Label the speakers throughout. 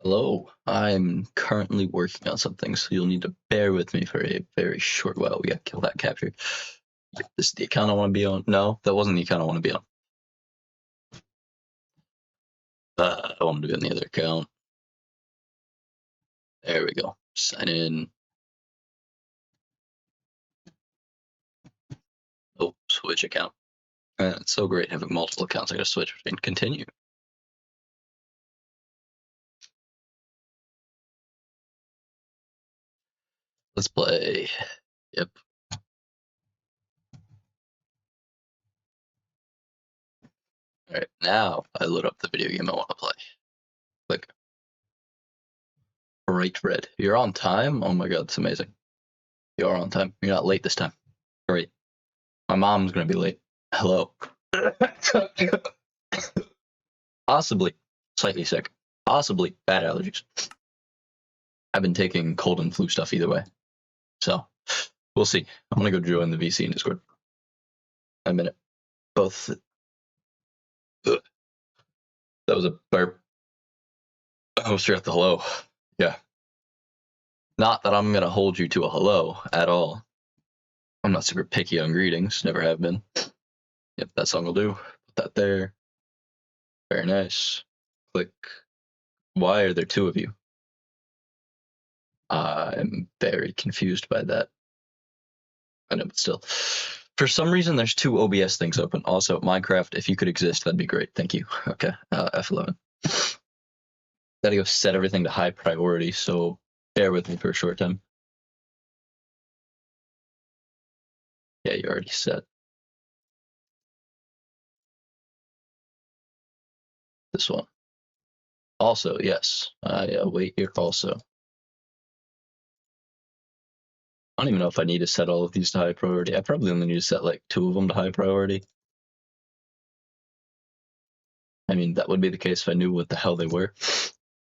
Speaker 1: Hello, I'm currently working on something, so you'll need to bear with me for a very short while. We got kill that capture. This is the account I want to be on. No, that wasn't the account I want to be on. I wanted to be on the other account. There we go. Sign in. Oh, switch account. It's so great having multiple accounts. I gotta switch between. Continue. Let's play. Yep. All right, now I load up the video game I want to play. Click. Bright red. You're on time? Oh my god, it's amazing. You are on time. You're not late this time. Great. My mom's gonna be late. Hello. Possibly slightly sick. Possibly bad allergies. I've been taking cold and flu stuff either way. So we'll see. I'm gonna go join the VC in Discord. A minute. Both. Ugh. That was a burp. I almost forgot the hello. Yeah. Not that I'm gonna hold you to a hello at all. I'm not super picky on greetings. Never have been. Yep, that song will do. Put that there. Very nice. Click. Why are there two of you? I'm very confused by that. I know, but still. For some reason, there's two OBS things open. Also, Minecraft, if you could exist, that'd be great. Thank you. Okay, F11. Gotta go set everything to high priority, so bear with me for a short time. Yeah, you already set. This one. Also, yes. I wait here also. I don't even know if I need to set all of these to high priority. I probably only need to set like 2 of them to high priority. I mean, that would be the case if I knew what the hell they were.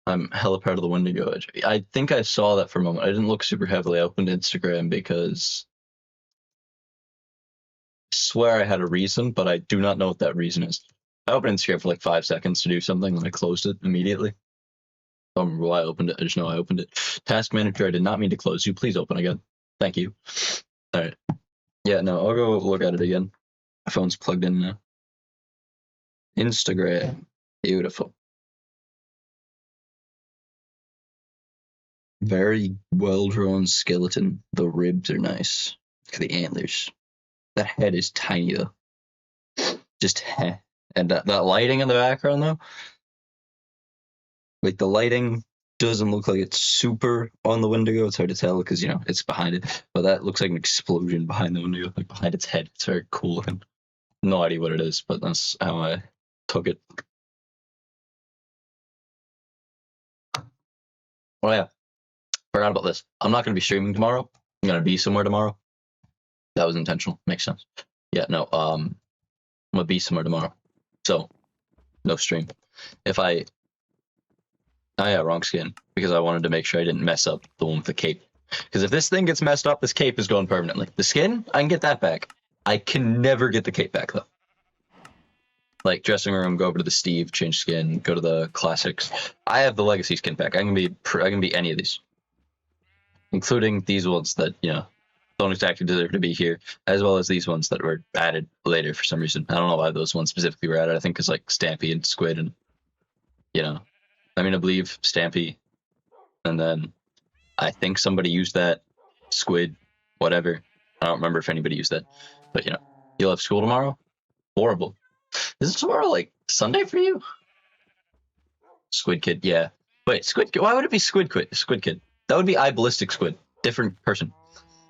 Speaker 1: I'm hella proud of the Wendigo edge. I think I saw that for a moment. I didn't look super heavily. I opened Instagram because I swear I had a reason, but I do not know what that reason is. I opened Instagram for like 5 seconds to do something, and I closed it immediately. I don't remember why I opened it. I just know I opened it. Task manager, I did not mean to close you. Please open again. Thank you. All right. Yeah, no, I'll go look at it again. My phone's plugged in now. Instagram. Beautiful. Very well-drawn skeleton. The ribs are nice. Look at the antlers. That head is tiny, though. Just heh. And that lighting in the background, though, like the lighting doesn't look like it's super on the Wendigo. It's hard to tell because, you know, it's behind it. But that looks like an explosion behind the Wendigo, like behind its head. It's very cool looking. No idea what it is, but that's how I took it. Oh, yeah. Forgot about this. I'm not going to be streaming tomorrow. I'm going to be somewhere tomorrow. That was intentional. Makes sense. Yeah, no, I'm going to be somewhere tomorrow. So, no stream. If I... Oh, yeah, wrong skin. Because I wanted to make sure I didn't mess up the one with the cape. Because if this thing gets messed up, this cape is going permanently. The skin, I can get that back. I can never get the cape back, though. Like, dressing room, go over to the Steve, change skin, go to the classics. I have the legacy skin pack. I can be any of these. Including these ones that, you know, don't exactly deserve to be here, as well as these ones that were added later for some reason. I don't know why those ones specifically were added. I think because, like, Stampy and Squid and, you know, I mean, I believe Stampy, and then I think somebody used that, Squid, whatever. I don't remember if anybody used that, but, you know, you'll have school tomorrow? Horrible. Is it tomorrow, like, Sunday for you? Squid Kid, yeah. Wait, Squid Kid, why would it be Squid Kid? That would be iBallistic Squid. Different person.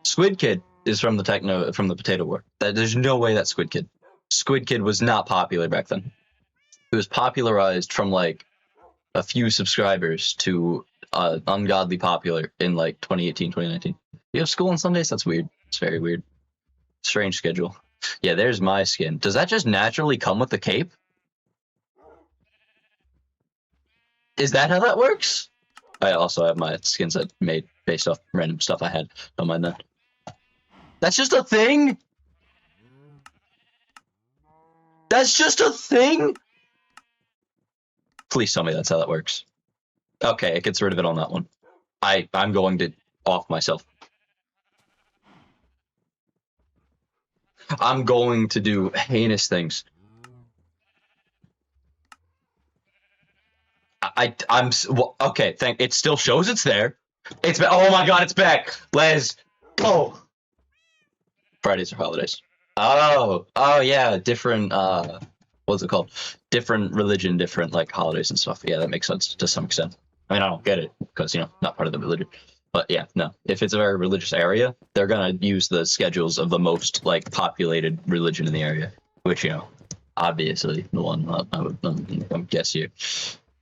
Speaker 1: Squid Kid is from the Potato War. There's no way that's Squid Kid. Squid Kid was not popular back then. It was popularized from like a few subscribers to ungodly popular in like 2018, 2019. You have school on Sundays? That's weird. It's very weird. Strange schedule. Yeah, there's my skin. Does that just naturally come with the cape? Is that how that works? I also have my skins I made based off random stuff I had. Don't mind that. That's just a thing? That's just a thing? Please tell me that's how that works. Okay, it gets rid of it on that one. I'm going to off myself. I'm going to do heinous things. I'm well, okay. It still shows it's there. It's oh my god, it's back. Let's go. Fridays are holidays. Oh yeah, different. What's it called? Different religion, different like holidays and stuff. Yeah, that makes sense to some extent. I mean, I don't get it because not part of the religion. But yeah, no. If it's a very religious area, they're gonna use the schedules of the most like populated religion in the area, which obviously the one I would guess here.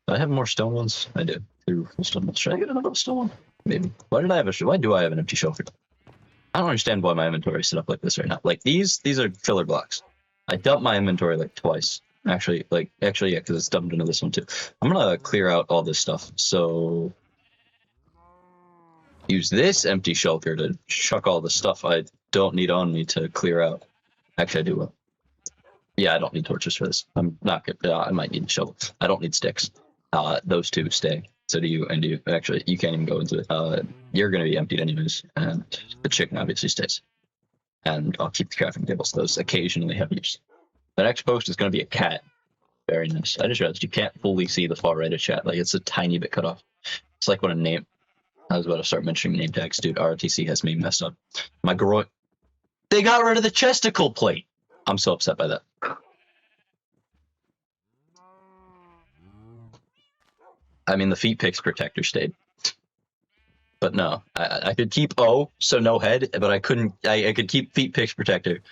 Speaker 1: Do I have more stone ones? I do. Should I get another stone one? Maybe. Why do I have an empty shelf? I don't understand why my inventory is set up like this right now. Like these are filler blocks. I dumped my inventory like twice. Actually, yeah, because it's dumped into this one too. I'm gonna clear out all this stuff. So use this empty shelter to chuck all the stuff I don't need on me to clear out. Actually, I do. Yeah, I don't need torches for this. I'm not good. I might need a shovel. I don't need sticks. Those two stay. So do you, and you. Actually, you can't even go into it. You're going to be emptied anyways, and the chicken obviously stays. And I'll keep the crafting tables. Those occasionally have use. The next post is going to be a cat. Very nice. I just realized you can't fully see the far right of chat. Like, it's a tiny bit cut off. It's like when a name... I was about to start mentioning name tags. Dude, RTC has me messed up. My groin... They got rid of the chesticle plate! I'm so upset by that. I mean, the feet picks protector stayed. But no, I could keep O, so no head, but I couldn't... I could keep feet picks protector.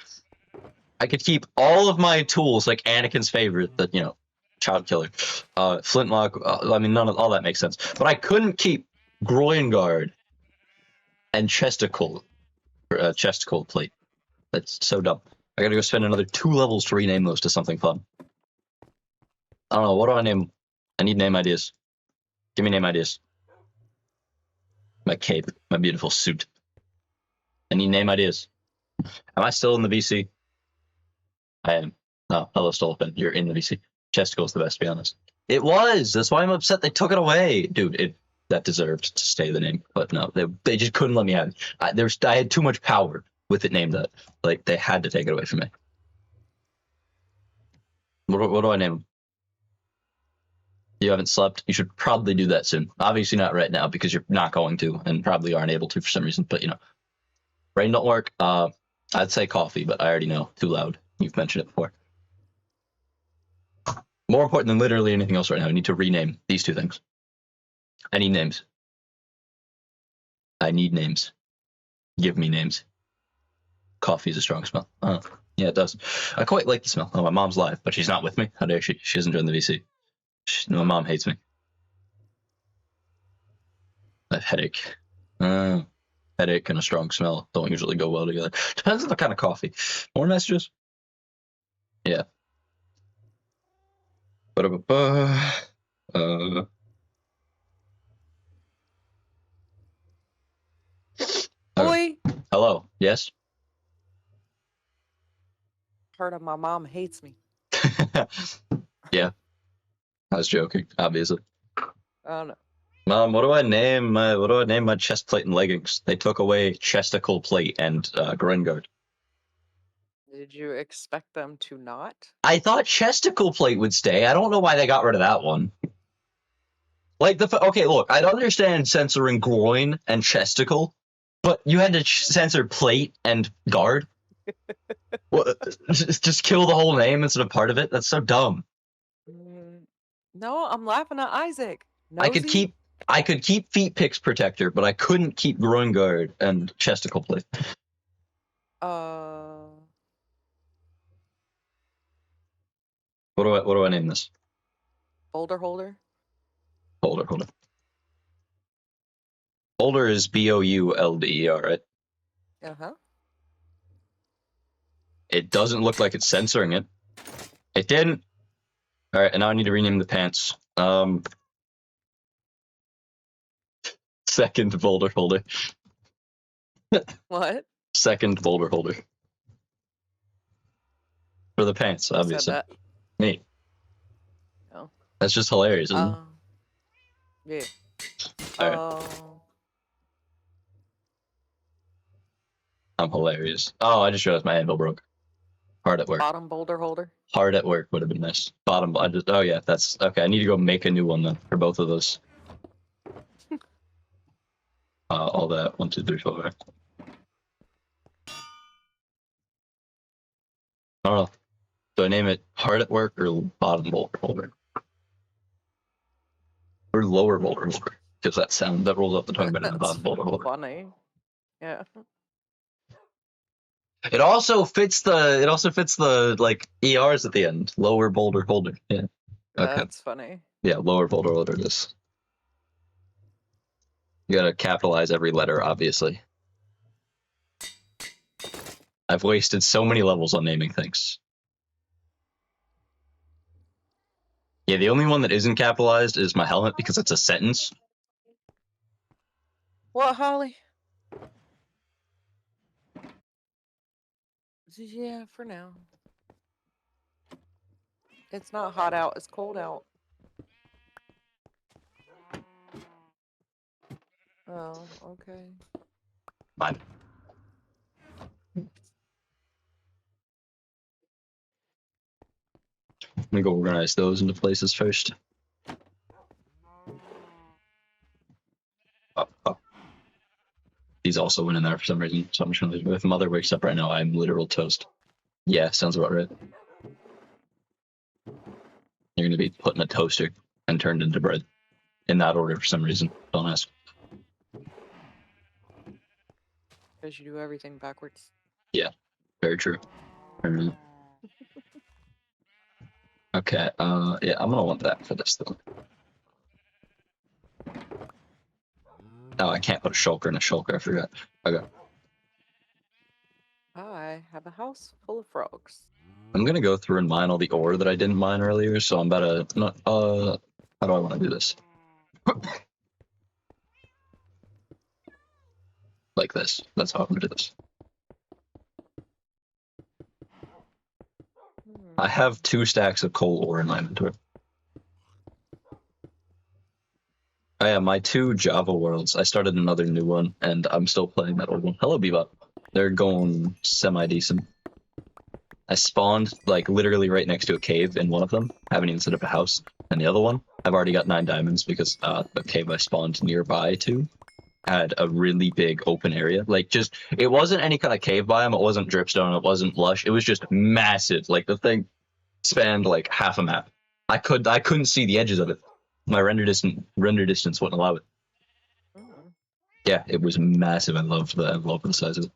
Speaker 1: I could keep all of my tools, like Anakin's favorite, that, child killer, flintlock. I mean, none of all that makes sense. But I couldn't keep groin guard and chesticle plate. That's so dumb. I gotta go spend another 2 levels to rename those to something fun. I don't know. What do I name? I need name ideas. Give me name ideas. My cape, my beautiful suit. I need name ideas. Am I still in the VC? I am. Oh, hello, Stolpen. You're in the VC. Chesticle's the best, to be honest. It was. That's why I'm upset they took it away. Dude, that deserved to stay the name. But no, they just couldn't let me have it. I had too much power with it named that. Like, they had to take it away from me. What do I name them? You haven't slept? You should probably do that soon. Obviously not right now because you're not going to and probably aren't able to for some reason. But, brain don't work. I'd say coffee, but I already know. Too loud. You've mentioned it before. More important than literally anything else right now, I need to rename these 2 things. I need names. I need names. Give me names. Coffee is a strong smell. Yeah, it does. I quite like the smell. Oh, my mom's live, but she's not with me. How dare she? She doesn't join the VC. My mom hates me. I have headache. Headache and a strong smell don't usually go well together. Depends on the kind of coffee. More messages? Yeah.
Speaker 2: Boy,
Speaker 1: Hello. Yes.
Speaker 2: part of my mom hates me.
Speaker 1: Yeah. I was joking, obviously.
Speaker 2: I don't know.
Speaker 1: Mom, what do I name my chest plate and leggings? They took away chesticle plate and groin guard.
Speaker 2: Did you expect them to not?
Speaker 1: I thought chesticle plate would stay. I don't know why they got rid of that one. Like okay, look, I'd understand censoring groin and chesticle, but you had to censor plate and guard. Well, just kill the whole name instead of part of it. That's so dumb.
Speaker 2: No, I'm laughing at Isaac.
Speaker 1: I could keep feet picks protector, but I couldn't keep groin guard and chesticle plate. What do I name this?
Speaker 2: Boulder holder.
Speaker 1: Holder. Holder is BOULDER, right?
Speaker 2: Uh-huh.
Speaker 1: It doesn't look like it's censoring it. It didn't. All right, and now I need to rename the pants. Second boulder holder.
Speaker 2: What?
Speaker 1: Second boulder holder. For the pants, obviously.
Speaker 2: Who said that?
Speaker 1: Me.
Speaker 2: Oh.
Speaker 1: That's just hilarious, isn't it?
Speaker 2: Yeah.
Speaker 1: Alright.
Speaker 2: Oh,
Speaker 1: I'm hilarious. Oh, I just realized my anvil broke. Hard at work.
Speaker 2: bottom boulder holder.
Speaker 1: Hard at work would have been nice. Bottom. Oh yeah, that's okay. I need to go make a new one then for both of those. All that 1, 2, 3, 4. I don't know. Do I name it hard at work or bottom boulder holder? Or lower boulder holder? Because that rolls off the tongue better than
Speaker 2: That's
Speaker 1: bottom boulder holder.
Speaker 2: funny. Yeah.
Speaker 1: It also fits the like ERs at the end. Lower boulder holder. Yeah. Okay.
Speaker 2: That's funny.
Speaker 1: Yeah, lower boulder holder this. You gotta capitalize every letter, obviously. I've wasted so many levels on naming things. Yeah, the only one that isn't capitalized is my helmet because it's a sentence.
Speaker 2: What, Holly? Yeah, for now. It's not hot out, it's cold out. Oh, okay.
Speaker 1: Fine. I'm gonna go organize those into places first. He's also went in there for some reason, so I'm just gonna leave it. If Mother wakes up right now, I'm literal toast. Yeah, sounds about right. You're gonna be put in a toaster and turned into bread. In that order for some reason. Don't ask.
Speaker 2: Because you do everything backwards.
Speaker 1: Yeah, very true. Okay, yeah, I'm gonna want that for this though. Oh, I can't put a shulker in a shulker, I forgot. Okay.
Speaker 2: I have a house full of frogs.
Speaker 1: I'm gonna go through and mine all the ore that I didn't mine earlier, so I'm about to how do I wanna do this? Like this. That's how I'm gonna do this. I have 2 stacks of coal ore in my inventory. Oh yeah, my 2 Java worlds. I started another new one, and I'm still playing that old one. Hello, Bebop. They're going semi-decent. I spawned, like, literally right next to a cave in one of them. Haven't even set up a house. And the other one, I've already got 9 diamonds because the cave I spawned nearby to had a really big open area. Like, just, it wasn't any kind of cave biome. It wasn't dripstone. It wasn't lush. It was just massive. Like, the thing spanned, like, half a map. I couldn't see the edges of it. My render distance wouldn't allow it. Yeah, it was massive. I loved the size of it.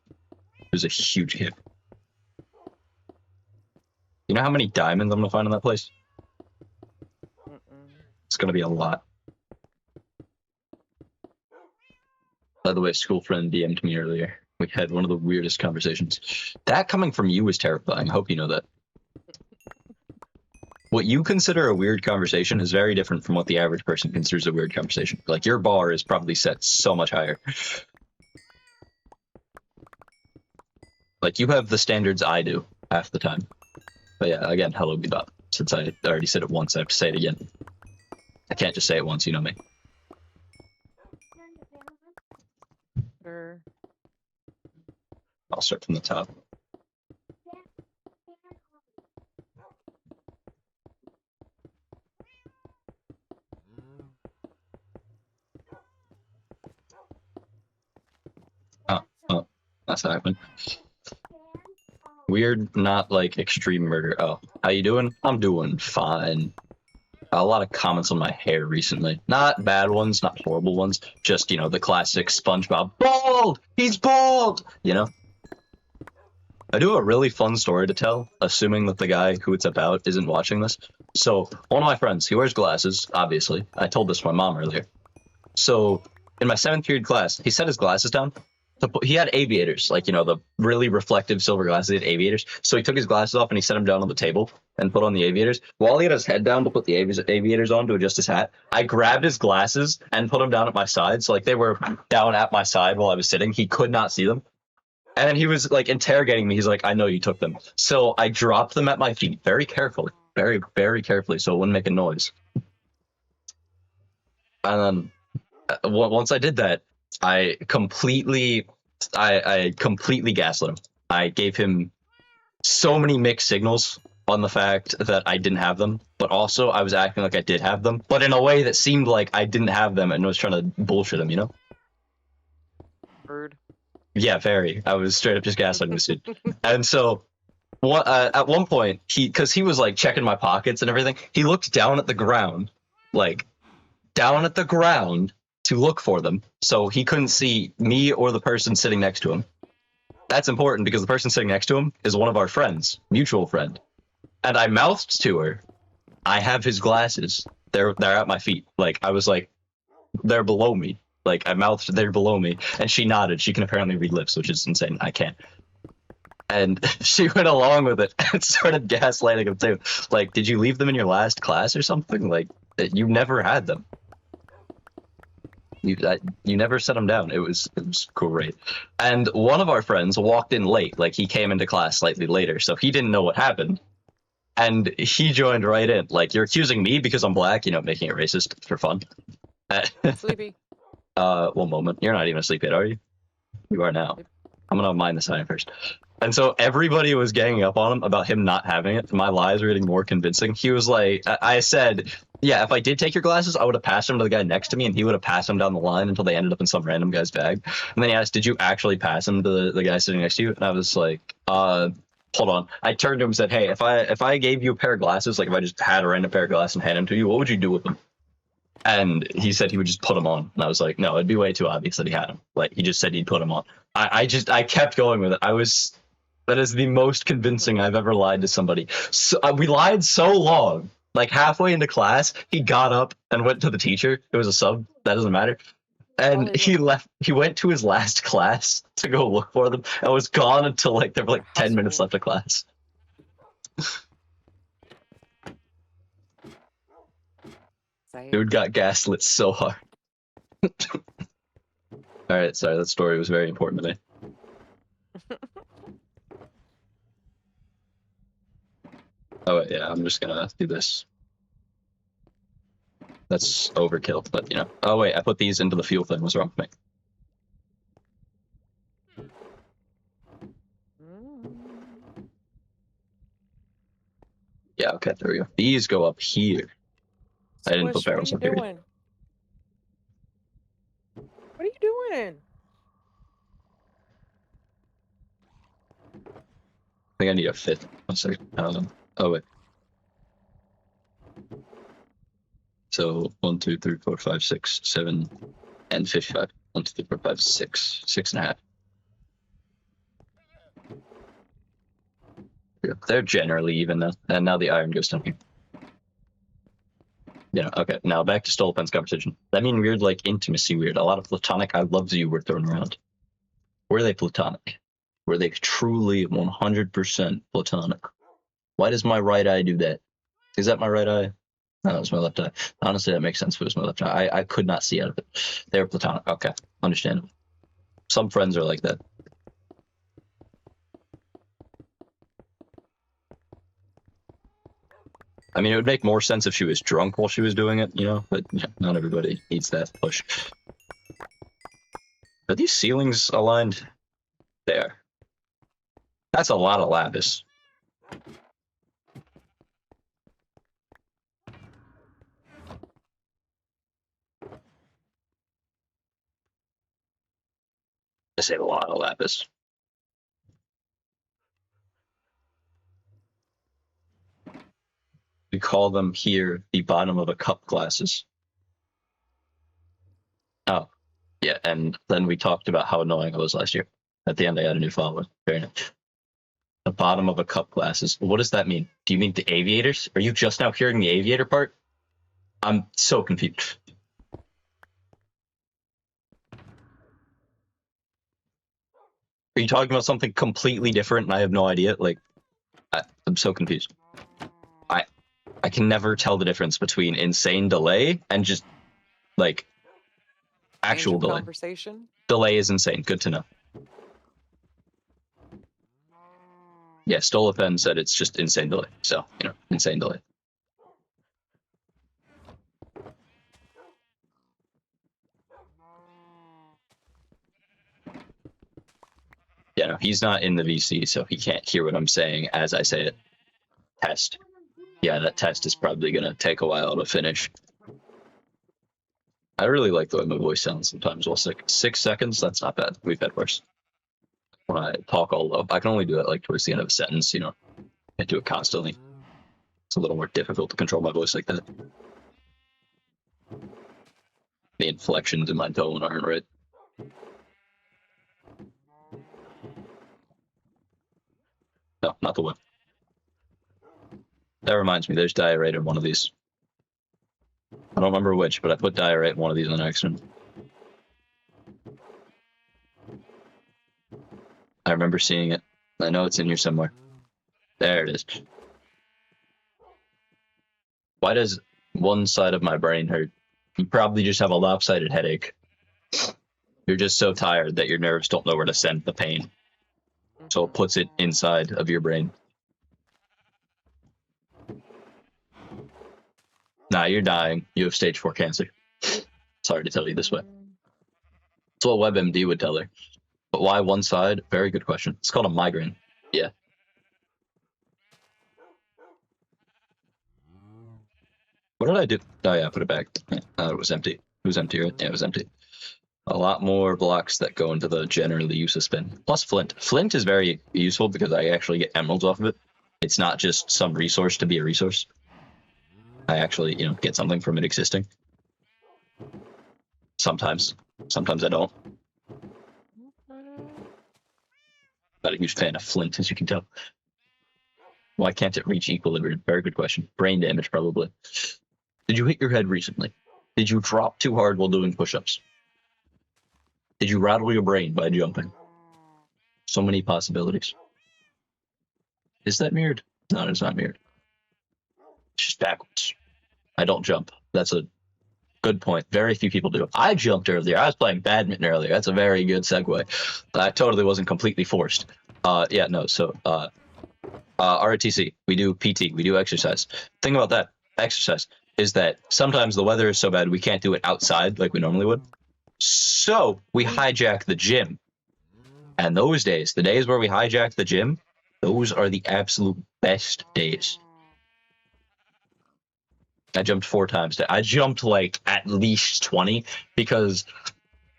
Speaker 1: It was a huge cave. You know how many diamonds I'm gonna find in that place? It's gonna be a lot. By the way, school friend DM'd me earlier. We had one of the weirdest conversations. That coming from you was terrifying. I hope you know that. What you consider a weird conversation is very different from what the average person considers a weird conversation. Like, your bar is probably set so much higher. Like, you have the standards I do half the time. But yeah, again, hello, Bebop. Since I already said it once, I have to say it again. I can't just say it once, you know me.
Speaker 2: Sure.
Speaker 1: I'll start from the top. Oh, that's what happened. Weird, not like extreme murder. Oh, how you doing? I'm doing fine. A lot of comments on my hair recently. Not bad ones, not horrible ones. Just, you know, the classic SpongeBob. Bald! He's bald! You know? I do have a really fun story to tell, assuming that the guy who it's about isn't watching this. So, one of my friends, he wears glasses, obviously. I told this to my mom earlier. So, in my 7th period class, he set his glasses down. He had aviators, like, you know, the really reflective silver glasses. He had aviators. So he took his glasses off and he set them down on the table and put on the aviators. While he had his head down to put the aviators on to adjust his hat, I grabbed his glasses and put them down at my side. So, like, they were down at my side while I was sitting. He could not see them. And then he was, like, interrogating me. He's like, I know you took them. So I dropped them at my feet very carefully, very, very carefully, so it wouldn't make a noise. And then Once I did that, I completely, I completely gaslit him. I gave him so many mixed signals on the fact that I didn't have them, but also I was acting like I did have them, but in a way that seemed like I didn't have them and was trying to bullshit him, you know?
Speaker 2: Rude.
Speaker 1: Yeah, very. I was straight up just gaslighting this dude. And so at one point, because he was like checking my pockets and everything, he looked down at the ground, like down at the ground to look for them. So he couldn't see me or the person sitting next to him. That's important because the person sitting next to him is one of our friends, mutual friend. And I mouthed to her, I have his glasses. They're at my feet. Like I was like, they're below me. Like I mouthed, they're below me, and she nodded. She can apparently read lips, which is insane. I can't. And she went along with it and started gaslighting him too. Like, did you leave them in your last class or something? Like, you never had them. You never set them down. It was great. And one of our friends walked in late. Like he came into class slightly later, so he didn't know what happened. And he joined right in. Like, you're accusing me because I'm black, making it racist for fun.
Speaker 2: Sleepy.
Speaker 1: 1 moment. You're not even asleep yet, are you? You are now. I'm gonna mine the sign first. And so everybody was ganging up on him about him not having it. My lies were getting more convincing. He was like, I said, yeah, if I did take your glasses, I would have passed them to the guy next to me, and he would have passed them down the line until they ended up in some random guy's bag. And then he asked, did you actually pass them to the guy sitting next to you? And I was like, hold on. I turned to him and said, hey, if I gave you a pair of glasses, like if I just had a random pair of glasses and handed them to you, what would you do with them? And he said he would just put them on. And I was like, no, it'd be way too obvious that he had them. Like, he just said he'd put them on. I kept going with it. That is the most convincing I've ever lied to somebody. So, we lied so long. Like, halfway into class, he got up and went to the teacher. It was a sub. That doesn't matter. And he left. He went to his last class to go look for them and was gone until like there were like 10 minutes left of class. Dude got gaslit so hard. All right, sorry, that story was very important to me. Oh yeah, I'm just gonna do this. That's overkill, but Oh wait, I put these into the fuel thing. What's wrong with me? Yeah, okay, there we go. These go up here. I didn't put barrels up here.
Speaker 2: What are you doing?
Speaker 1: I think I need a fifth. 1 second. Oh wait. So 1, 2, 3, 4, 5, 6, 7, and 55. 1, 2, 3, 4, 5, 6, 6.5. They're generally even though, and now the iron goes down here. Okay. Now back to Stolpen's conversation. That mean weird, like intimacy weird. A lot of platonic "I love you" were thrown around. Were they platonic? Were they truly 100% platonic? Why does my right eye do that? Is that my right eye? No, it's my left eye. Honestly, that makes sense if it was my left eye. I could not see out of it. They were platonic. Okay, understandable. Some friends are like that. I mean, it would make more sense if she was drunk while she was doing it, but not everybody needs that push. Are these ceilings aligned? There. That's a lot of lapis. I say a lot of lapis. We call them here the bottom of a cup glasses. Oh, yeah, and then we talked about how annoying I was last year. At the end, I got a new follower. Very nice. The bottom of a cup glasses. What does that mean? Do you mean the aviators? Are you just now hearing the aviator part? I'm so confused. Are you talking about something completely different and I have no idea? Like, I'm so confused. I can never tell the difference between insane delay and just, like, actual delay.
Speaker 2: Conversation?
Speaker 1: Delay is insane. Good to know. Yeah, Stolafen said it's just insane delay. So, insane delay. Yeah, no, he's not in the VC, so he can't hear what I'm saying as I say it. Test. Yeah, that test is probably going to take a while to finish. I really like the way my voice sounds sometimes. Well, 6 seconds, that's not bad. We've had worse. When I talk all low, I can only do it like towards the end of a sentence, you know. Can't do it constantly. It's a little more difficult to control my voice like that. The inflections in my tone aren't right. No, not the whip. That reminds me, there's diorite in one of these. I don't remember which, but I put diorite in one of these on accident. I remember seeing it. I know it's in here somewhere. There it is. Why does one side of my brain hurt? You probably just have a lopsided headache. You're just so tired that your nerves don't know where to send the pain. So it puts it inside of your brain. Nah, you're dying. You have stage 4 cancer. Sorry to tell you this way. That's what WebMD would tell her. But why one side? Very good question. It's called a migraine. Yeah. What did I do? Oh yeah, put it back. It was empty. It was empty, right? Yeah, it was empty. A lot more blocks that go into the generally useless bin. Plus flint. Flint is very useful because I actually get emeralds off of it. It's not just some resource to be a resource. I actually, you know, get something from it existing. Sometimes. Sometimes I don't. Not a huge fan of flint, as you can tell. Why can't it reach equilibrium? Very good question. Brain damage, probably. Did you hit your head recently? Did you drop too hard while doing push-ups? Did you rattle your brain by jumping? So many possibilities. Is that mirrored? No, it's not mirrored. It's just backwards. I don't jump. That's a good point. Very few people do. I jumped earlier. I was playing badminton earlier. That's a very good segue. That totally wasn't completely forced. Yeah, no. So, ROTC, we do PT, we do exercise. Thing about that exercise is that sometimes the weather is so bad we can't do it outside like we normally would. So we hijack the gym. And those days, the days where we hijack the gym, those are the absolute best days. I jumped 4 times. I jumped like at least 20 because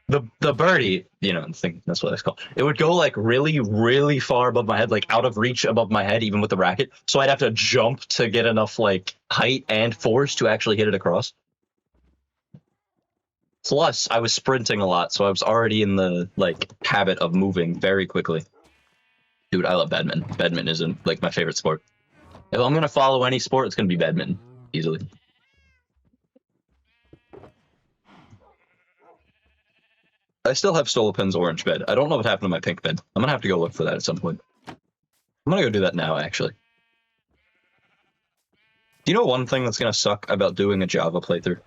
Speaker 1: the birdie, you know, thing, that's what it's called. It would go like really, really far above my head, like out of reach above my head, even with the racket. So I'd have to jump to get enough like height and force to actually hit it across. Plus, I was sprinting a lot, so I was already in the like habit of moving very quickly. Dude, I love badminton. Badminton is like my favorite sport. If I'm gonna follow any sport, it's gonna be badminton, easily. I still have Stolapen's orange bed. I don't know what happened to my pink bed. I'm gonna have to go look for that at some point. I'm gonna go do that now, actually. Do you know one thing that's gonna suck about doing a Java playthrough?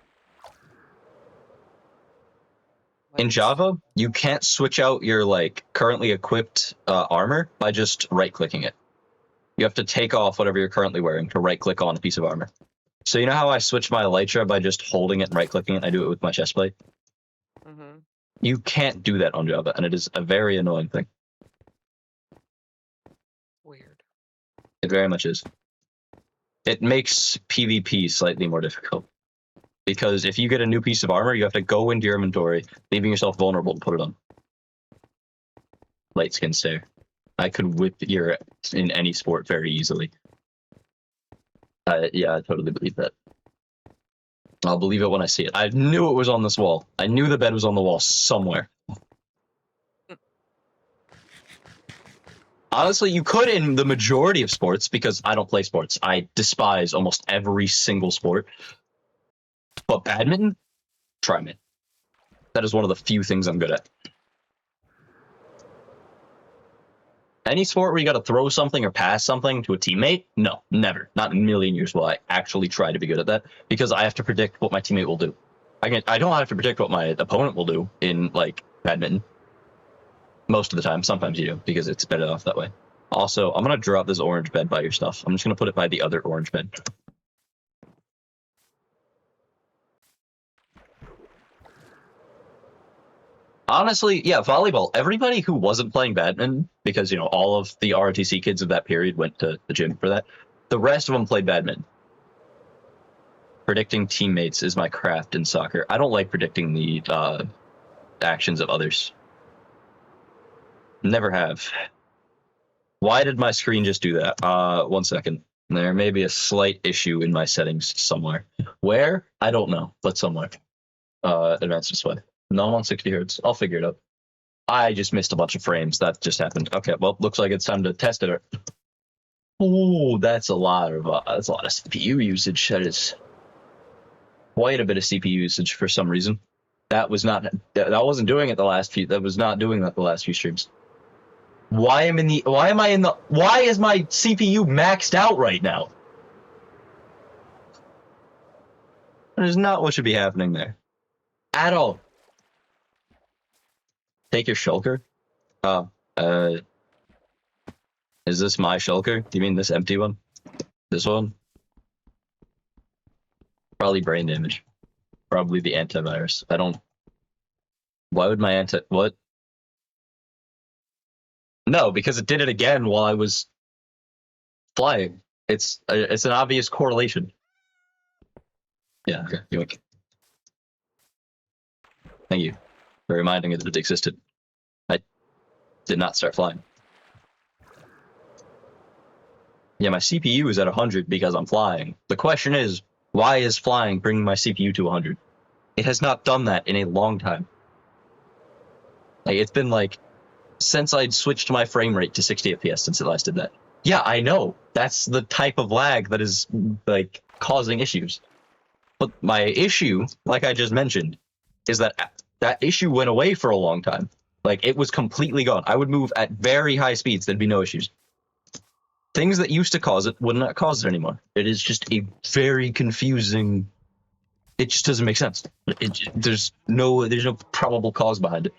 Speaker 1: In Java, you can't switch out your like currently equipped armor by just right-clicking it. You have to take off whatever you're currently wearing to right-click on a piece of armor. So you know how I switch my elytra by just holding it and right-clicking it? I do it with my chest plate.
Speaker 2: Mm-hmm.
Speaker 1: You can't do that on Java, and it is a very annoying thing.
Speaker 2: Weird.
Speaker 1: It very much is. It makes PvP slightly more difficult. Because if you get a new piece of armor, you have to go into your inventory, leaving yourself vulnerable to put it on. Light skin stare. I could whip your in any sport very easily. Yeah, I totally believe that. I'll believe it when I see it. I knew it was on this wall. I knew the bed was on the wall somewhere. Honestly, you could in the majority of sports, because I don't play sports. I despise almost every single sport. But badminton? Try me. That is one of the few things I'm good at. Any sport where you got to throw something or pass something to a teammate? No, never. Not in a million years will I actually try to be good at that, because I have to predict what my teammate will do. I don't have to predict what my opponent will do in like badminton. Most of the time. Sometimes you do, because it's better off that way. Also, I'm going to drop this orange bed by your stuff. I'm just going to put it by the other orange bed. Honestly, yeah, volleyball. Everybody who wasn't playing badminton, because all of the ROTC kids of that period went to the gym for that. The rest of them played badminton. Predicting teammates is my craft in soccer. I don't like predicting the actions of others. Never have. Why did my screen just do that? 1 second. There may be a slight issue in my settings somewhere. Where? I don't know, but somewhere. Advanced display. No, I'm on 60 hertz. I'll figure it out. I just missed a bunch of frames. That just happened. Okay, well, looks like it's time to test it. Oh, that's a lot of CPU usage. That is quite a bit of CPU usage for some reason. That wasn't doing it the last few. That was not doing that the last few streams. Why is my CPU maxed out right now? That is not what should be happening there. At all. Take your shulker? Is this my shulker? Do you mean this empty one? This one? Probably brain damage. Probably the antivirus. Why would my what? No, because it did it again while I was flying. It's an obvious correlation. Yeah, okay. Yoink. Thank you for reminding me that it existed. I did not start flying. Yeah, my CPU is at 100 because I'm flying. The question is, why is flying bringing my CPU to 100? It has not done that in a long time. It's been since I'd switched my frame rate to 60 FPS since it last did that. Yeah, I know. That's the type of lag that is causing issues. But my issue, like I just mentioned, is that issue went away for a long time. It was completely gone. I would move at very high speeds. There'd be no issues. Things that used to cause it would not cause it anymore. It is just a very confusing. It just doesn't make sense. There's no probable cause behind it.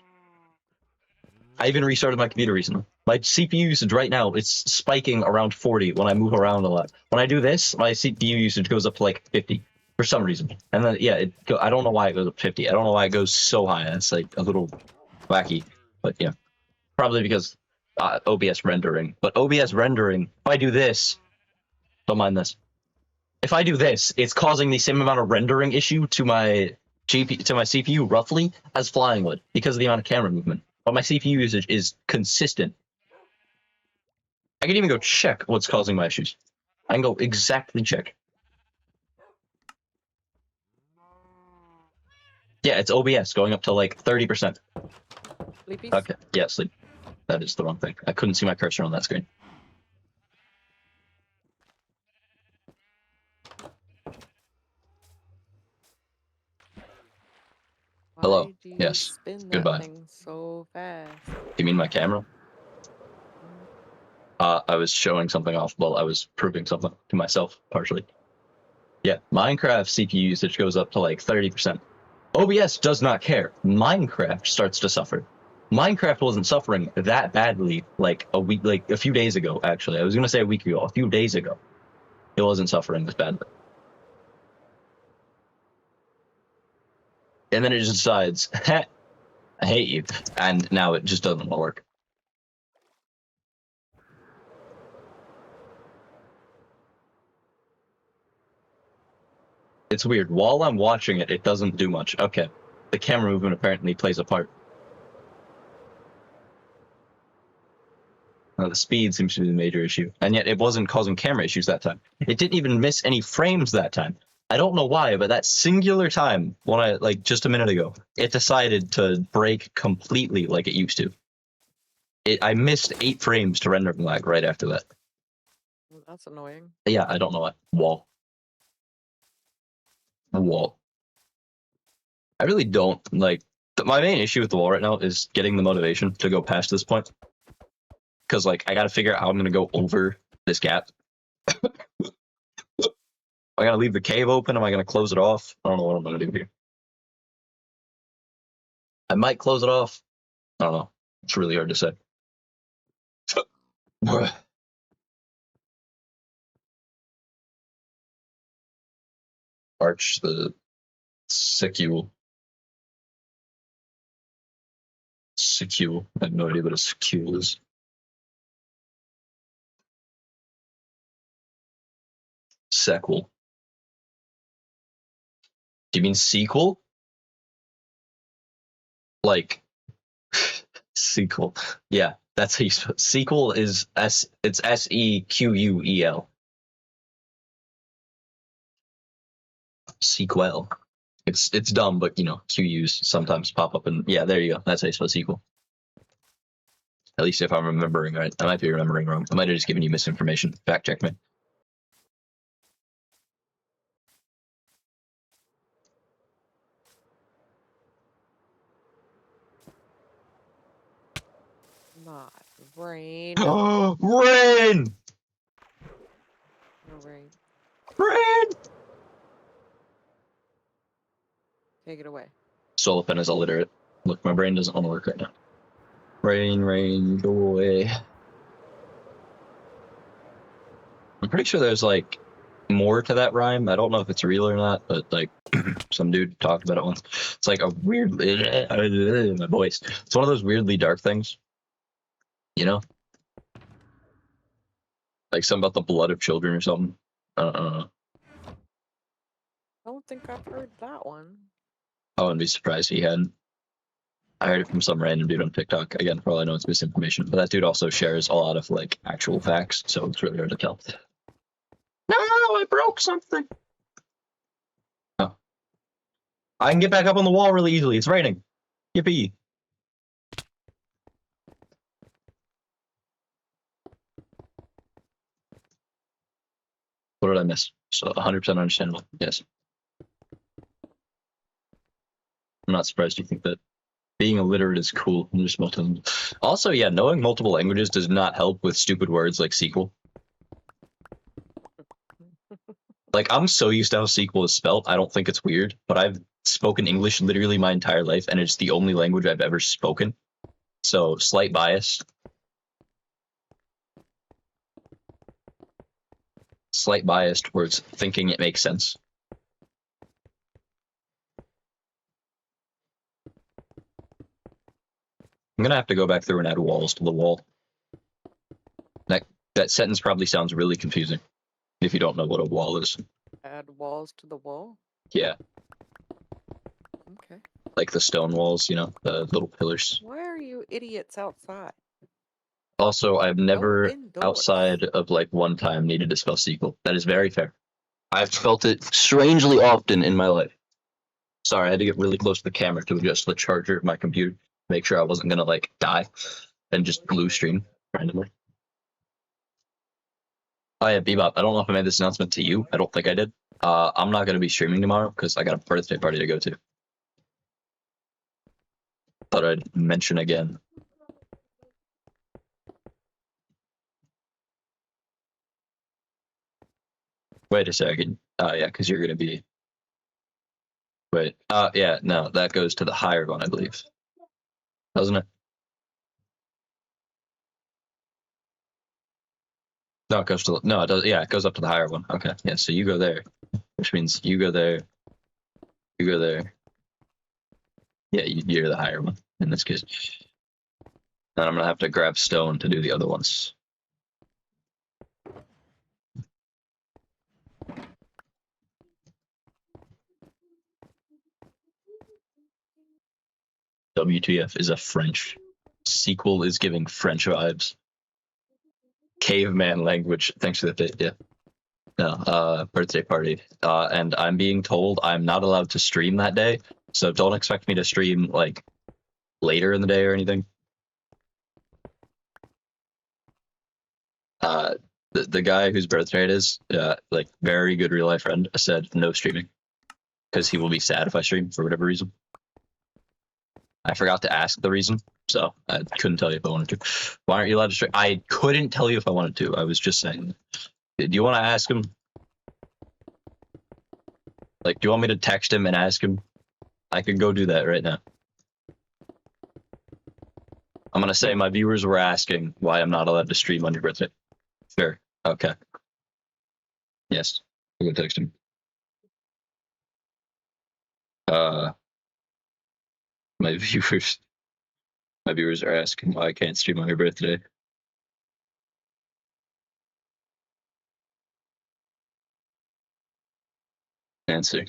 Speaker 1: I even restarted my computer recently. My CPU usage right now, it's spiking around 40 when I move around a lot. When I do this, my CPU usage goes up to 50 for some reason. And then, yeah, I don't know why it goes up to 50. I don't know why it goes so high. It's a little wacky. But yeah, probably because OBS rendering. But OBS rendering, if I do this, don't mind this. If I do this, it's causing the same amount of rendering issue to my CPU roughly as flying would because of the amount of camera movement. But my CPU usage is consistent. I can even go check what's causing my issues. I can go exactly check. Yeah, it's OBS going up to 30%.
Speaker 2: Sleepy?
Speaker 1: Okay, yeah, sleep. That is the wrong thing. I couldn't see my cursor on that screen. Hello.
Speaker 2: Why do you
Speaker 1: Yes.
Speaker 2: spin that
Speaker 1: Goodbye.
Speaker 2: thing so fast?
Speaker 1: You mean my camera? I was showing something off. Well, I was proving something to myself, partially. Yeah, Minecraft CPU usage goes up to 30%. OBS does not care. Minecraft starts to suffer. Minecraft wasn't suffering that badly a few days ago, actually. I was going to say a week ago. A few days ago. It wasn't suffering this badly. And then it just decides, I hate you. And now it just doesn't work. It's weird. While I'm watching it, it doesn't do much. Okay. The camera movement apparently plays a part. The speed seems to be the major issue. And yet it wasn't causing camera issues that time. It didn't even miss any frames that time. I don't know why, but that singular time, when just a minute ago, it decided to break completely like it used to. I missed 8 frames to rendering lag right after that.
Speaker 2: That's annoying.
Speaker 1: Yeah, I don't know what. Wall. A wall. I really don't my main issue with the wall right now is getting the motivation to go past this point. Because I gotta figure out how I'm gonna go over this gap. I gotta leave the cave open. Am I gonna close it off? I don't know what I'm gonna do here. I might close it off. I don't know. It's really hard to say. Arch the sicule. Secule. I have no idea what a secule is. Sequel. Do you mean sequel? Like sequel. Yeah, that's how you spell sequel is it's Sequel. Sequel. It's dumb, but you know, QUs sometimes pop up and yeah, there you go. That's how you spell sequel. At least if I'm remembering right. I might be remembering wrong. I might have just given you misinformation. Fact check me.
Speaker 2: Not rain.
Speaker 1: Oh, rain!
Speaker 2: No rain.
Speaker 1: Rain!
Speaker 2: Take it away.
Speaker 1: Solopen is illiterate. Look, my brain doesn't want to work right now. Rain, rain, go away. I'm pretty sure there's like more to that rhyme. I don't know if it's real or not, but like some dude talked about it once. It's like a weird my voice. It's one of those weirdly dark things. You know? Like something about the blood of children or something. I don't know.
Speaker 2: I don't think I've heard that one.
Speaker 1: I wouldn't be surprised if he hadn't. I heard it from some random dude on TikTok. Again, for all I know, it's misinformation. But that dude also shares a lot of like actual facts, so it's really hard to tell. No, I broke something. Oh. I can get back up on the wall really easily. It's raining. Yippee. What did I miss? So 100% understandable. Yes. I'm not surprised you think that. Being illiterate is cool. Also, yeah, knowing multiple languages does not help with stupid words like sequel. Like, I'm so used to how sequel is spelt, I don't think it's weird, but I've spoken English literally my entire life, and it's the only language I've ever spoken. So, slight bias. Slight bias towards thinking it makes sense. I'm gonna have to go back through and add walls to the wall. That sentence probably sounds really confusing if you don't know what a wall is.
Speaker 2: Add walls to the wall?
Speaker 1: Yeah.
Speaker 2: Okay.
Speaker 1: Like the stone walls, you know, the little pillars.
Speaker 2: Why are you idiots outside?
Speaker 1: Also, I've never,
Speaker 2: indoors.
Speaker 1: outside of like one time, needed to spell sequel. That is very fair. I've felt it strangely often in my life. Sorry, I had to get really close to the camera to adjust the charger of my computer, make sure I wasn't gonna like die and just blue stream randomly. Oh yeah, Bebop. I don't know if I made this announcement to you. I don't think I did. I'm not gonna be streaming tomorrow because I got a birthday party to go to. Thought I'd mention again. Wait a second. Yeah, because you're gonna be. Wait. Yeah, no, that goes to the higher one, I believe. Doesn't it? No, it goes to no, it does. Yeah, it goes up to the higher one. Okay, yeah. So you go there, which means you go there, you go there. Yeah, you're the higher one in this case. And I'm gonna have to grab stone to do the other ones. WTF is a French. Sequel is giving French vibes. Caveman language. Thanks for the bit. Yeah. No, birthday party. And I'm being told I'm not allowed to stream that day. So don't expect me to stream like later in the day or anything. The guy whose birthday it is, like very good real life friend, said no streaming because he will be sad if I stream for whatever reason. I forgot to ask the reason, so I couldn't tell you if I wanted to. Why aren't you allowed to stream? I couldn't tell you if I wanted to. I was just saying. Do you want to ask him? Like, do you want me to text him and ask him? I could go do that right now. I'm gonna say my viewers were asking why I'm not allowed to stream on your birthday. Sure. Okay. Yes. I'm gonna text him. My My viewers are asking why I can't stream on your birthday. Answer.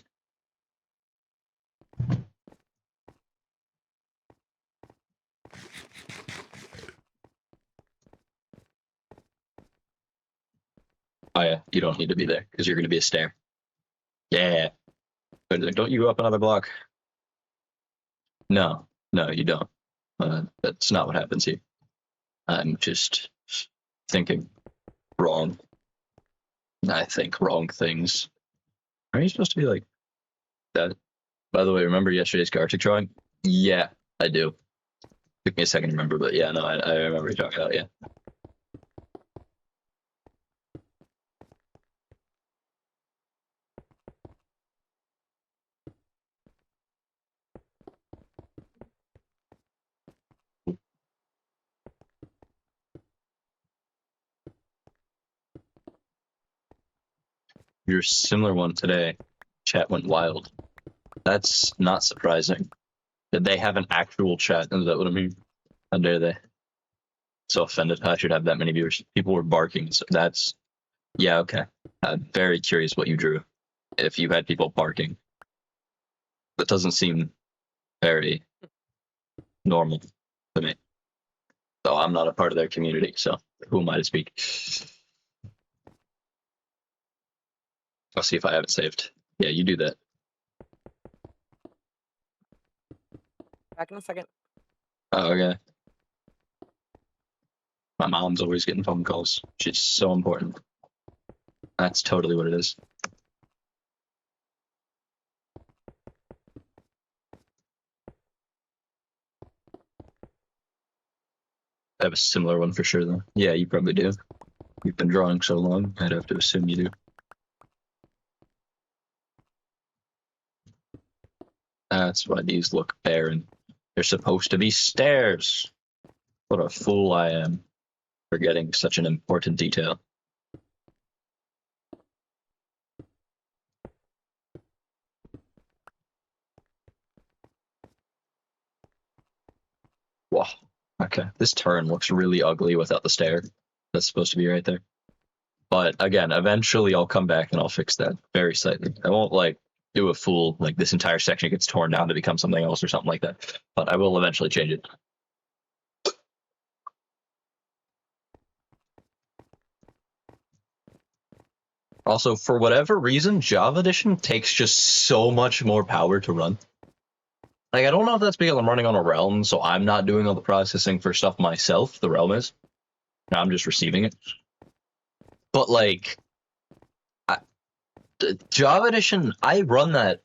Speaker 1: Oh yeah, you don't need to be there because you're going to be a stare. Yeah. But like, don't you go up another block? No, you don't. That's not what happens here. I'm just thinking wrong. I think wrong things. Are you supposed to be like that? By the way, remember yesterday's Arctic drawing? Yeah, I do. Took me a second to remember, but yeah, no, I remember you talking about, yeah. Your similar one today, chat went wild. That's not surprising. Did they have an actual chat? Is that what I mean? How dare they? So offended. I should have that many viewers. People were barking. So that's, yeah, okay. I'm very curious what you drew. If you had people barking, that doesn't seem very normal to me. So I'm not a part of their community. So who am I to speak? I'll see if I have it saved. Yeah, you do that.
Speaker 2: Back in a second.
Speaker 1: Oh, okay. My mom's always getting phone calls. She's so important. That's totally what it is. I have a similar one for sure, though. Yeah, you probably do. You've been drawing so long, I'd have to assume you do. That's why these look barren. They're supposed to be stairs. What a fool I am, forgetting such an important detail. Wow. Okay, this turn looks really ugly without the stair. That's supposed to be right there. But again, eventually I'll come back and I'll fix that very slightly. I won't like do a full, like this entire section gets torn down to become something else or something like that. But I will eventually change it. Also, for whatever reason, Java Edition takes just so much more power to run. Like, I don't know if that's because I'm running on a Realm, so I'm not doing all the processing for stuff myself. The Realm is. I'm just receiving it. But like, Java Edition, I run that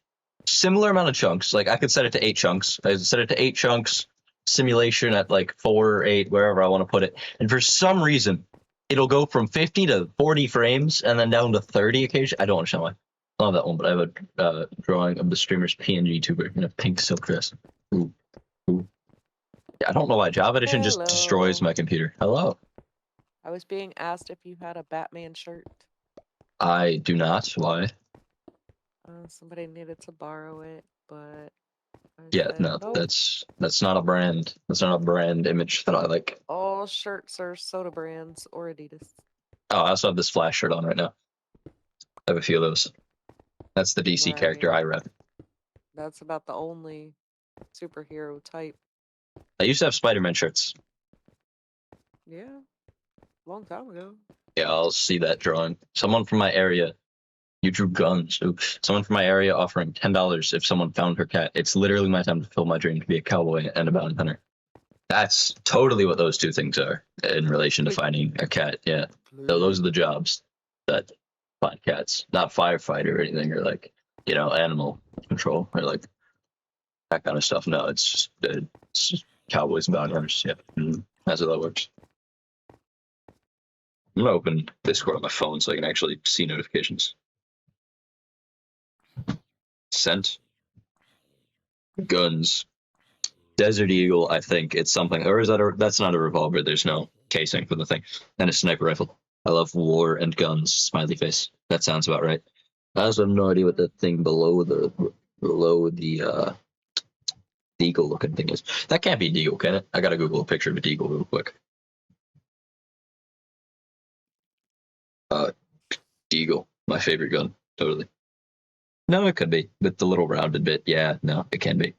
Speaker 1: similar amount of chunks. Like, I could set it to 8 chunks. I set it to 8 chunks. Simulation at like 4 or 8, wherever I want to put it. And for some reason, it'll go from 50 to 40 frames and then down to 30 occasionally. I don't understand why. I love that one, but I have a drawing of the streamer's PNG tuber in a pink silk dress. Ooh. Ooh. Yeah, I don't know why Java Edition just destroys my computer. Hello.
Speaker 2: I was being asked if you had a Batman shirt.
Speaker 1: I do not. Why?
Speaker 2: Somebody needed to borrow it, but
Speaker 1: Yeah,
Speaker 2: said,
Speaker 1: no,
Speaker 2: nope.
Speaker 1: that's not a brand. That's not a brand image that I like.
Speaker 2: All shirts are Soda Brands or Adidas.
Speaker 1: Oh, I also have this Flash shirt on right now. I have a few of those. That's the DC character I rep.
Speaker 2: That's about the only superhero type.
Speaker 1: I used to have Spider-Man shirts.
Speaker 2: Yeah, long time ago.
Speaker 1: Yeah, I'll see that drawing. Someone from my area. You drew guns. Ooh. Someone from my area offering $10 if someone found her cat. It's literally my time to fulfill my dream to be a cowboy and a bounty hunter. That's totally what those two things are in relation to finding a cat. Yeah. So those are the jobs that find cats, not firefighter or anything, or like, animal control or like that kind of stuff. No, it's just cowboys and bounty hunters. Yeah. That's how that works. I'm gonna open Discord on my phone so I can actually see notifications. Sent. Guns. Desert Eagle, I think it's something, or is that's not a revolver, there's no casing for the thing. And a sniper rifle. I love war and guns, smiley face. That sounds about right. I also have no idea what that thing below the deagle looking thing is. That can't be deagle, can it? I gotta Google a picture of a deagle real quick. Deagle, my favorite gun, totally. No, it could be with the little rounded bit. Yeah, no, it can be.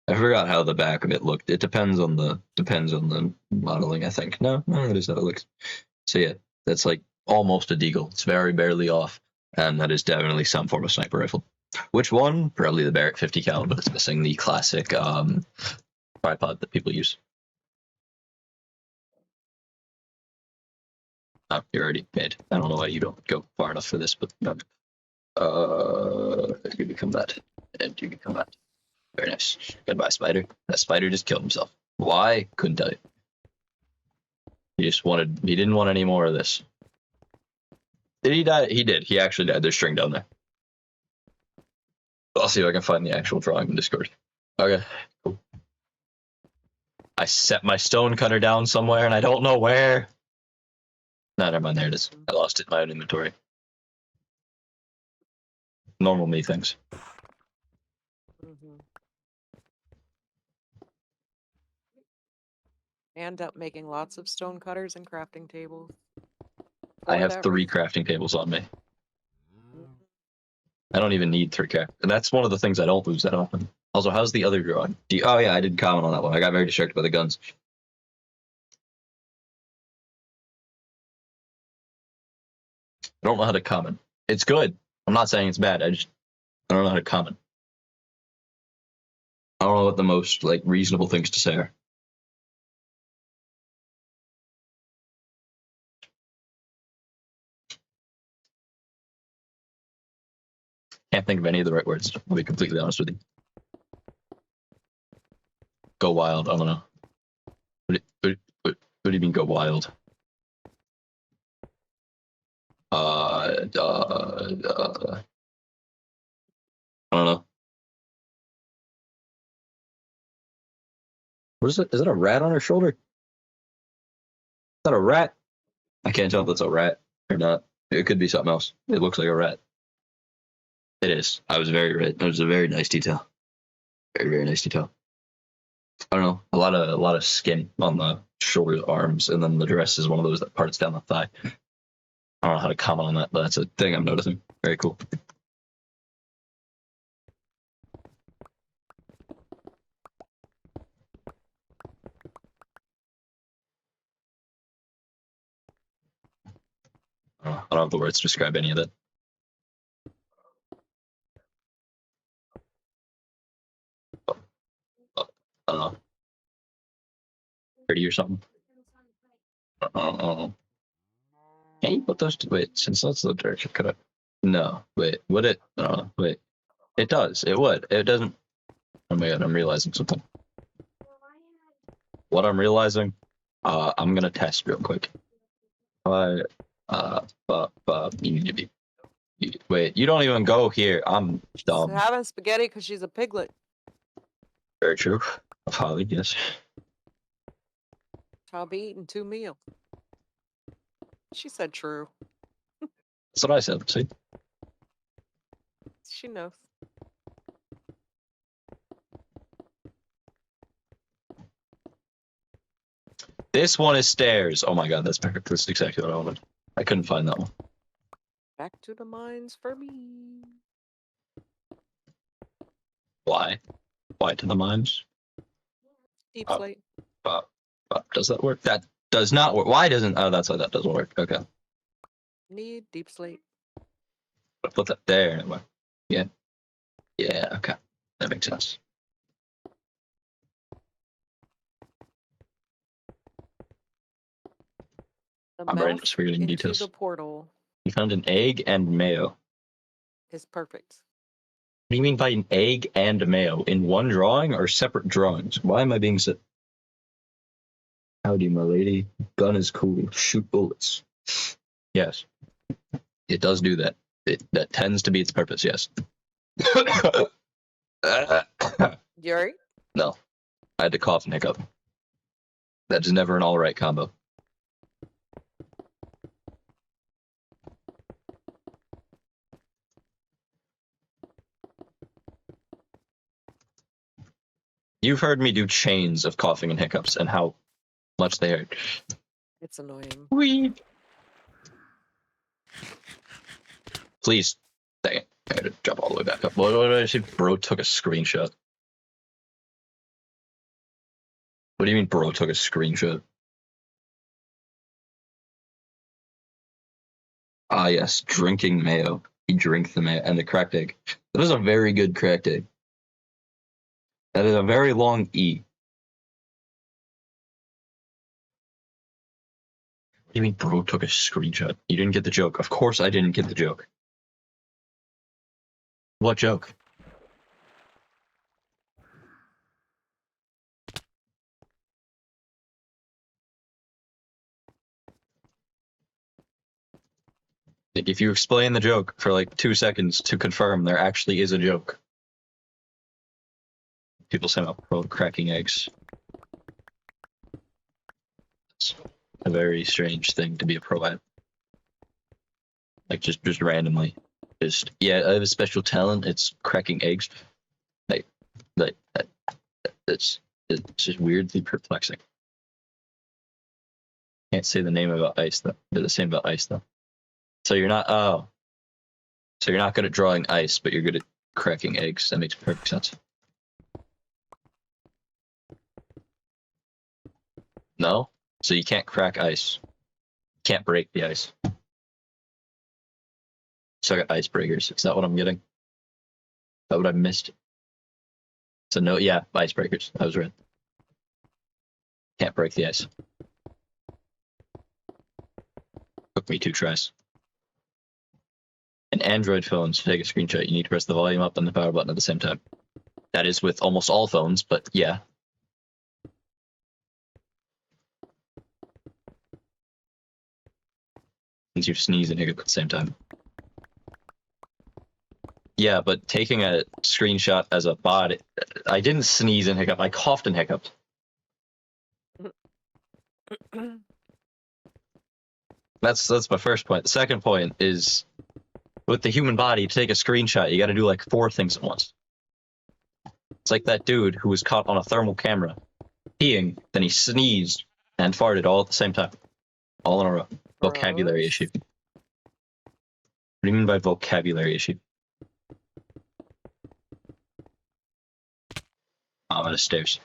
Speaker 1: I forgot how the back of it looked. It depends on the modeling, I think. No, that is how it looks. So yeah, that's like almost a deagle. It's very barely off, and that is definitely some form of sniper rifle. Which one? Probably the Barrett 50 cal, but it's missing the classic tripod that people use. Oh, you're already mid. I don't know why you don't go far enough for this, but you become that, and you become that. Very nice. Goodbye, spider. That spider just killed himself. Why? Couldn't tell you. He didn't want any more of this. Did he die? He did. He actually died. There's string down there. I'll see if I can find the actual drawing in Discord. Okay, cool. I set my stone cutter down somewhere and I don't know where. No, never mind. There it is. I lost it in my own inventory. Normal me things.
Speaker 2: End up making lots of stone cutters and crafting tables.
Speaker 1: I
Speaker 2: For
Speaker 1: have
Speaker 2: that
Speaker 1: 3
Speaker 2: reason.
Speaker 1: crafting tables on me. I don't even need 3 craft. And that's one of the things I don't lose that often. Also, how's the other drawing? Oh yeah, I didn't comment on that one. I got very distracted by the guns. I don't know how to comment. It's good. I'm not saying it's bad. I don't know how to comment. I don't know what the most like reasonable things to say are. Can't think of any of the right words. I'll be completely honest with you. Go wild. I don't know. What do you mean go wild? I don't know. What is it? Is that a rat on her shoulder? Is that a rat? I can't tell if that's a rat or not. It could be something else. It looks like a rat. It is. I was very right. That was a very nice detail. Very, very nice detail. I don't know. A lot of skin on the shoulders, arms, and then the dress is one of those that parts down the thigh. I don't know how to comment on that, but that's a thing I'm noticing. Very cool. I don't have the words to describe any of that. I don't know. Pretty or something. Can you put those two? Wait, since that's the direction, could I? No, wait, would it? Wait. It does. It would. It doesn't. Oh my god, I'm realizing something. What I'm realizing, I'm gonna test real quick. You need to be. Wait, you don't even go here. I'm dumb.
Speaker 2: She's having spaghetti because she's a piglet.
Speaker 1: Very true. Of Holly, yes.
Speaker 2: I'll be eating 2 meals. She said true.
Speaker 1: That's what I said. See?
Speaker 2: She knows.
Speaker 1: This one is stairs. Oh my god, that's perfect. That's exactly what I wanted. I couldn't find that one.
Speaker 2: Back to the mines for me.
Speaker 1: Why? Why to the mines?
Speaker 2: Deep slate.
Speaker 1: Does that work? That does not work. Why doesn't? Oh, that's why that doesn't work. Okay.
Speaker 2: Need deep slate.
Speaker 1: Put that there. Anyway. Yeah. Yeah. Okay. That makes sense.
Speaker 2: The
Speaker 1: My brain
Speaker 2: mouth
Speaker 1: was forgetting
Speaker 2: into
Speaker 1: details.
Speaker 2: the portal
Speaker 1: You found an egg and mayo.
Speaker 2: is perfect.
Speaker 1: What do you mean by an egg and mayo? In one drawing or separate drawings? Why am I being so... Howdy, my lady. Gun is cool. Shoot bullets. Yes. It does do that. That tends to be its purpose, yes.
Speaker 2: Yuri?
Speaker 1: No. I had to cough and hiccup. That is never an alright combo. You've heard me do chains of coughing and hiccups and how much they hurt.
Speaker 2: It's annoying.
Speaker 1: Wee. Please. Dang it. I gotta jump all the way back up. What did I say? Bro took a screenshot. What do you mean bro took a screenshot? Ah, yes. Drinking mayo. He drinks the mayo and the cracked egg. That is a very good cracked egg. That is a very long E. What do you mean bro took a screenshot? You didn't get the joke. Of course I didn't get the joke. What joke? Like, if you explain the joke for like 2 seconds to confirm there actually is a joke. People say about pro cracking eggs. It's a very strange thing to be a pro at. Like just randomly. Yeah, I have a special talent. It's cracking eggs. Like it's just weirdly perplexing. Can't say the name about ice though. They're the same about ice though. So you're not so you're not good at drawing ice, but you're good at cracking eggs. That makes perfect sense. No? So you can't crack ice. You can't break the ice. So I got icebreakers. Is that what I'm getting? Is that what I missed? So no, yeah, icebreakers. I was right. Can't break the ice. Took me 2 tries. In Android phones, to take a screenshot, you need to press the volume up and the power button at the same time. That is with almost all phones, but yeah. Since you sneeze and hiccup at the same time. Yeah, but taking a screenshot as a bot, I didn't sneeze and hiccup. I coughed and hiccuped. That's my first point. The second point is, with the human body, to take a screenshot, you got to do like 4 things at once. It's like that dude who was caught on a thermal camera peeing, then he sneezed and farted all at the same time, all in a row. Vocabulary issue. What do you mean by vocabulary issue? I'm at the stairs.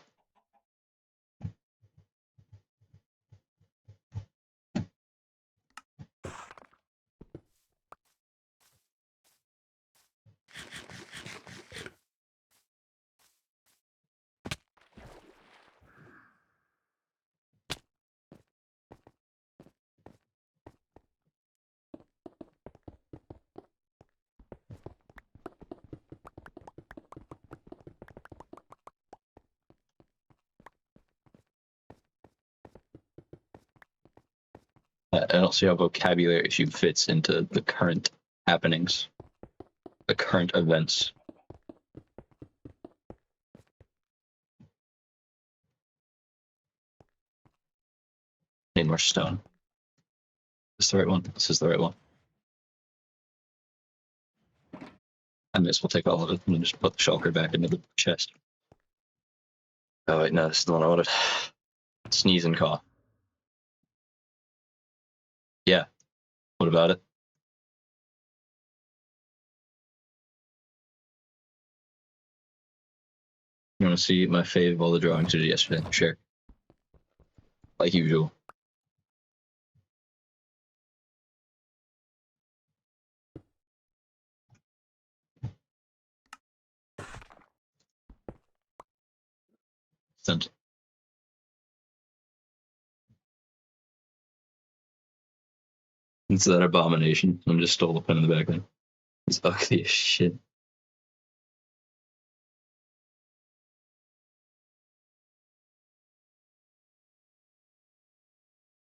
Speaker 1: I don't see how vocabulary issue fits into the current happenings, the current events. Need more stone. This is the right one. This is the right one. I miss. We'll take all of it and just put the shulker back into the chest. Oh wait, no, this is the one I wanted. Sneeze and cough. Yeah. What about it? You want to see my fave of all the drawings I did yesterday? Sure. Like usual. Sent. It's that abomination. I just stole the pen in the background. It's ugly as shit.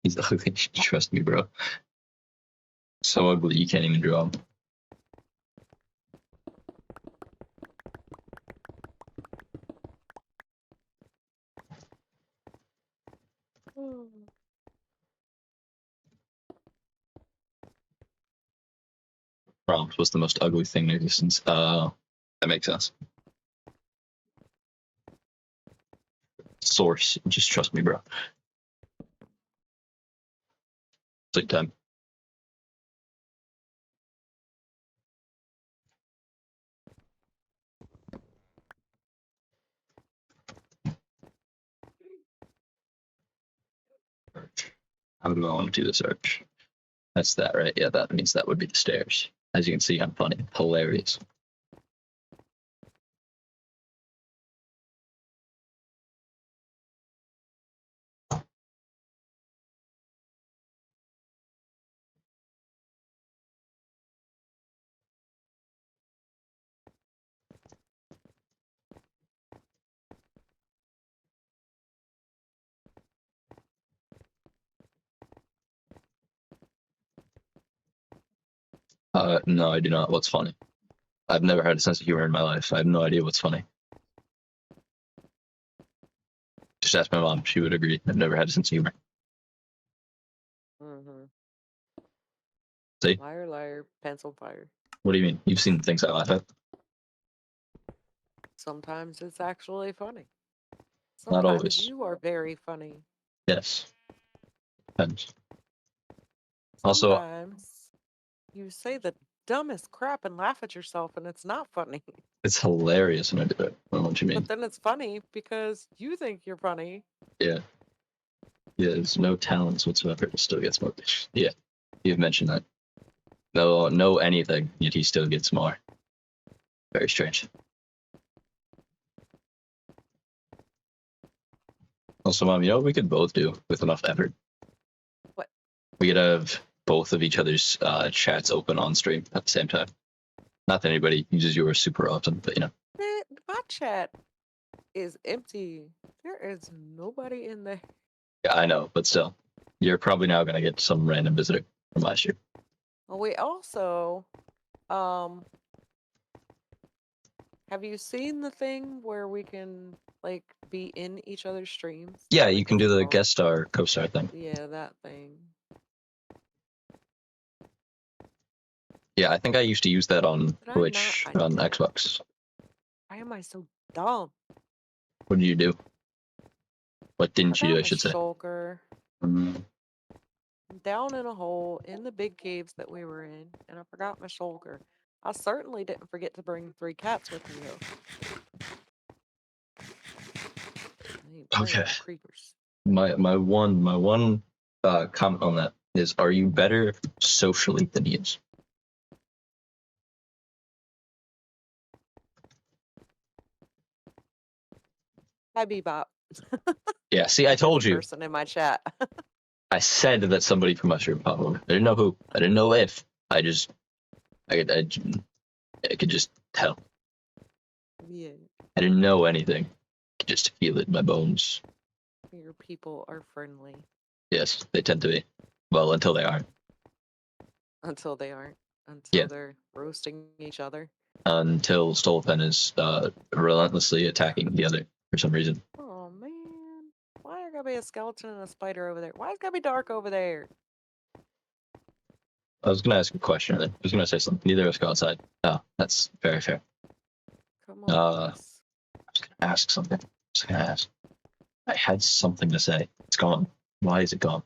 Speaker 1: He's ugly. Trust me, bro. So ugly you can't even draw him. Prompt was the most ugly thing in existence. That makes sense. source. Just trust me, bro. It's like time. How do I want to do this arch? That's that, right? Yeah, that means that would be the stairs. As you can see, I'm funny. Hilarious. No, I do not. What's funny? I've never had a sense of humor in my life. I have no idea what's funny. Just ask my mom. She would agree. I've never had a sense of humor.
Speaker 2: Mm-hmm.
Speaker 1: See?
Speaker 2: Liar, liar, pencil fire.
Speaker 1: What do you mean? You've seen things I laugh at?
Speaker 2: Sometimes it's actually funny.
Speaker 1: Not
Speaker 2: Sometimes
Speaker 1: always.
Speaker 2: you are very funny.
Speaker 1: Yes. Depends. Also,
Speaker 2: Sometimes you say the dumbest crap and laugh at yourself, and it's not funny.
Speaker 1: it's hilarious when I do it. I don't know what you mean.
Speaker 2: But then it's funny because you think you're funny.
Speaker 1: Yeah. Yeah, there's no talents whatsoever. It still gets more. Yeah. You've mentioned that. No anything, yet he still gets more. Very strange. Also, Mom, you know what we could both do with enough effort?
Speaker 2: What?
Speaker 1: We could have both of each other's chats open on stream at the same time. Not that anybody uses yours super often, but you know.
Speaker 2: My chat is empty. There is nobody in there.
Speaker 1: Yeah, I know, but still. You're probably now going to get some random visitor from last year.
Speaker 2: Well, we also, have you seen the thing where we can like be in each other's streams?
Speaker 1: Yeah,
Speaker 2: Like,
Speaker 1: you can
Speaker 2: what's
Speaker 1: do
Speaker 2: it
Speaker 1: the
Speaker 2: called?
Speaker 1: guest star, co-star thing.
Speaker 2: Yeah, that thing.
Speaker 1: Yeah, I think I used to use that on
Speaker 2: Did I
Speaker 1: Twitch,
Speaker 2: not? I
Speaker 1: on
Speaker 2: did.
Speaker 1: Xbox.
Speaker 2: Why am I so dumb?
Speaker 1: What did you do? What didn't you do,
Speaker 2: Forgot
Speaker 1: I
Speaker 2: my
Speaker 1: should say?
Speaker 2: shulker
Speaker 1: Mm,
Speaker 2: down in a hole in the big caves that we were in, and I forgot my shulker. I certainly didn't forget to bring 3 cats with me though. I ain't playing
Speaker 1: okay.
Speaker 2: with creepers.
Speaker 1: My one comment on that is: are you better socially than he is?
Speaker 2: Hi, Bebop.
Speaker 1: Yeah. See, I
Speaker 2: You're
Speaker 1: told
Speaker 2: the
Speaker 1: you.
Speaker 2: person in my chat.
Speaker 1: I said that somebody from Mushroom pop over. I didn't know who. I didn't know if. I could just tell.
Speaker 2: Yeah,
Speaker 1: I didn't know anything. I could just feel it in my bones.
Speaker 2: your people are friendly
Speaker 1: Yes, they tend to be. Well, until they aren't.
Speaker 2: until they aren't. Until
Speaker 1: Yeah.
Speaker 2: they're roasting each other.
Speaker 1: Until Stolpen is relentlessly attacking the other for some reason.
Speaker 2: Oh man, why there gotta be a skeleton and a spider over there? Why it's gotta be dark over there?
Speaker 1: I was gonna ask a question. I was gonna say something. Neither of us go outside. Oh, that's very fair.
Speaker 2: Come on,
Speaker 1: I
Speaker 2: Chris.
Speaker 1: was gonna ask something. I had something to say. It's gone. Why is it gone?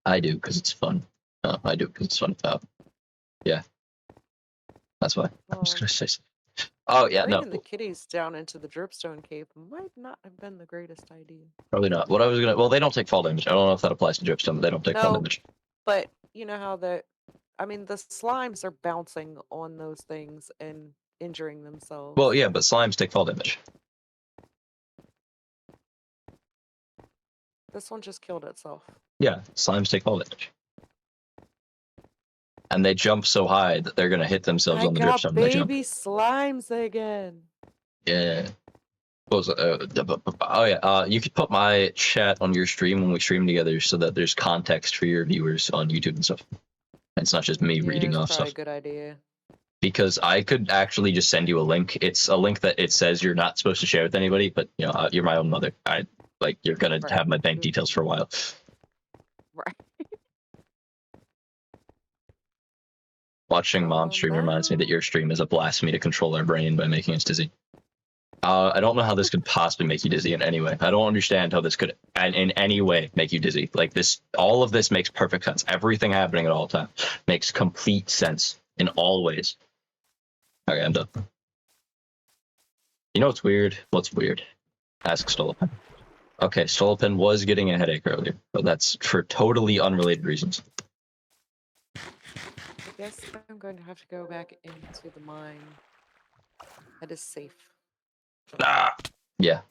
Speaker 1: I do because it's fun. I do because it's fun. Yeah, that's why. I was gonna say something. Oh yeah, no,
Speaker 2: Bringing the kitties down into the dripstone cave might not have been the greatest idea.
Speaker 1: probably not. What I was gonna. Well, they don't take fall damage. I don't know if that applies to Dripstone. But they don't take fall
Speaker 2: No,
Speaker 1: damage.
Speaker 2: but you know how the slimes are bouncing on those things and injuring themselves.
Speaker 1: Well, yeah, but slimes take fall damage.
Speaker 2: This one just killed itself.
Speaker 1: Yeah, slimes take fall damage. And they jump so high that they're gonna hit themselves on the dripstone when they jump.
Speaker 2: Baby slimes again.
Speaker 1: Yeah. What was it? Oh yeah. You could put my chat on your stream when we stream together, so that there's context for your viewers on YouTube and stuff. And it's not just me reading off
Speaker 2: Probably
Speaker 1: stuff.
Speaker 2: a good idea.
Speaker 1: Because I could actually just send you a link. It's a link that it says you're not supposed to share with anybody, but you know, you're my own mother. You're gonna
Speaker 2: Right.
Speaker 1: have my bank details for a while.
Speaker 2: Right.
Speaker 1: Watching mom stream reminds me that your stream is a blasphemy to control our brain by making us dizzy. I don't know how this could possibly make you dizzy in any way. I don't understand how this could in any way make you dizzy. Like this, all of this makes perfect sense. Everything happening at all times makes complete sense in all ways. Okay, I'm done. You know what's weird? What's weird? Ask Stolpen. Okay, Stolpen was getting a headache earlier, but that's for totally unrelated reasons.
Speaker 2: I guess I'm going to have to go back into the mine. That is safe.
Speaker 1: Ah, yeah.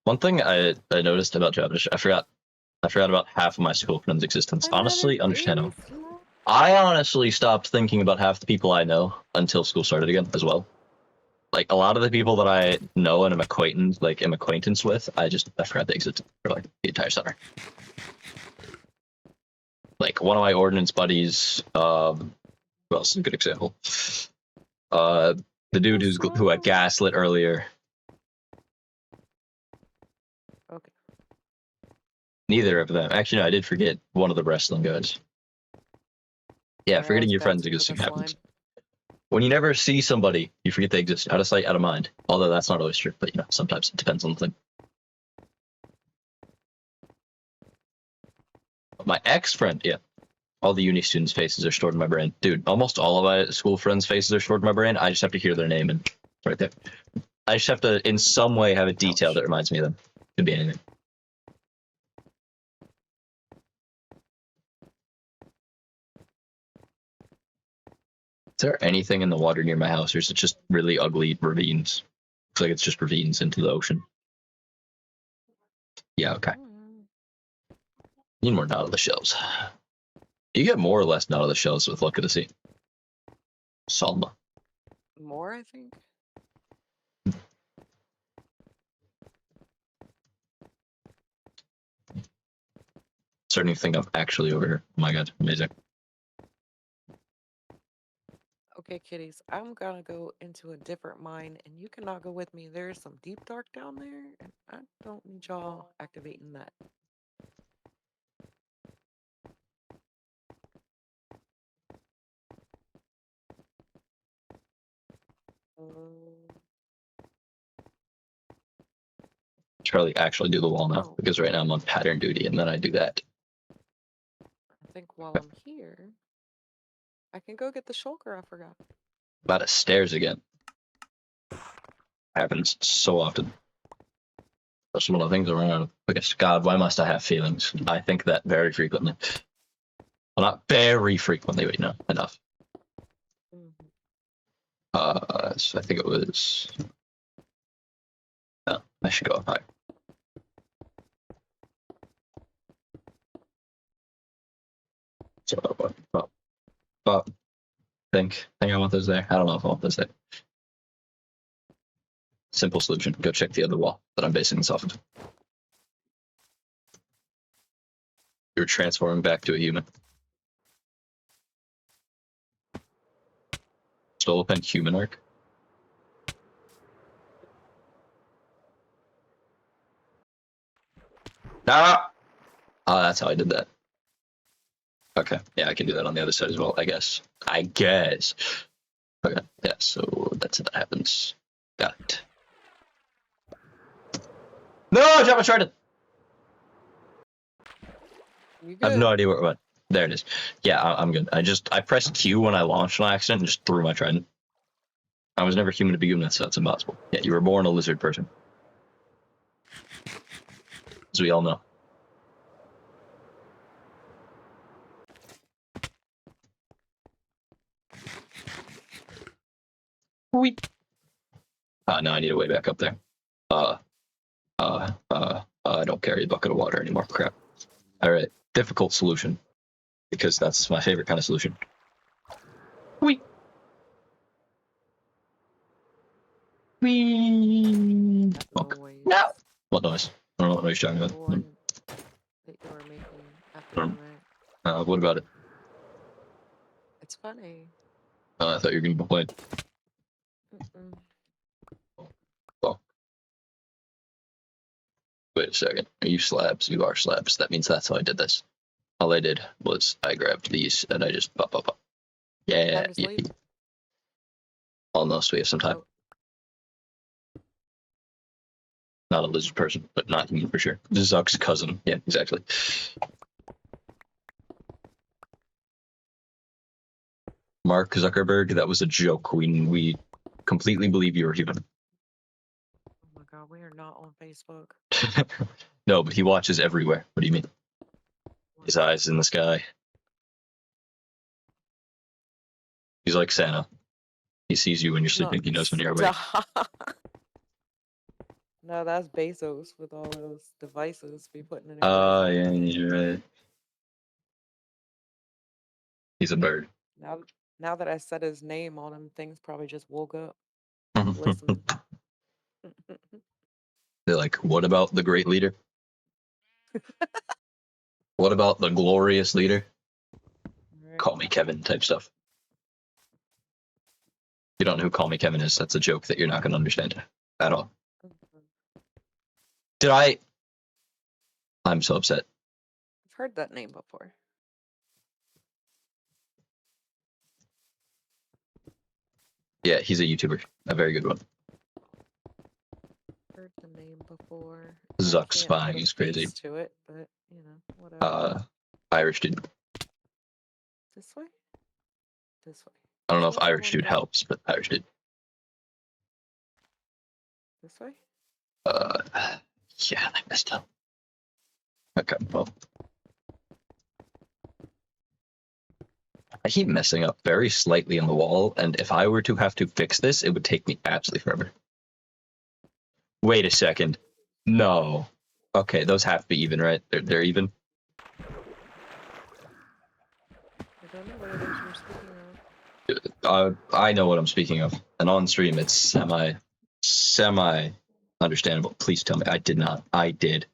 Speaker 1: One thing I noticed about Javish, I forgot about half of my school friends' existence.
Speaker 2: Another
Speaker 1: Honestly, understandable.
Speaker 2: base?
Speaker 1: I honestly stopped thinking about half the people I know until school started again as well. Like a lot of the people that I know and am acquaintance with, I forgot they existed for like the entire summer. Like one of my ordnance buddies, who else is a good example? The dude who I gaslit earlier.
Speaker 2: Okay.
Speaker 1: Neither of them. Actually, no, I did forget one of the wrestling guys. Yeah,
Speaker 2: Sorry, I
Speaker 1: forgetting
Speaker 2: was
Speaker 1: your friends
Speaker 2: bouncing with
Speaker 1: existing
Speaker 2: the
Speaker 1: happens.
Speaker 2: slime.
Speaker 1: When you never see somebody, you forget they exist. Out of sight, out of mind. Although that's not always true, but you know, sometimes it depends on the thing. My ex-friend, yeah. All the uni students' faces are stored in my brain. Dude, almost all of my school friends' faces are stored in my brain. I just have to hear their name and it's right there. I just have to, in some way, have a detail that reminds me of them. Could be anything. Is there anything in the water near my house, or is it just really ugly ravines? Looks like it's just ravines into the ocean. Yeah, okay. Need more Nautilus shells. You get more or less Nautilus shells with Luck of the Sea. Salma.
Speaker 2: More, I think.
Speaker 1: Starting to think I'm actually over here. Oh my god, amazing.
Speaker 2: Okay, kitties, I'm gonna go into a different mine, and you cannot go with me. There's some deep dark down there, and I don't need y'all activating that.
Speaker 1: Charlie actually do the wall now
Speaker 2: Oh.
Speaker 1: because right now I'm on pattern duty and then I do that.
Speaker 2: I think while I'm here, I can go get the shulker I forgot.
Speaker 1: About stairs again. Happens so often. That's one of the things I run out of. I guess, God, why must I have feelings? I think that very frequently. Well, not very frequently, but you know, enough. So I think it was. No, I should go up higher. So, think I want those there. I don't know if I want those there. Simple solution. Go check the other wall that I'm basing this off of. You're transforming back to a human. Stole a pen human arc. Ah! Oh, that's how I did that. Okay, yeah, I can do that on the other side as well, I guess. Okay, yeah, so that's how that happens. Got it. No, I dropped my trident! I have no idea where it went. There it is. Yeah, I'm good. I pressed Q when I launched on accident and just threw my trident. I was never human to begin with, so that's impossible. Yeah, you were born a lizard person. As we all know. Now I need a way back up there. I don't carry a bucket of water anymore. Crap. Alright, difficult solution. Because that's my favorite kind of solution. Wee. No! What noise? I don't know what noise you're talking about.
Speaker 2: One that you were making after the night.
Speaker 1: What about it?
Speaker 2: It's funny.
Speaker 1: I thought you were going to complain. Oh. Wait a second. Are you slabs? You are slabs. That means that's how I did this. All I did was I grabbed these and I just pop. Yeah.
Speaker 2: Time to sleep.
Speaker 1: Almost. We have some time. Not a lizard person, but not human for sure. Zuck's cousin. Yeah, exactly. Mark Zuckerberg, that was a joke. We completely believe you were human.
Speaker 2: Oh my god, we are not on Facebook.
Speaker 1: No, but he watches everywhere. What do you mean? His eyes in the sky. He's like Santa. He sees you when you're sleeping. He knows when you're awake.
Speaker 2: No, that's Bezos with all those devices be putting in everybody's
Speaker 1: Yeah,
Speaker 2: hands.
Speaker 1: you're right. He's a bird.
Speaker 2: Now that I said his name on him, things probably just woke up listening.
Speaker 1: They're like, what about the great leader? What about the glorious leader?
Speaker 2: Right.
Speaker 1: Call me Kevin type stuff. You don't know who Call Me Kevin is. That's a joke that you're not going to understand at all. Did I? I'm so upset.
Speaker 2: I've heard that name before.
Speaker 1: Yeah, he's a YouTuber. A very good one.
Speaker 2: Heard the name before.
Speaker 1: Zuck spying is crazy.
Speaker 2: To it, but whatever.
Speaker 1: Irish dude.
Speaker 2: This way? This way.
Speaker 1: I don't know if Irish dude helps, but Irish dude.
Speaker 2: This way?
Speaker 1: Yeah, I messed up. Okay, well. I keep messing up very slightly on the wall, and if I were to have to fix this, it would take me absolutely forever. Wait a second. No. Okay, those have to be even, right? They're even?
Speaker 2: I don't know what it is you're speaking of.
Speaker 1: I know what I'm speaking of. And on stream, it's semi understandable. Please tell me. I did not. I did,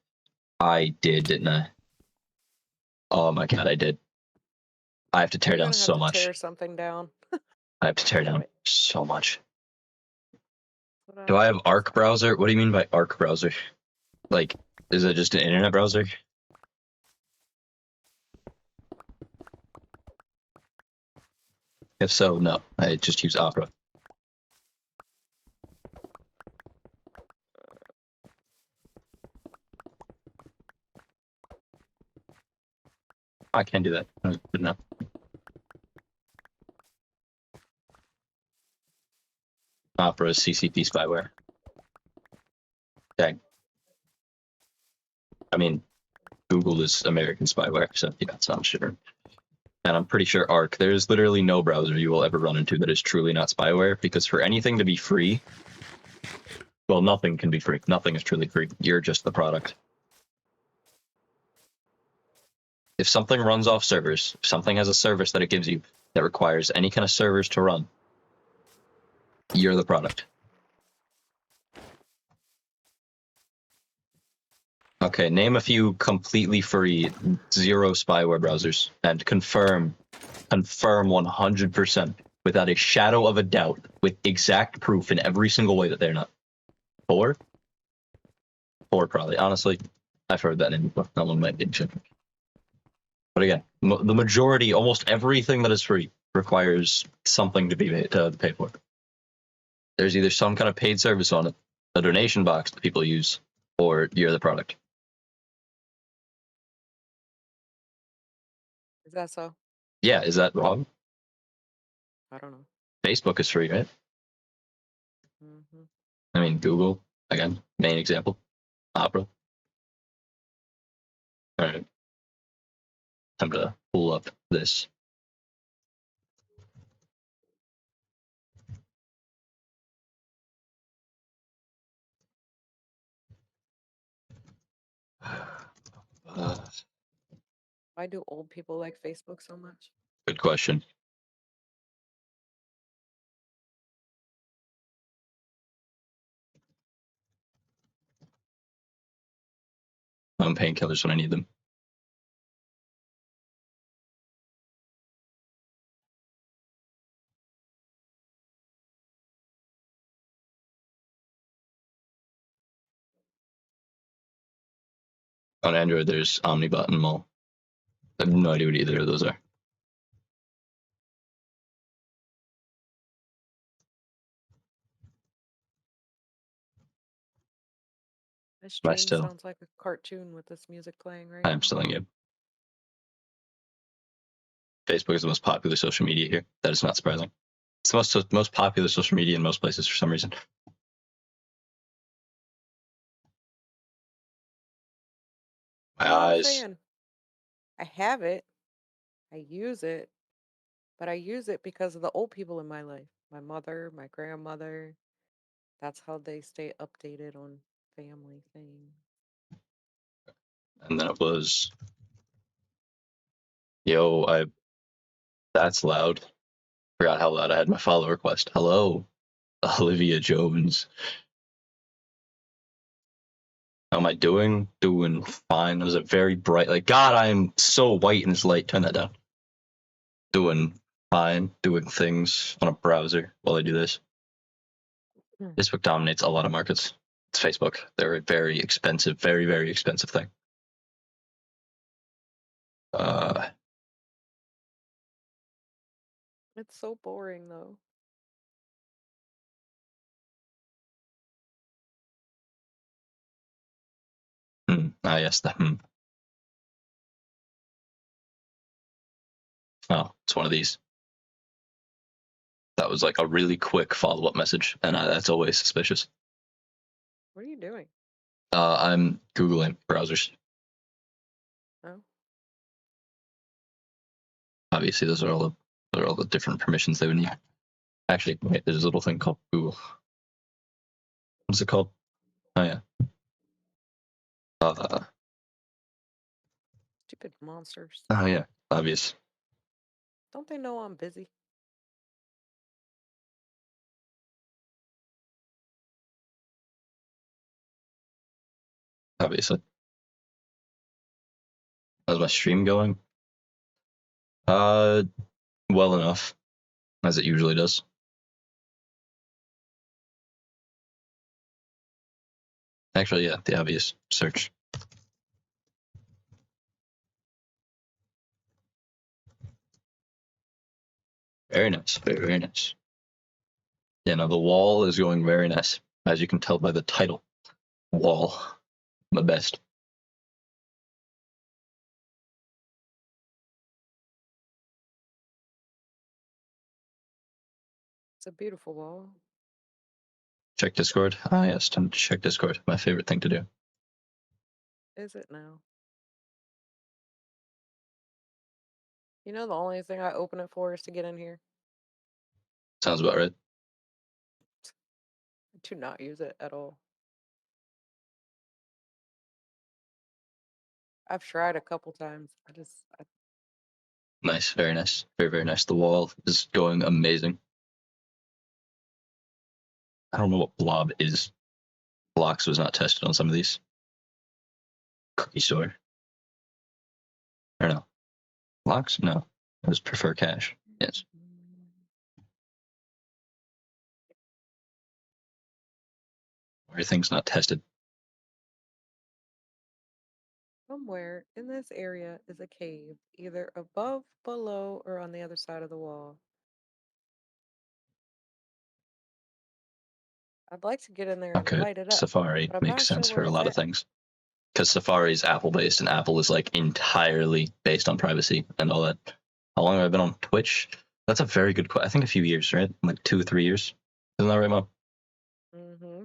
Speaker 1: didn't I? Oh my god, I did. I have to tear down so much.
Speaker 2: Tear something down.
Speaker 1: I have to tear down so much. Do I have Arc browser? What do you mean by Arc browser? Like, is it just an internet browser? If so, no. I just use Opera. I can't do that. Good enough. Opera is CCP spyware. Dang. I mean, Google is American spyware, so yeah, it's not sure. And I'm pretty sure Arc, there's literally no browser you will ever run into that is truly not spyware, because for anything to be free, well, nothing can be free. Nothing is truly free. You're just the product. If something runs off servers, if something has a service that it gives you that requires any kind of servers to run, you're the product. Okay, name a few completely free, zero spyware browsers and confirm 100% without a shadow of a doubt, with exact proof in every single way that they're not. 4? 4 probably. Honestly, I've heard that name before. That one might be different. But again, the majority, almost everything that is free requires something to be to pay for. There's either some kind of paid service on it, a donation box that people use, or you're the product.
Speaker 2: Is that so?
Speaker 1: Yeah, is that wrong?
Speaker 2: I don't know.
Speaker 1: Facebook is free, right?
Speaker 2: Mm-hmm.
Speaker 1: I mean, Google, again, main example. Opera. All right. Time to pull up this.
Speaker 2: Why do old people like Facebook so much?
Speaker 1: Good question. I'm painkillers when I need them. On Android, there's Omnibot and Mole. I have no idea what either of those are.
Speaker 2: My
Speaker 1: Am I
Speaker 2: stream
Speaker 1: still?
Speaker 2: sounds like a cartoon with this music playing right
Speaker 1: I am
Speaker 2: now.
Speaker 1: still in game. Facebook is the most popular social media here. That is not surprising. It's the most popular social media in most places for some reason. My
Speaker 2: I'm not a
Speaker 1: eyes.
Speaker 2: fan. I have it, I use it, but I use it because of the old people in my life. My mother, my grandmother. That's how they stay updated on family things.
Speaker 1: And then it was, yo, I. That's loud. Forgot how loud I had my follow request. Hello, Olivia Jones. How am I doing? Doing fine. It was a very bright, like, God, I am so white in this light. Turn that down. Doing fine. Doing things on a browser while I do this.
Speaker 2: Hmm.
Speaker 1: Facebook dominates a lot of markets. It's Facebook. They're a very expensive, very, very expensive thing. Uh,
Speaker 2: It's so boring though.
Speaker 1: yes, the Oh, it's one of these. That was like a really quick follow up message, and that's always suspicious.
Speaker 2: What are you doing?
Speaker 1: I'm Googling browsers.
Speaker 2: Oh,
Speaker 1: Obviously, those are all the different permissions they would need. Actually, wait, there's a little thing called Google. What's it called? Oh yeah. Uh,
Speaker 2: stupid monsters.
Speaker 1: oh yeah. Obvious.
Speaker 2: Don't they know I'm busy?
Speaker 1: Obviously. How's my stream going? Uh, well enough, as it usually does. Actually, yeah, the obvious search. Very nice. Very, very nice. Yeah, no, the wall is going very nice, as you can tell by the title. Wall. The best.
Speaker 2: It's a beautiful wall.
Speaker 1: Check Discord. Ah, yes, time to check Discord. My favorite thing to do.
Speaker 2: Is it now? You know, the only thing I open it for is to get in here.
Speaker 1: Sounds about right.
Speaker 2: I do not use it at all. I've tried a couple times.
Speaker 1: Nice, very nice. Very, very nice. The wall is going amazing. I don't know what blob is. Blocks was not tested on some of these. Cookie store. Or no. Blocks? No. It was prefer cash. Yes. Why are things not tested?
Speaker 2: Somewhere in this area is a cave, either above, below, or on the other side of the wall. I'd like to get in there and
Speaker 1: Okay,
Speaker 2: light it up,
Speaker 1: Safari
Speaker 2: but I'm
Speaker 1: makes
Speaker 2: not sure
Speaker 1: sense for
Speaker 2: where
Speaker 1: a
Speaker 2: it's
Speaker 1: lot of
Speaker 2: at.
Speaker 1: things. Because Safari is Apple based, and Apple is like entirely based on privacy and all that. How long have I been on Twitch? That's a very good question. I think a few years, right? Like 2 or 3 years. Isn't that right, Mom?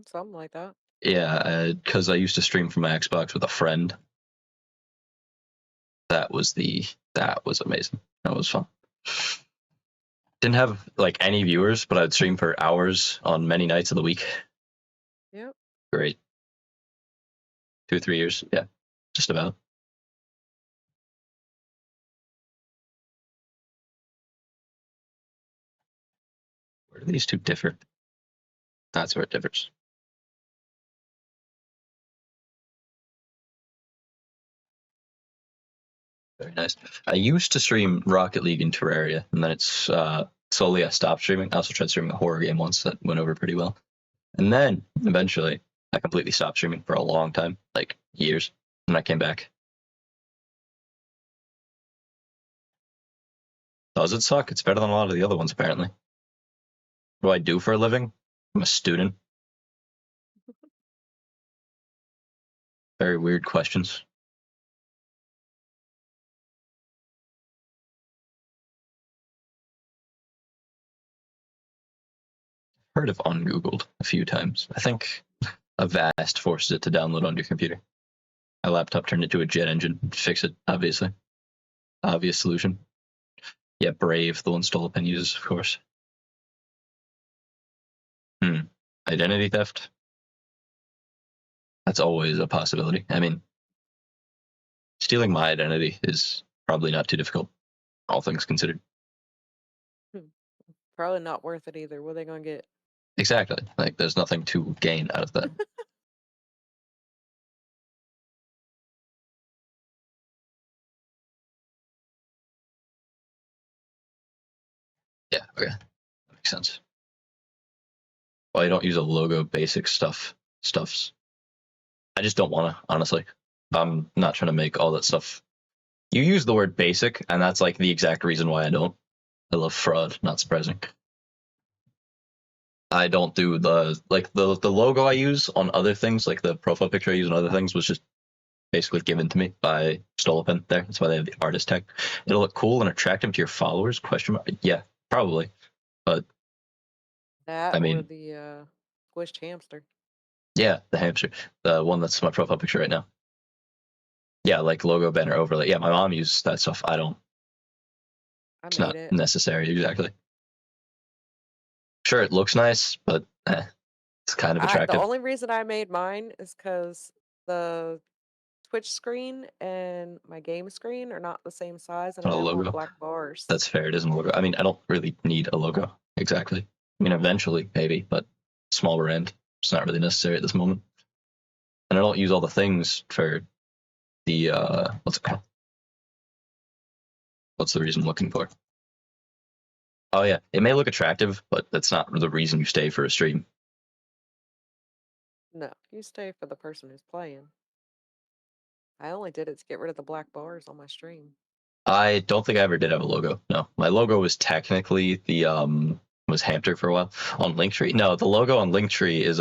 Speaker 2: Something like that.
Speaker 1: Yeah, because I used to stream from my Xbox with a friend. That was amazing. That was fun. Didn't have like any viewers, but I'd stream for hours on many nights of the week.
Speaker 2: Yep.
Speaker 1: Great. 2 or 3 years. Yeah, just about. Where do these two differ? That's where it differs. Very nice. I used to stream Rocket League and Terraria, and then it's slowly I stopped streaming. I also tried streaming a horror game once that went over pretty well. And then eventually I completely stopped streaming for a long time, like years. And I came back. Does it suck? It's better than a lot of the other ones, apparently. What do I do for a living? I'm a student. Very weird questions. Heard of ungoogled a few times. I think Avast forces it to download on your computer. My laptop turned into a jet engine. Fix it, obviously. Obvious solution. Yeah, Brave, the one Stolpen uses, of course. Identity theft? That's always a possibility. I mean, stealing my identity is probably not too difficult, all things considered.
Speaker 2: Probably not worth it either. What are they gonna get?
Speaker 1: Exactly. Like, there's nothing to gain out of that. Yeah, okay. That makes sense. Well, I don't use a logo basic stuffs. I just don't want to, honestly. I'm not trying to make all that stuff. You use the word basic, and that's like the exact reason why I don't. I love fraud, not surprising. I don't do the logo I use on other things, like the profile picture I use on other things, was just basically given to me by Stolpen there. That's why they have the artist tag. It'll look cool and attractive to your followers? Question mark. Yeah, probably. But
Speaker 2: That
Speaker 1: I
Speaker 2: or
Speaker 1: mean,
Speaker 2: the squished hamster.
Speaker 1: yeah, the hamster, the one that's my profile picture right now. Yeah, like logo, banner, overlay. Yeah, my mom uses that stuff. I don't.
Speaker 2: I
Speaker 1: It's
Speaker 2: made
Speaker 1: not
Speaker 2: it.
Speaker 1: necessary exactly. Sure, it looks nice, but it's kind of
Speaker 2: The
Speaker 1: attractive.
Speaker 2: only reason I made mine is because the Twitch screen and my game screen are not the same size, and I
Speaker 1: Not a
Speaker 2: didn't want
Speaker 1: logo.
Speaker 2: black bars.
Speaker 1: That's fair. It isn't a logo. I mean, I don't really need a logo exactly. I mean, eventually maybe, but smaller end. It's not really necessary at this moment. And I don't use all the things for the what's it called? What's the reason I'm looking for? Oh yeah, it may look attractive, but that's not the reason you stay for a stream.
Speaker 2: No, you stay for the person who's playing. I only did it to get rid of the black bars on my stream.
Speaker 1: I don't think I ever did have a logo. No, my logo was technically the was Hamster for a while on Linktree. No, the logo on Linktree is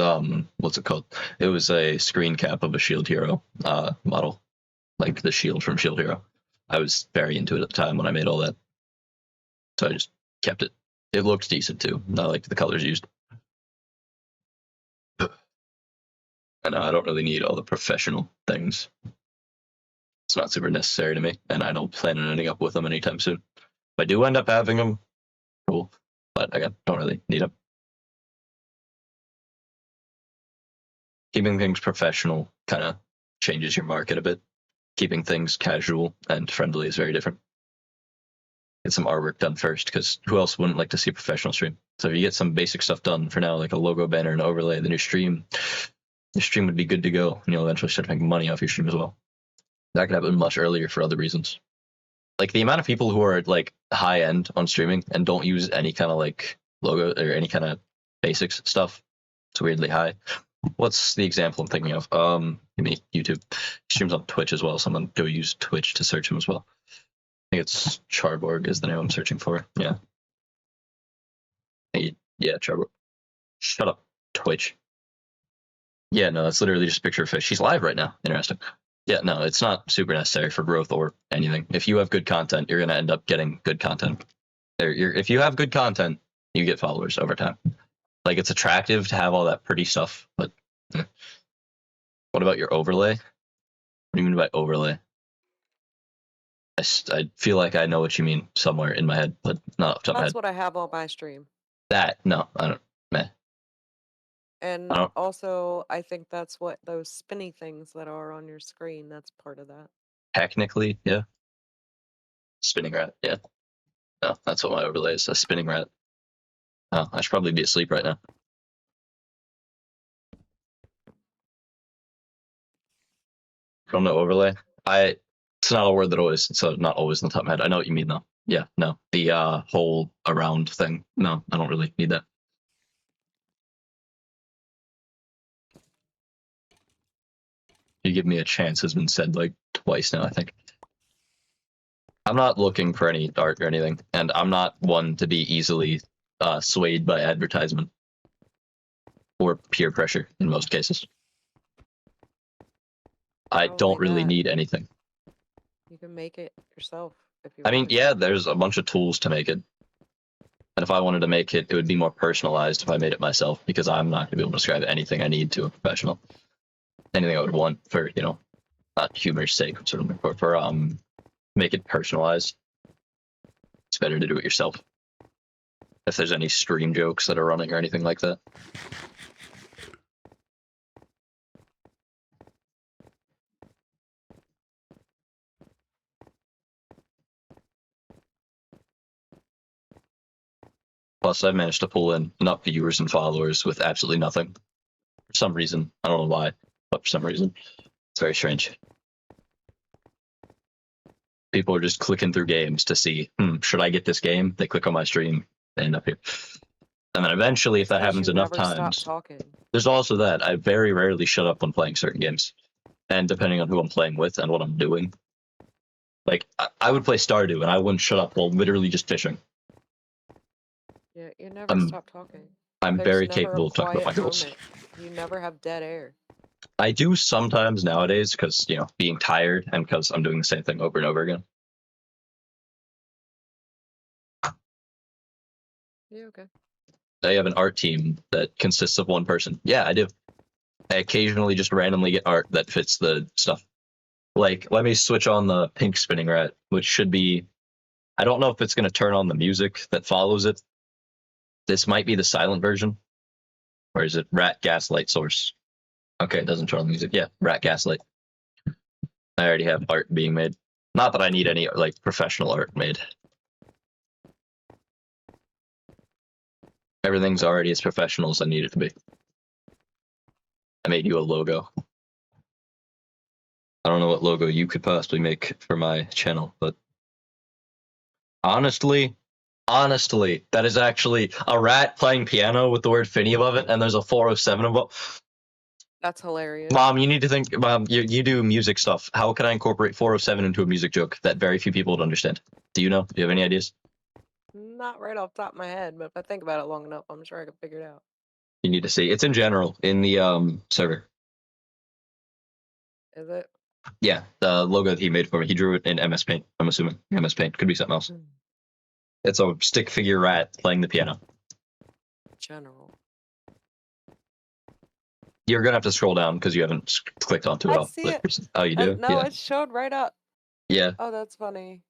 Speaker 1: what's it called? It was a screen cap of a Shield Hero model, like the shield from Shield Hero. I was very into it at the time when I made all that, so I just kept it. It looked decent too. I liked the colors used. And I don't really need all the professional things. It's not super necessary to me, and I don't plan on ending up with them anytime soon. If I do end up having them, cool. But again, don't really need them. Keeping things professional kind of changes your market a bit. Keeping things casual and friendly is very different. Get some artwork done first, because who else wouldn't like to see a professional stream? So if you get some basic stuff done for now, like a logo, banner, and overlay, then your stream would be good to go, and you'll eventually start making money off your stream as well. That could happen much earlier for other reasons. Like the amount of people who are like high end on streaming and don't use any kind of like logo or any kind of basics stuff, it's weirdly high. What's the example I'm thinking of? Give me YouTube. He streams on Twitch as well. Someone go use Twitch to search him as well. I think it's Charborg is the name I'm searching for. Yeah. Yeah, Charborg. Shut up, Twitch. Yeah, no, it's literally just a picture of fish. She's live right now. Interesting. Yeah, no, it's not super necessary for growth or anything. If you have good content, you're going to end up getting good content. If you have good content, you get followers over time. Like, it's attractive to have all that pretty stuff, but what about your overlay? What do you mean by overlay? I feel like I know what you mean somewhere in my head, but not off the top of my
Speaker 2: That's
Speaker 1: head.
Speaker 2: what I have on my stream.
Speaker 1: That, no, I don't, meh.
Speaker 2: And also, I think that's what those spinny things that are on your screen, that's part of that.
Speaker 1: Technically, yeah. Spinning rat, yeah. No, that's what my overlay is, a spinning rat. Oh, I should probably be asleep right now. Don't know overlay. It's not a word that always, it's not always on the top of my head. I know what you mean though. Yeah, no, the whole around thing. No, I don't really need that. You give me a chance has been said like twice now, I think. I'm not looking for any art or anything, and I'm not one to be easily swayed by advertisement or peer pressure in most cases. I
Speaker 2: Not only
Speaker 1: don't really
Speaker 2: that,
Speaker 1: need anything.
Speaker 2: you can make it yourself if you
Speaker 1: I mean,
Speaker 2: wanted
Speaker 1: yeah,
Speaker 2: to.
Speaker 1: there's a bunch of tools to make it. And if I wanted to make it, it would be more personalized if I made it myself, because I'm not going to be able to describe anything I need to a professional. Anything I would want for, not humor's sake, sort of, but for make it personalized. It's better to do it yourself. If there's any stream jokes that are running or anything like that. Plus, I've managed to pull in enough viewers and followers with absolutely nothing. For some reason. I don't know why, but for some reason. It's very strange. People are just clicking through games to see, should I get this game? They click on my stream, they end up here. And then eventually, if that
Speaker 2: Because
Speaker 1: happens
Speaker 2: you
Speaker 1: enough
Speaker 2: never stop
Speaker 1: times,
Speaker 2: talking.
Speaker 1: there's also that. I very rarely shut up when playing certain games. And depending on who I'm playing with and what I'm doing. Like, I would play Stardew and I wouldn't shut up while literally just fishing.
Speaker 2: Yeah, you never
Speaker 1: I'm
Speaker 2: stop talking.
Speaker 1: I'm
Speaker 2: There's
Speaker 1: very
Speaker 2: never a
Speaker 1: capable of talking about my
Speaker 2: quiet
Speaker 1: goals.
Speaker 2: moment. You never have dead air.
Speaker 1: I do sometimes nowadays because, being tired and because I'm doing the same thing over and over again.
Speaker 2: Yeah, okay.
Speaker 1: I have an art team that consists of one person. Yeah, I do. I occasionally just randomly get art that fits the stuff. Like, let me switch on the pink spinning rat, which should be. I don't know if it's going to turn on the music that follows it. This might be the silent version. Or is it rat gaslight source? Okay, it doesn't turn on the music. Yeah, rat gaslight. I already have art being made. Not that I need any like professional art made. Everything's already as professional as I need it to be. I made you a logo. I don't know what logo you could possibly make for my channel, but honestly, that is actually a rat playing piano with the word Finny above it, and there's a 407 above.
Speaker 2: That's hilarious.
Speaker 1: Mom, you need to think. Mom, you do music stuff. How can I incorporate 407 into a music joke that very few people would understand? Do you know? Do you have any ideas?
Speaker 2: Not right off the top of my head, but if I think about it long enough, I'm sure I could figure it out.
Speaker 1: You need to see. It's in general in the server.
Speaker 2: Is it?
Speaker 1: Yeah, the logo that he made for me. He drew it in MS Paint. I'm assuming MS Paint could be something else. It's a stick figure rat playing the piano.
Speaker 2: General.
Speaker 1: You're gonna have to scroll down because you haven't clicked onto it
Speaker 2: I
Speaker 1: all.
Speaker 2: see it.
Speaker 1: Oh, you do?
Speaker 2: No,
Speaker 1: Yeah.
Speaker 2: it showed right up.
Speaker 1: Yeah.
Speaker 2: Oh, that's funny.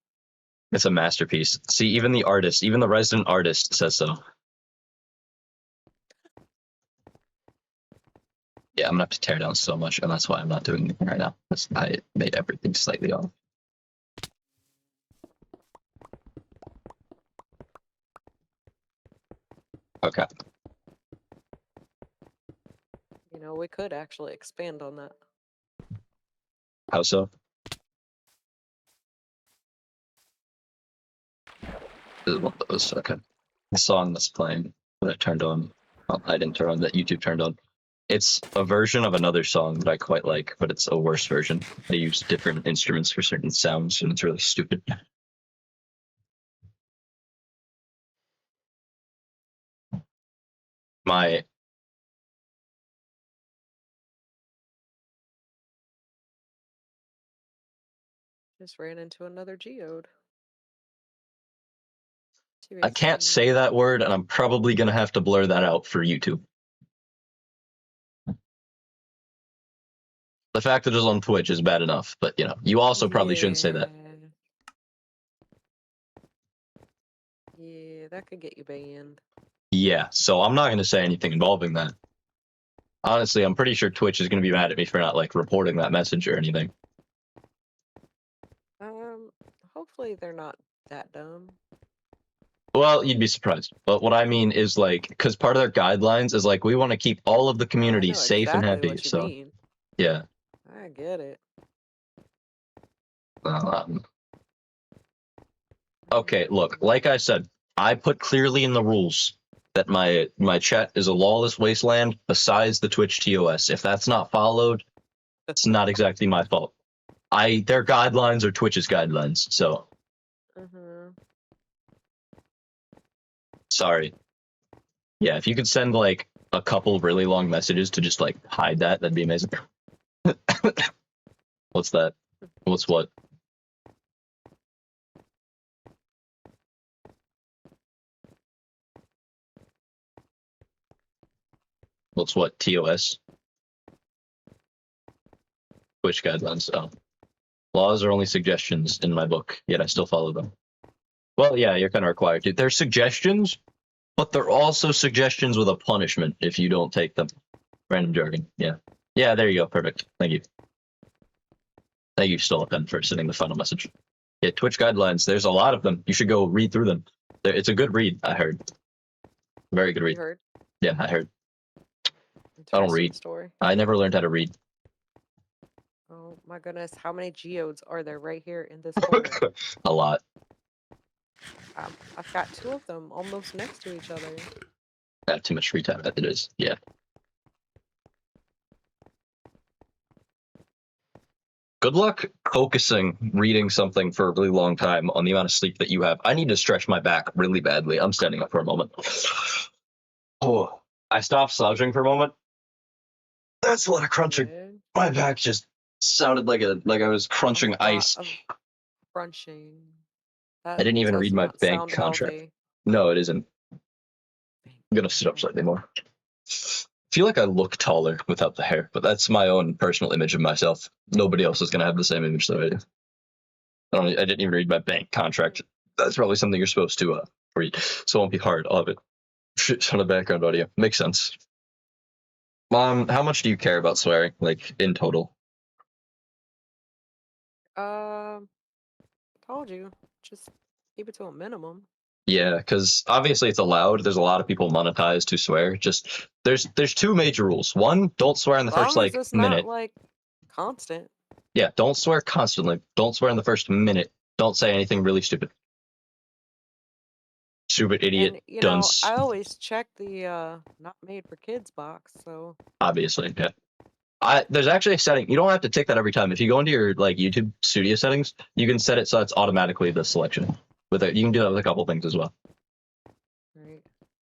Speaker 1: It's a masterpiece. See, even the artist, even the resident artist says so. Yeah, I'm gonna have to tear down so much, and that's why I'm not doing anything right now. I made everything slightly off. Okay.
Speaker 2: We could actually expand on that.
Speaker 1: How so? This is one of those. Okay. The song that's playing that I turned on. Well, I didn't turn on, that YouTube turned on. It's a version of another song that I quite like, but it's a worse version. They use different instruments for certain sounds, and it's really stupid. My
Speaker 2: Just ran into another geode.
Speaker 1: I can't say that word, and I'm probably gonna have to blur that out for YouTube. The fact that it's on Twitch is bad enough, but you also probably shouldn't say that.
Speaker 2: Yeah, that could get you banned.
Speaker 1: Yeah, so I'm not gonna say anything involving that. Honestly, I'm pretty sure Twitch is gonna be mad at me for not like reporting that message or anything.
Speaker 2: Hopefully they're not that dumb.
Speaker 1: Well, you'd be surprised. But what I mean is like, because part of their guidelines is like, we want to keep all of the community safe and happy.
Speaker 2: What you
Speaker 1: So,
Speaker 2: mean.
Speaker 1: yeah.
Speaker 2: I get it.
Speaker 1: Okay, look, like I said, I put clearly in the rules that my chat is a lawless wasteland besides the Twitch TOS. If that's not followed, it's not exactly my fault. Their guidelines are Twitch's guidelines, so. Sorry. Yeah, if you could send like a couple really long messages to just like hide that, that'd be amazing. What's that? What's what? What's what? TOS? Twitch guidelines. Oh. Laws are only suggestions in my book, yet I still follow them. Well, yeah, you're kind of required to. They're suggestions, but they're also suggestions with a punishment if you don't take them. Random jargon. Yeah. Yeah, there you go. Perfect. Thank you. Thank you, Stolapen, for sending the final message. Yeah, Twitch guidelines. There's a lot of them. You should go read through them. It's a good read, I heard. Very good read.
Speaker 2: You heard?
Speaker 1: Yeah, I heard. I don't read.
Speaker 2: Story.
Speaker 1: I never learned how to read.
Speaker 2: Oh my goodness, how many geodes are there right here in this corner?
Speaker 1: A lot.
Speaker 2: I've got 2 of them almost next to each other.
Speaker 1: I have too much free time. It is. Yeah. Good luck focusing reading something for a really long time on the amount of sleep that you have. I need to stretch my back really badly. I'm standing up for a moment. Oh, I stopped slouching for a moment. That's a lot of crunching.
Speaker 2: Good.
Speaker 1: My back just sounded like I was crunching ice.
Speaker 2: Crunching.
Speaker 1: I didn't even read my bank contract.
Speaker 2: Healthy.
Speaker 1: No, it isn't. I'm gonna sit up slightly more. I feel like I look taller without the hair, but that's my own personal image of myself. Nobody else is gonna have the same image that I do. I didn't even read my bank contract. That's probably something you're supposed to read, so it won't be hard. I'll have it. Shit on the background audio. Makes sense. Mom, how much do you care about swearing, like in total?
Speaker 2: Told you, just keep it to a minimum.
Speaker 1: Yeah, because obviously it's allowed. There's a lot of people monetized who swear. Just there's 2 major rules. One, don't swear in the first like
Speaker 2: it's
Speaker 1: minute.
Speaker 2: Not like constant.
Speaker 1: Yeah, don't swear constantly. Don't swear in the first minute. Don't say anything really stupid. Stupid idiot.
Speaker 2: And, you
Speaker 1: dunce.
Speaker 2: know, I always check the not made for kids box, so
Speaker 1: Obviously, yeah. There's actually a setting. You don't have to tick that every time. If you go into your like YouTube studio settings, you can set it so it's automatically the selection. With it, you can do that with a couple things as well.
Speaker 2: Right.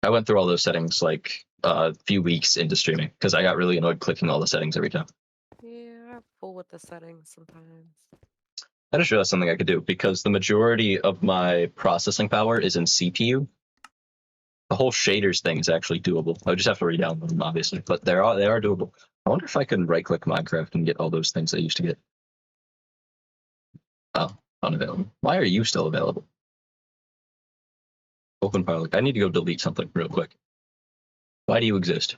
Speaker 1: I went through all those settings like a few weeks into streaming because I got really annoyed clicking all the settings every time.
Speaker 2: Yeah, I fool with the settings sometimes.
Speaker 1: I just realized something I could do because the majority of my processing power is in CPU. The whole shaders thing is actually doable. I just have to re-download them, obviously, but they are doable. I wonder if I can right-click Minecraft and get all those things I used to get. Oh, unavailable. Why are you still available? Open public. I need to go delete something real quick. Why do you exist?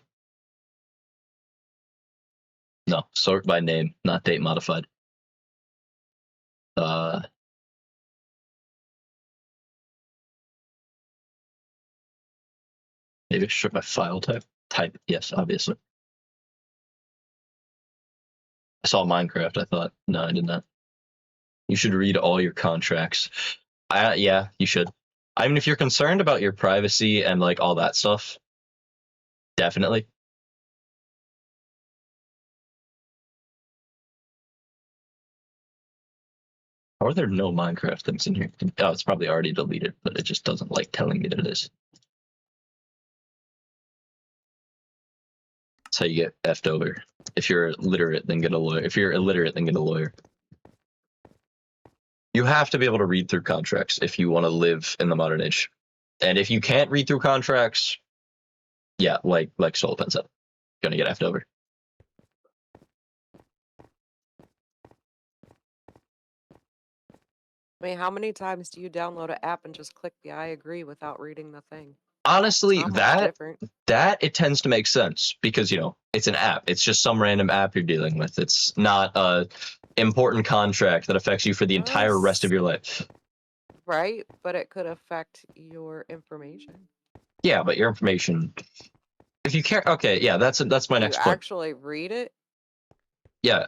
Speaker 1: No, sort by name, not date modified. Maybe I should my file type. Type, yes, obviously. I saw Minecraft. I thought, no, I did not. You should read all your contracts. Yeah, you should. I mean, if you're concerned about your privacy and like all that stuff, definitely. Or are there no Minecraft things in here? Oh, it's probably already deleted, but it just doesn't like telling me that it is. That's how you get effed over. If you're literate, then get a lawyer. If you're illiterate, then get a lawyer. You have to be able to read through contracts if you want to live in the modern age. And if you can't read through contracts, yeah, like Stolapen said, you're gonna get effed over.
Speaker 2: I mean, how many times do you download an app and just click the I agree without reading the thing?
Speaker 1: Honestly, that it tends to make sense because, you know, it's an app. It's just some random app you're dealing with. It's not a important contract that affects you for the entire rest of your life.
Speaker 2: Right, but it could affect your information.
Speaker 1: Yeah, but your information, if you care, okay, yeah, that's my next point.
Speaker 2: You actually read it?
Speaker 1: Yeah,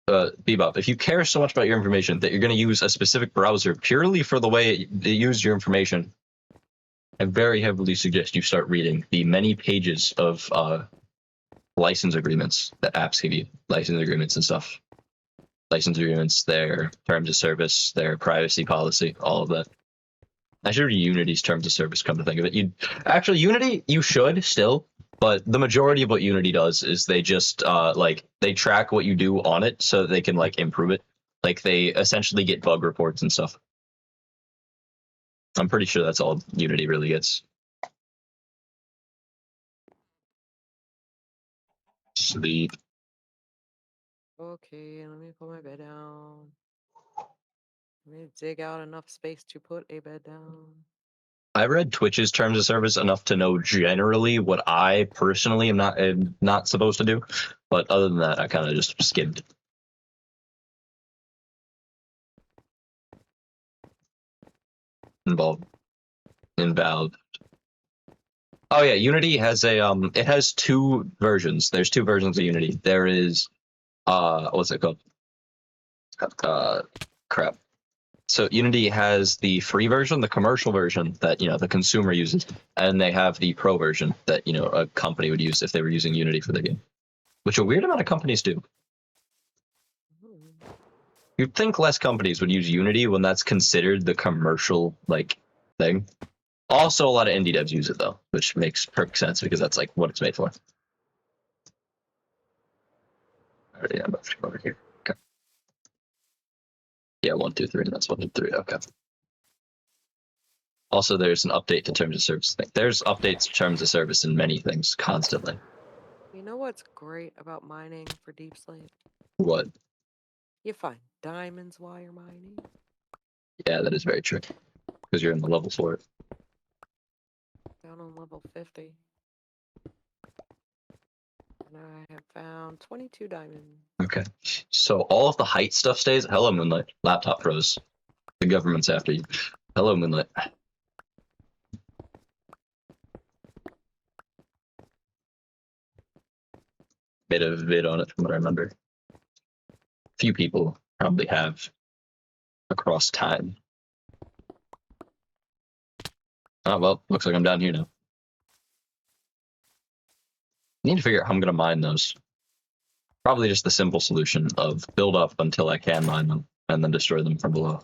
Speaker 1: Bebop, if you care so much about your information that you're going to use a specific browser purely for the way it uses your information, I very heavily suggest you start reading the many pages of license agreements that apps give you, license agreements and stuff. License agreements, their terms of service, their privacy policy, all of that. I should read Unity's terms of service, come to think of it. Unity, you should still, But the majority of what Unity does is they just like they track what you do on it so that they can like improve it. Like they essentially get bug reports and stuff. I'm pretty sure that's all Unity really gets. Sleep.
Speaker 2: Okay, let me put my bed down. Let me dig out enough space to put a bed down.
Speaker 1: I read Twitch's terms of service enough to know generally what I personally am not supposed to do, but other than that, I kind of just skimmed. Involved. Oh yeah, Unity has a it has two versions. There's two versions of Unity. There is what's it called? Uh crap. So Unity has the free version, the commercial version that, the consumer uses, and they have the pro version that, a company would use if they were using Unity for the game, which a weird amount of companies do.
Speaker 2: Hmm.
Speaker 1: You'd think less companies would use Unity when that's considered the commercial like thing. Also, a lot of indie devs use it though, which makes perfect sense because that's like what it's made for. Already, I'm about to go over here. Okay. Yeah, 1, 2, 3. That's 1, 2, 3. Okay. Also, there's an update to terms of service thing. There's updates to terms of service in many things constantly.
Speaker 2: You know what's great about mining for deep slate?
Speaker 1: What?
Speaker 2: You find diamonds while you're mining.
Speaker 1: Yeah, that is very true because you're in the level for it.
Speaker 2: Down on level 50. And I have found 22 diamonds.
Speaker 1: Okay. So all of the height stuff stays. Hello, Moonlight. Laptop froze. The government's after you. Hello, Moonlight. Made a vid on it from what I remember. Few people probably have across time. Oh, well, looks like I'm down here now. I need to figure out how I'm going to mine those. Probably just the simple solution of build up until I can mine them and then destroy them from below.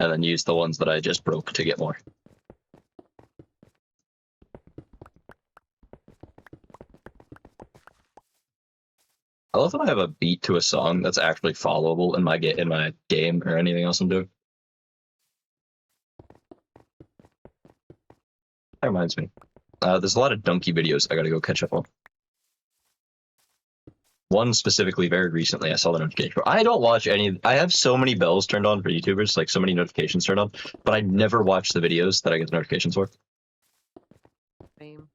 Speaker 1: And then use the ones that I just broke to get more. I love that I have a beat to a song that's actually followable in my game or anything else I'm doing. That reminds me. There's a lot of donkey videos I gotta go catch up on. One specifically, very recently, I saw the notification. I don't watch any. I have so many bells turned on for YouTubers, like so many notifications turned on, but I never watch the videos that I get the notifications for.
Speaker 2: Same.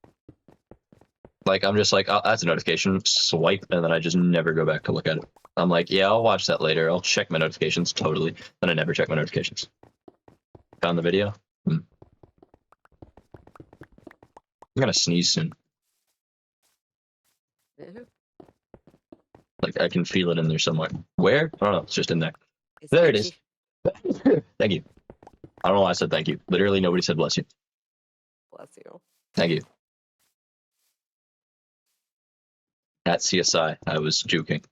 Speaker 1: Like I'm just like, oh, that's a notification, swipe, and then I just never go back to look at it. I'm like, yeah, I'll watch that later. I'll check my notifications totally. Then I never check my notifications. Found the video. I'm gonna sneeze soon.
Speaker 2: Ew.
Speaker 1: Like I can feel it in there somewhere. Where? I don't know. It's just in there.
Speaker 2: It's
Speaker 1: There it is.
Speaker 2: itchy.
Speaker 1: Thank you. I don't know why I said thank you. Literally nobody said bless you.
Speaker 2: Bless you.
Speaker 1: Thank you. At CSI, I was juking.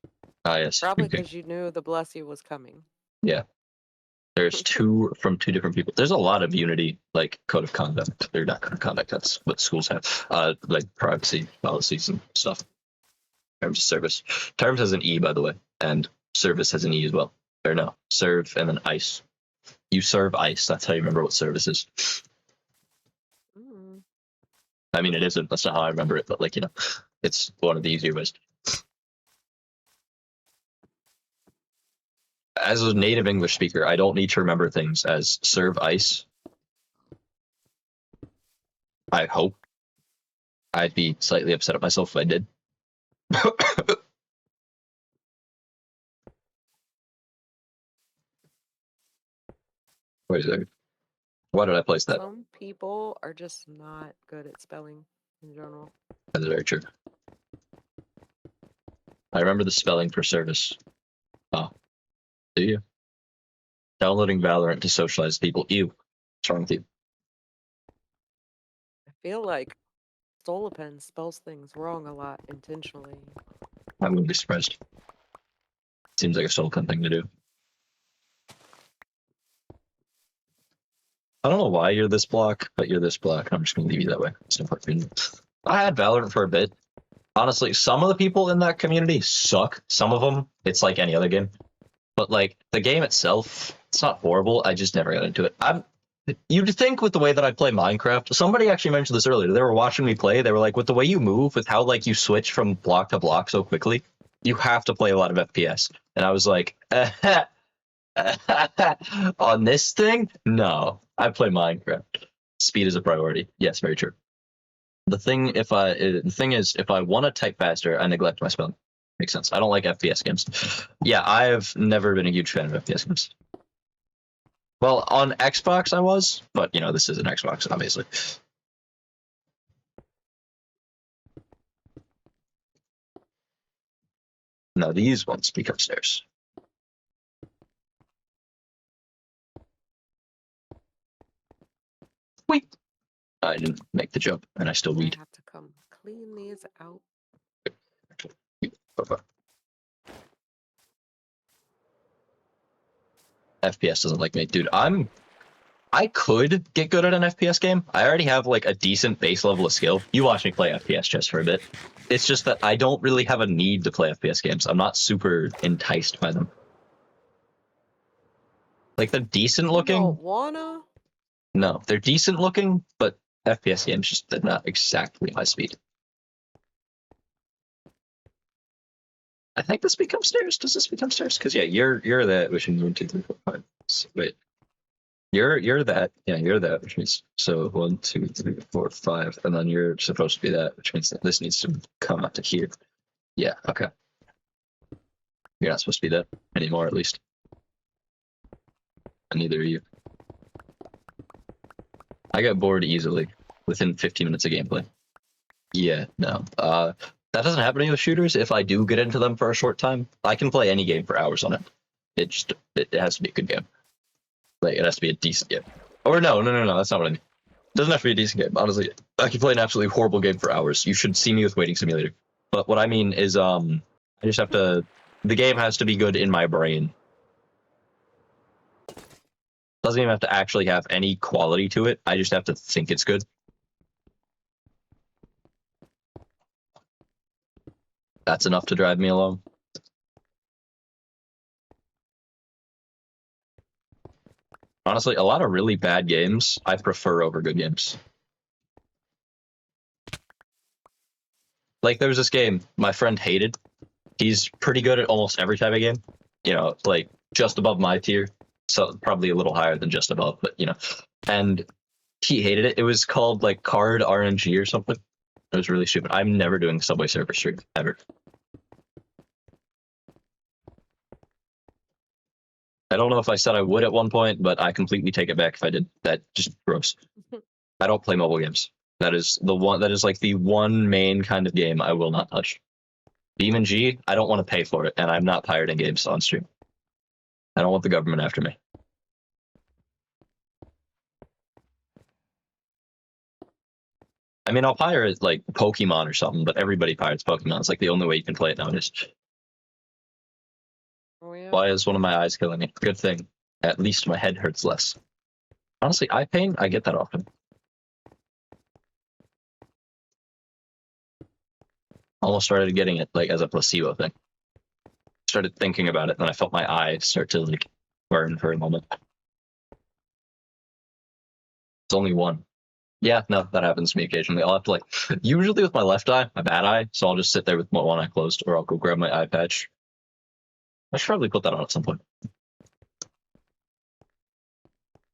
Speaker 1: Ah, yes.
Speaker 2: Probably
Speaker 1: Okay.
Speaker 2: because you knew the bless you was coming.
Speaker 1: Yeah. There's two from two different people. There's a lot of Unity, like code of conduct. They're not code of conduct. That's what schools have. Like privacy policies and stuff. Terms of service. Terms has an E, by the way, and service has an E as well. Or no, serve and then ICE. You serve ICE. That's how you remember what service is.
Speaker 2: Mm.
Speaker 1: I mean, it isn't. That's not how I remember it, but like it's one of the easier ways. As a native English speaker, I don't need to remember things as serve ice. I hope. I'd be slightly upset at myself if I did. Wait a second. Why did I place that?
Speaker 2: Some people are just not good at spelling in general.
Speaker 1: That's very true. I remember the spelling for service. Oh, do you? Downloading Valorant to socialize people. Ew. What's wrong with you?
Speaker 2: I feel like Stolapen spells things wrong a lot intentionally.
Speaker 1: I wouldn't be surprised. Seems like a Solcan thing to do. I don't know why you're this block, but you're this block. I'm just gonna leave you that way. It's no hard feelings. I had Valorant for a bit. Honestly, some of the people in that community suck. Some of them, it's like any other game. But like the game itself, it's not horrible. I just never got into it. You'd think with the way that I play Minecraft, somebody actually mentioned this earlier. They were watching me play. They were like, with the way you move, with how like you switch from block to block so quickly, you have to play a lot of FPS. And I was like, on this thing, no. I play Minecraft. Speed is a priority. Yes, very true. The thing is, if I want to type faster, I neglect my spelling. Makes sense. I don't like FPS games. Yeah, I've never been a huge fan of FPS games. Well, on Xbox I was, but you know, this is an Xbox, obviously. No, these ones speak upstairs. Wait. I didn't make the jump, and I still
Speaker 2: I
Speaker 1: read.
Speaker 2: have to come clean these out.
Speaker 1: FPS doesn't like me, dude. I could get good at an FPS game. I already have like a decent base level of skill. You watch me play FPS just for a bit. It's just that I don't really have a need to play FPS games. I'm not super enticed by them. Like they're decent
Speaker 2: You
Speaker 1: looking.
Speaker 2: don't wanna?
Speaker 1: No, they're decent looking, but FPS games just they're not exactly my speed. I think this becomes stairs. Does this become stairs? Because yeah, you're that, which means 1, 2, 3, 4, 5. Wait, you're that. Yeah, you're that, which means so 1, 2, 3, 4, 5, and then you're supposed to be that, which means that this needs to come up to here. Yeah, okay. You're not supposed to be that anymore, at least. And neither are you. I got bored easily within 15 minutes of gameplay. Yeah, no. That doesn't happen with shooters. If I do get into them for a short time, I can play any game for hours on it. It has to be a good game. Like it has to be a decent game. Or no, that's not what I mean. It doesn't have to be a decent game. Honestly, I can play an absolutely horrible game for hours. You should see me with Waiting Simulator. But what I mean is, I just have to. The game has to be good in my brain. Doesn't even have to actually have any quality to it. I just have to think it's good. That's enough to drive me along. Honestly, a lot of really bad games I prefer over good games. Like there was this game my friend hated. He's pretty good at almost every type of game. You know, like just above my tier. So probably a little higher than just above, but you know. And he hated it. It was called like Card RNG or something. It was really stupid. I'm never doing Subway Surfer stream ever. I don't know if I said I would at one point, but I completely take it back if I did. That just gross. I don't play mobile games. That is the one. That is like the one main kind of game I will not touch. BeamNG, I don't want to pay for it, and I'm not pirating games on stream. I don't want the government after me. I mean, I'll pirate like Pokemon or something, but everybody pirates Pokemon. It's like the only way you can play it nowadays.
Speaker 2: Oh yeah.
Speaker 1: Why is one of my eyes killing me? Good thing. At least my head hurts less. Honestly, eye pain, I get that often. Almost started getting it like as a placebo thing. Started thinking about it, and I felt my eye start to like burn for a moment. It's only one. Yeah, no, that happens to me occasionally. I'll have to like, usually with my left eye, my bad eye, so I'll just sit there with one eye closed, or I'll go grab my eye patch. I should probably put that on at some point.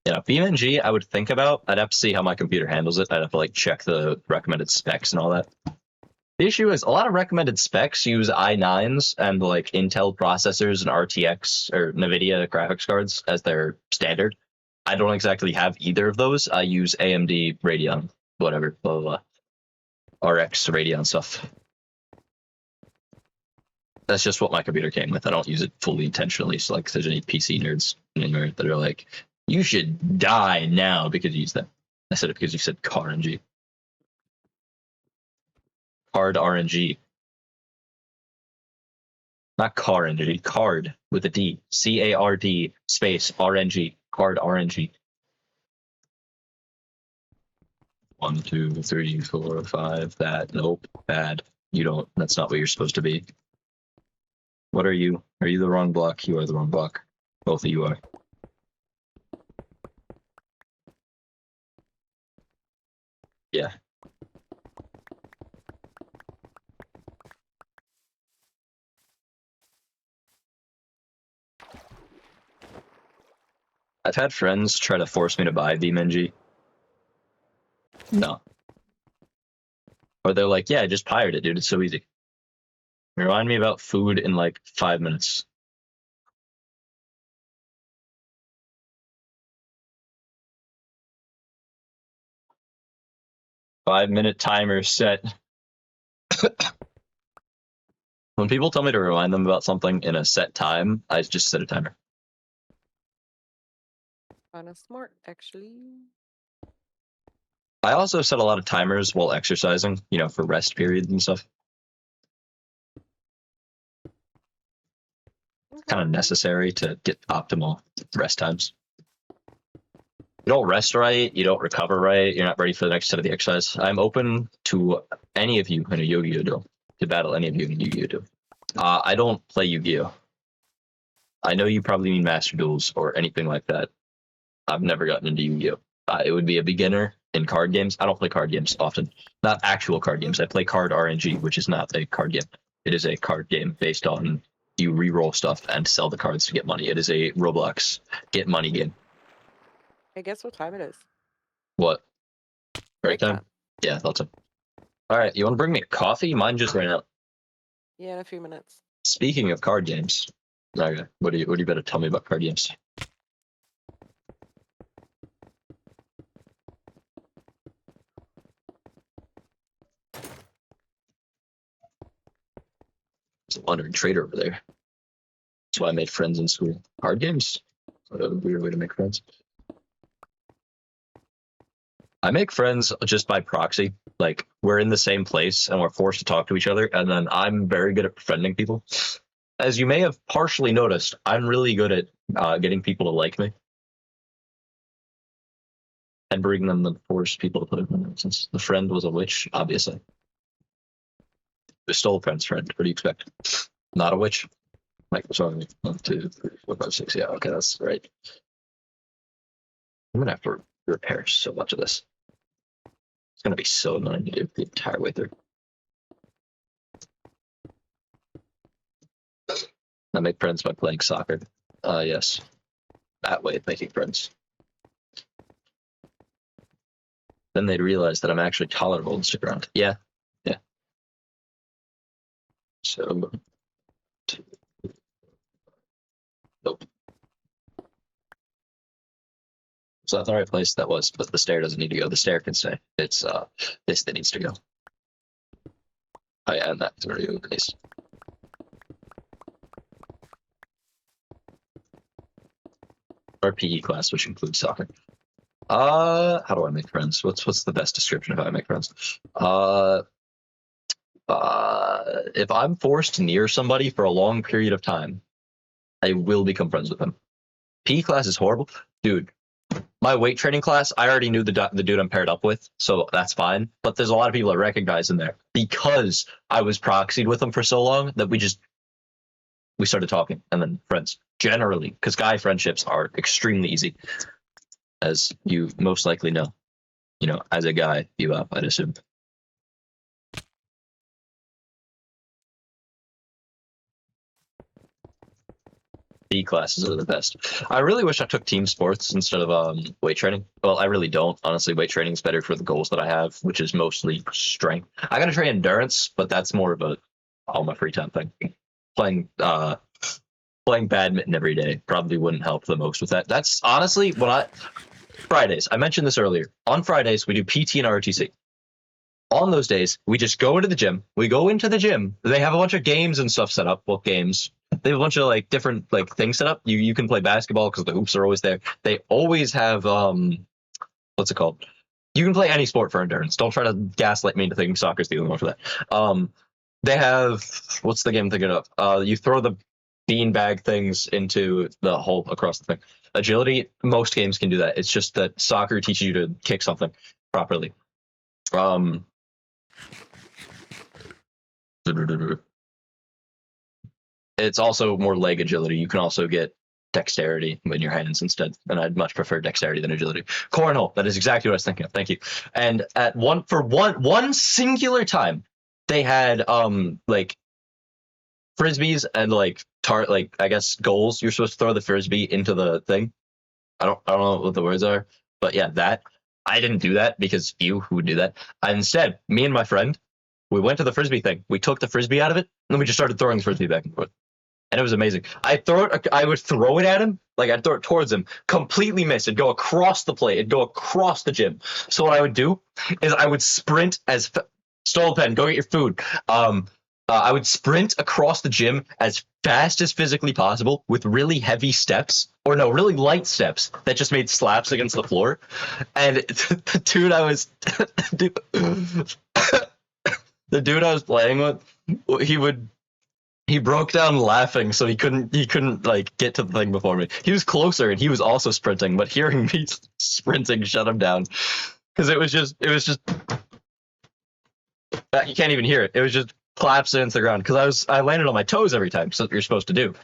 Speaker 1: Yeah, BeamNG, I would think about. I'd have to see how my computer handles it. I'd have to like check the recommended specs and all that. The issue is a lot of recommended specs use i9s and like Intel processors and RTX or NVIDIA graphics cards as their standard. I don't exactly have either of those. I use AMD Radeon, whatever, blah, blah, blah. RX Radeon stuff. That's just what my computer came with. I don't use it fully intentionally. So like, if there's any PC nerds anywhere that are like, you should die now because you use that. I said it because you said RNG. Card RNG. Not RNG, card with a D. CARD space RNG. Card RNG. 1, 2, 3, 4, 5. That. Nope. Bad. You don't. That's not what you're supposed to be. What are you? Are you the wrong block? You are the wrong block. Both of you are. Yeah. I've had friends try to force me to buy VMNG. No. Or they're like, yeah, just pirate it, dude. It's so easy. Remind me about food in like 5 minutes. Five-minute timer set. When people tell me to remind them about something in a set time, I just set a timer.
Speaker 2: Kind of smart, actually.
Speaker 1: I also set a lot of timers while exercising, you know, for rest periods and stuff. Kind of
Speaker 2: Okay.
Speaker 1: necessary to get optimal rest times. You don't rest right, you don't recover right, you're not ready for the next set of the exercise. I'm open to any of you in a Yu-Gi-Oh! Duel, to battle any of you in a Yu-Gi-Oh! Duel. I don't play Yu-Gi-Oh! I know you probably mean Master Duels or anything like that. I've never gotten into Yu-Gi-Oh! It would be a beginner in card games. I don't play card games often. Not actual card games. I play card RNG, which is not a card game. It is a card game based on you re-roll stuff and sell the cards to get money. It is a Roblox get money game.
Speaker 2: Hey, guess what time it is?
Speaker 1: What? Break
Speaker 2: Break
Speaker 1: time?
Speaker 2: time.
Speaker 1: Yeah, thought so. All right, you want to bring me a coffee? Mine just ran out.
Speaker 2: Yeah, in a few minutes.
Speaker 1: Speaking of card games, okay, what do you better tell me about card games? There's a wandering trader over there. That's why I made friends in school. Card games? What a weird way to make friends. I make friends just by proxy. Like, we're in the same place and we're forced to talk to each other, and then I'm very good at befriending people. As you may have partially noticed, I'm really good at getting people to like me and bringing them the forced people to play with me. Since the friend was a witch, obviously. The stole friend's friend. What do you expect? Not a witch? Like, sorry, 1, 2, 3, 4, 5, 6. Yeah, okay, that's right. I'm gonna have to repair so much of this. It's gonna be so annoying to do the entire way through. I make friends by playing soccer. Yes. That way of making friends. Then they'd realize that I'm actually tolerable and stick around. Yeah. Yeah. So, nope. So that's the right place that was, but the stair doesn't need to go. The stair can stay. It's this that needs to go. Oh yeah, and that's already the case. Our PE class, which includes soccer. How do I make friends? What's the best description of how I make friends? If I'm forced near somebody for a long period of time, I will become friends with them. PE class is horrible, dude. My weight training class, I already knew the dude I'm paired up with, so that's fine. But there's a lot of people I recognize in there because I was proxied with them for so long that we started talking and then friends generally, because guy friendships are extremely easy, as you most likely know. You know, as a guy, I'd assume. PE classes are the best. I really wish I took team sports instead of weight training. Well, I really don't. Honestly, weight training is better for the goals that I have, which is mostly strength. I gotta train endurance, but that's more of a all my free time thing. Playing playing badminton every day probably wouldn't help the most with that. That's honestly Fridays. I mentioned this earlier. On Fridays we do PT and ROTC. On those days, we just go into the gym. We go into the gym. They have a bunch of games and stuff set up. Well, games. They have a bunch of like different like things set up. You can play basketball because the hoops are always there. They always have what's it called? You can play any sport for endurance. Don't try to gaslight me into thinking soccer's the only one for that. They have what's the game I'm thinking of? You throw the beanbag things into the hole across the thing. Agility, most games can do that. It's just that soccer teaches you to kick something properly. Um, it's also more leg agility. You can also get dexterity in your hands instead, and I'd much prefer dexterity than agility. Cornhole, that is exactly what I was thinking of. Thank you. And at one singular time, they had like frisbees and like I guess goals. You're supposed to throw the frisbee into the thing. I don't know what the words are, but yeah, that I didn't do that because who would do that? Instead, me and my friend, we went to the frisbee thing. We took the frisbee out of it, and then we just started throwing the frisbee back and forth, and it was amazing. I would throw it at him, like I'd throw it towards him, completely miss. It'd go across the plate. It'd go across the gym. So what I would do is I would sprint as Stole pen, go get your food. I would sprint across the gym as fast as physically possible with really heavy steps, or no, really light steps that just made slaps against the floor. And the dude I was, dude, the dude I was playing with, he broke down laughing, so he couldn't like get to the thing before me. He was closer and he was also sprinting, but hearing me sprinting shut him down because it was just you can't even hear it. It was just collapsing into the ground because I landed on my toes every time. So you're supposed to do,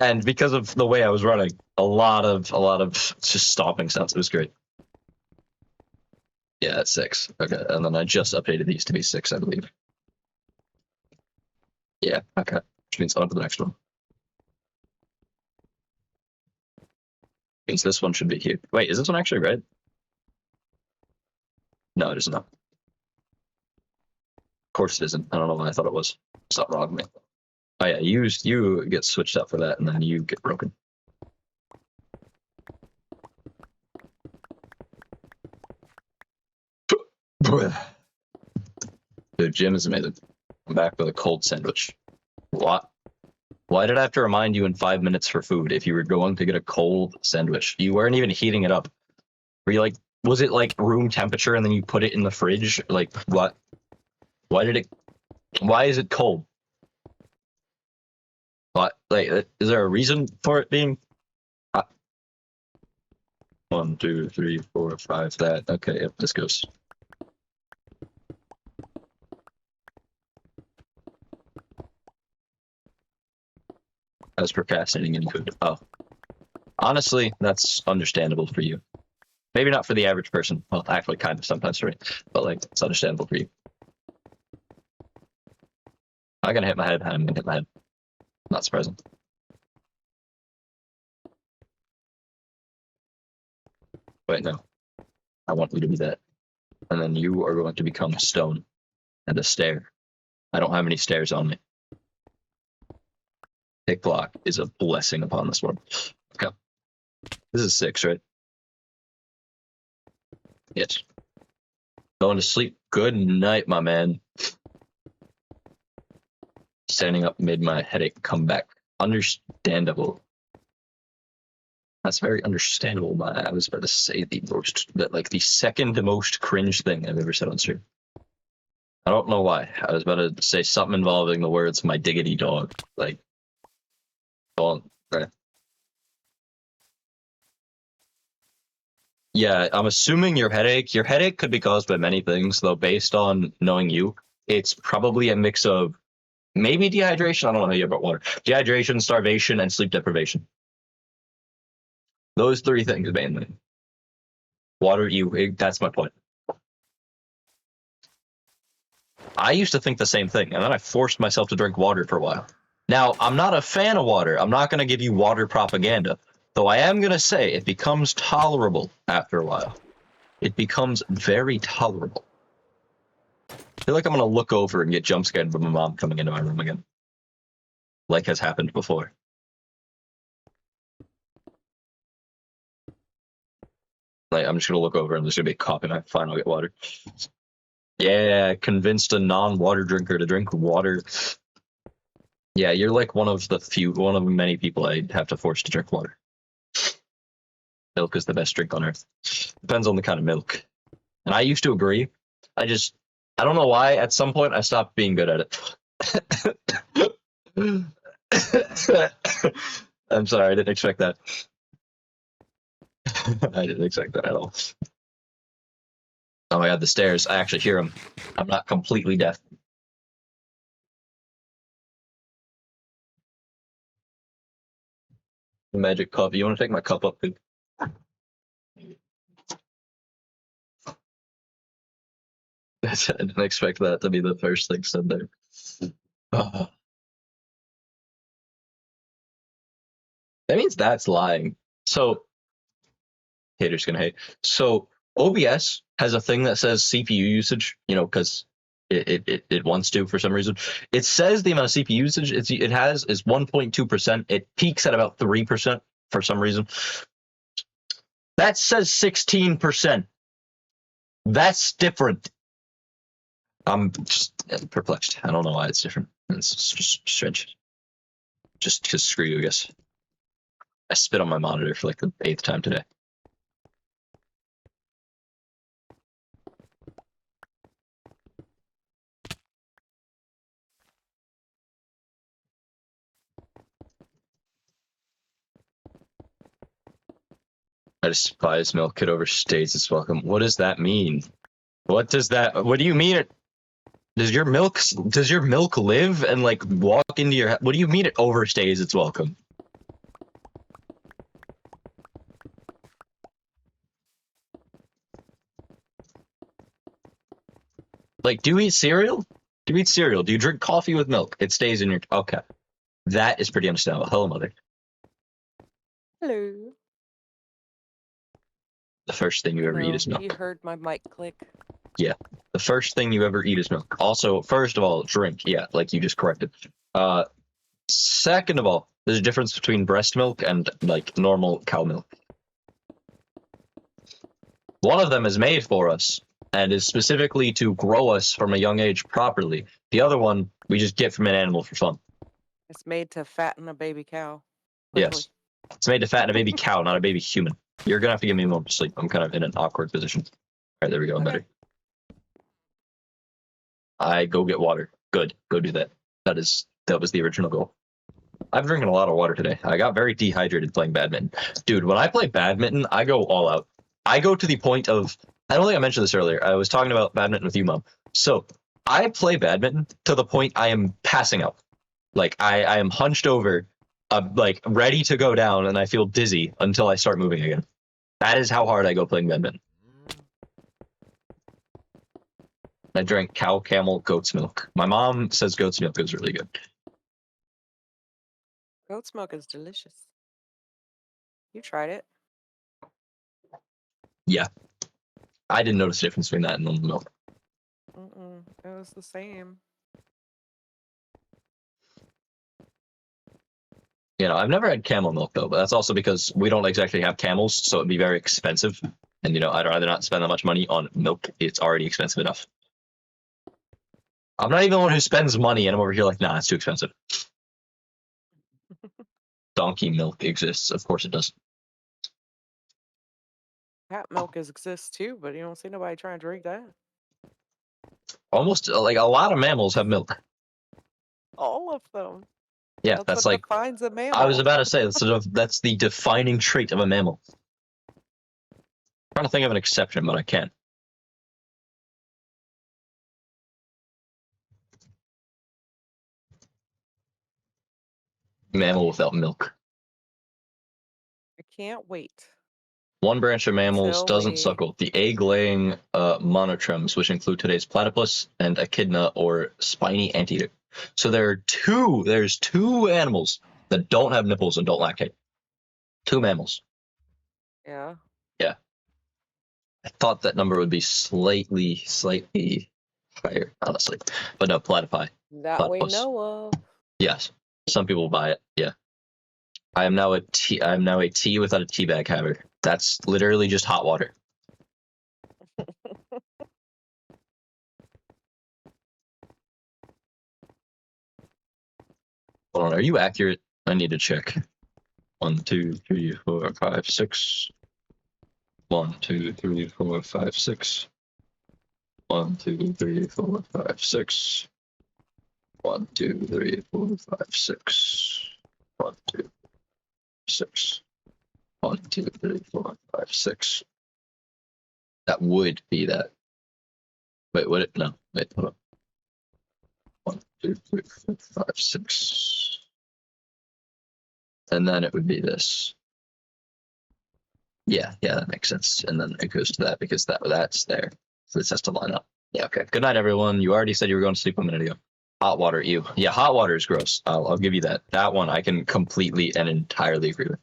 Speaker 1: and because of the way I was running, a lot of just stomping sounds. It was great. Yeah, it's 6. Okay, and then I just updated these to be 6, I believe. Yeah, okay. Which means on to the next one. Means this one should be here. Wait, is this one actually red? No, it is not. Of course it isn't. I don't know why I thought it was. Stop wrong me. Oh yeah, you get switched out for that, and then you get broken. Dude, Jim is amazing. I'm back with a cold sandwich. What? Why did I have to remind you in 5 minutes for food if you were going to get a cold sandwich? You weren't even heating it up. Were you like, was it like room temperature and then you put it in the fridge? Like what? Why is it cold? What? Like, is there a reason for it being hot? 1, 2, 3, 4, 5, that. Okay, yep, this goes. I was procrastinating and food. Oh. Honestly, that's understandable for you. Maybe not for the average person. Well, actually, kind of sometimes for me. But, like, it's understandable for you. I'm gonna hit my head. I'm gonna hit my head. Not surprising. Wait, no. I want you to be that. And then you are going to become a stone and a stair. I don't have any stairs on me. Tick block is a blessing upon this one. Okay. This is 6, right? Yes. Going to sleep. Good night, my man. Standing up made my headache come back. Understandable. That's very understandable. I was about to say the second most cringe thing I've ever said on stream. I don't know why. I was about to say something involving the words "my diggity dog." Like, well, yeah, I'm assuming your headache. Your headache could be caused by many things, though. Based on knowing you, it's probably a mix of maybe dehydration. I don't know how you about water. Dehydration, starvation, and sleep deprivation. Those 3 things mainly. Water, that's my point. I used to think the same thing, and then I forced myself to drink water for a while. Now, I'm not a fan of water. I'm not going to give you water propaganda, though I am going to say it becomes tolerable after a while. It becomes very tolerable. I feel like I'm going to look over and get jump scared by my mom coming into my room again, like has happened before. Like, I'm just going to look over and there's going to be a cop and I'll get water. Yeah, convinced a non-water drinker to drink water. Yeah, you're like one of many people I'd have to force to drink water. Milk is the best drink on earth. Depends on the kind of milk. And I used to agree. I don't know why. At some point, I stopped being good at it. I'm sorry, I didn't expect that. I didn't expect that at all. Oh my god, the stairs. I actually hear them. I'm not completely deaf. Magic cup. You want to take my cup up, dude? I didn't expect that to be the first thing said there. That means that's lying. So, haters gonna hate. So, OBS has a thing that says CPU usage, because it wants to for some reason. It says the amount of CPU usage it has is 1.2%. It peaks at about 3% for some reason. That says 16%. That's different. I'm just perplexed. I don't know why it's different. It's just strange. Just because screw you, I guess. I spit on my monitor for like the 8th time today. I despise milk. It overstays its welcome. What does that mean? What do you mean it? Does your milk live and like walk into your? What do you mean it overstays its welcome? Like, do you eat cereal? Do you eat cereal? Do you drink coffee with milk? It stays in your. Okay, that is pretty understandable. Hello, mother.
Speaker 2: Hello.
Speaker 1: The first thing you ever eat is milk.
Speaker 2: You heard my mic click.
Speaker 1: Yeah. The first thing you ever eat is milk. Also, first of all, drink. Yeah, like you just corrected. Second of all, there's a difference between breast milk and like normal cow milk. One of them is made for us and is specifically to grow us from a young age properly. The other one we just get from an animal for fun.
Speaker 2: It's made to fatten a baby cow.
Speaker 1: Quickly.
Speaker 2: Yes.
Speaker 1: It's made to fatten a baby cow, not a baby human. You're gonna have to give me a moment to sleep. I'm kind of in an awkward position. All right, there we go. I'm better. I go get water. Good. Go do that. That was the original goal. I've been drinking a lot of water today. I got very dehydrated playing badminton. Dude, when I play badminton, I go all out. I go to the point of, I don't think I mentioned this earlier. I was talking about badminton with you, Mom. So I play badminton to the point I am passing out. Like I am hunched over, like ready to go down, and I feel dizzy until I start moving again. That is how hard I go playing badminton. I drank cow, camel, goat's milk. My mom says goat's milk is really good.
Speaker 2: Goat's milk is delicious. You tried it?
Speaker 1: Yeah. I didn't notice the difference between that and normal milk.
Speaker 2: It was the same.
Speaker 1: I've never had camel milk though, but that's also because we don't exactly have camels, so it'd be very expensive. And I'd rather not spend that much money on milk. It's already expensive enough. I'm not even the one who spends money, and I'm over here like, nah, it's too expensive. Donkey milk exists. Of course it does.
Speaker 2: Cat milk exists too, but you don't see nobody trying to drink that.
Speaker 1: Almost like a lot of mammals have milk.
Speaker 2: All of them.
Speaker 1: Yeah, that's
Speaker 2: what
Speaker 1: like
Speaker 2: defines a mammal.
Speaker 1: I was about to say that's the defining trait of a mammal. I'm trying to think of an exception, but I can't. Mammal without milk.
Speaker 2: I can't wait.
Speaker 1: One branch of mammals doesn't suckle. The egg-laying monotremes, which include today's platypus and echidna or spiny anteater. So there's two animals that don't have nipples and don't lactate. Two mammals.
Speaker 2: Yeah.
Speaker 1: Yeah. I thought that number would be slightly higher, honestly. But no, platypi.
Speaker 2: That
Speaker 1: platypus.
Speaker 2: we know of.
Speaker 1: Yes. Some people buy it. Yeah. I am now a tea without a tea bag haver. That's literally just hot water. Hold on, are you accurate? I need to check. 1, 2, 3, 4, 5, 6. 1, 2, 3, 4, 5, 6. 1, 2, 3, 4, 5, 6. 1, 2, 3, 4, 5, 6. 1, 2, 6. 1, 2, 3, 4, 5, 6. That would be that. Wait, what? No, wait, hold on. 1, 2, 3, 4, 5, 6. And then it would be this. Yeah, that makes sense. And then it goes to that because that's there. So this has to line up. Yeah, okay. Good night, everyone. You already said you were going to sleep a minute ago. Hot water, ew. Yeah, hot water is gross. I'll give you that. That one I can completely and entirely agree with.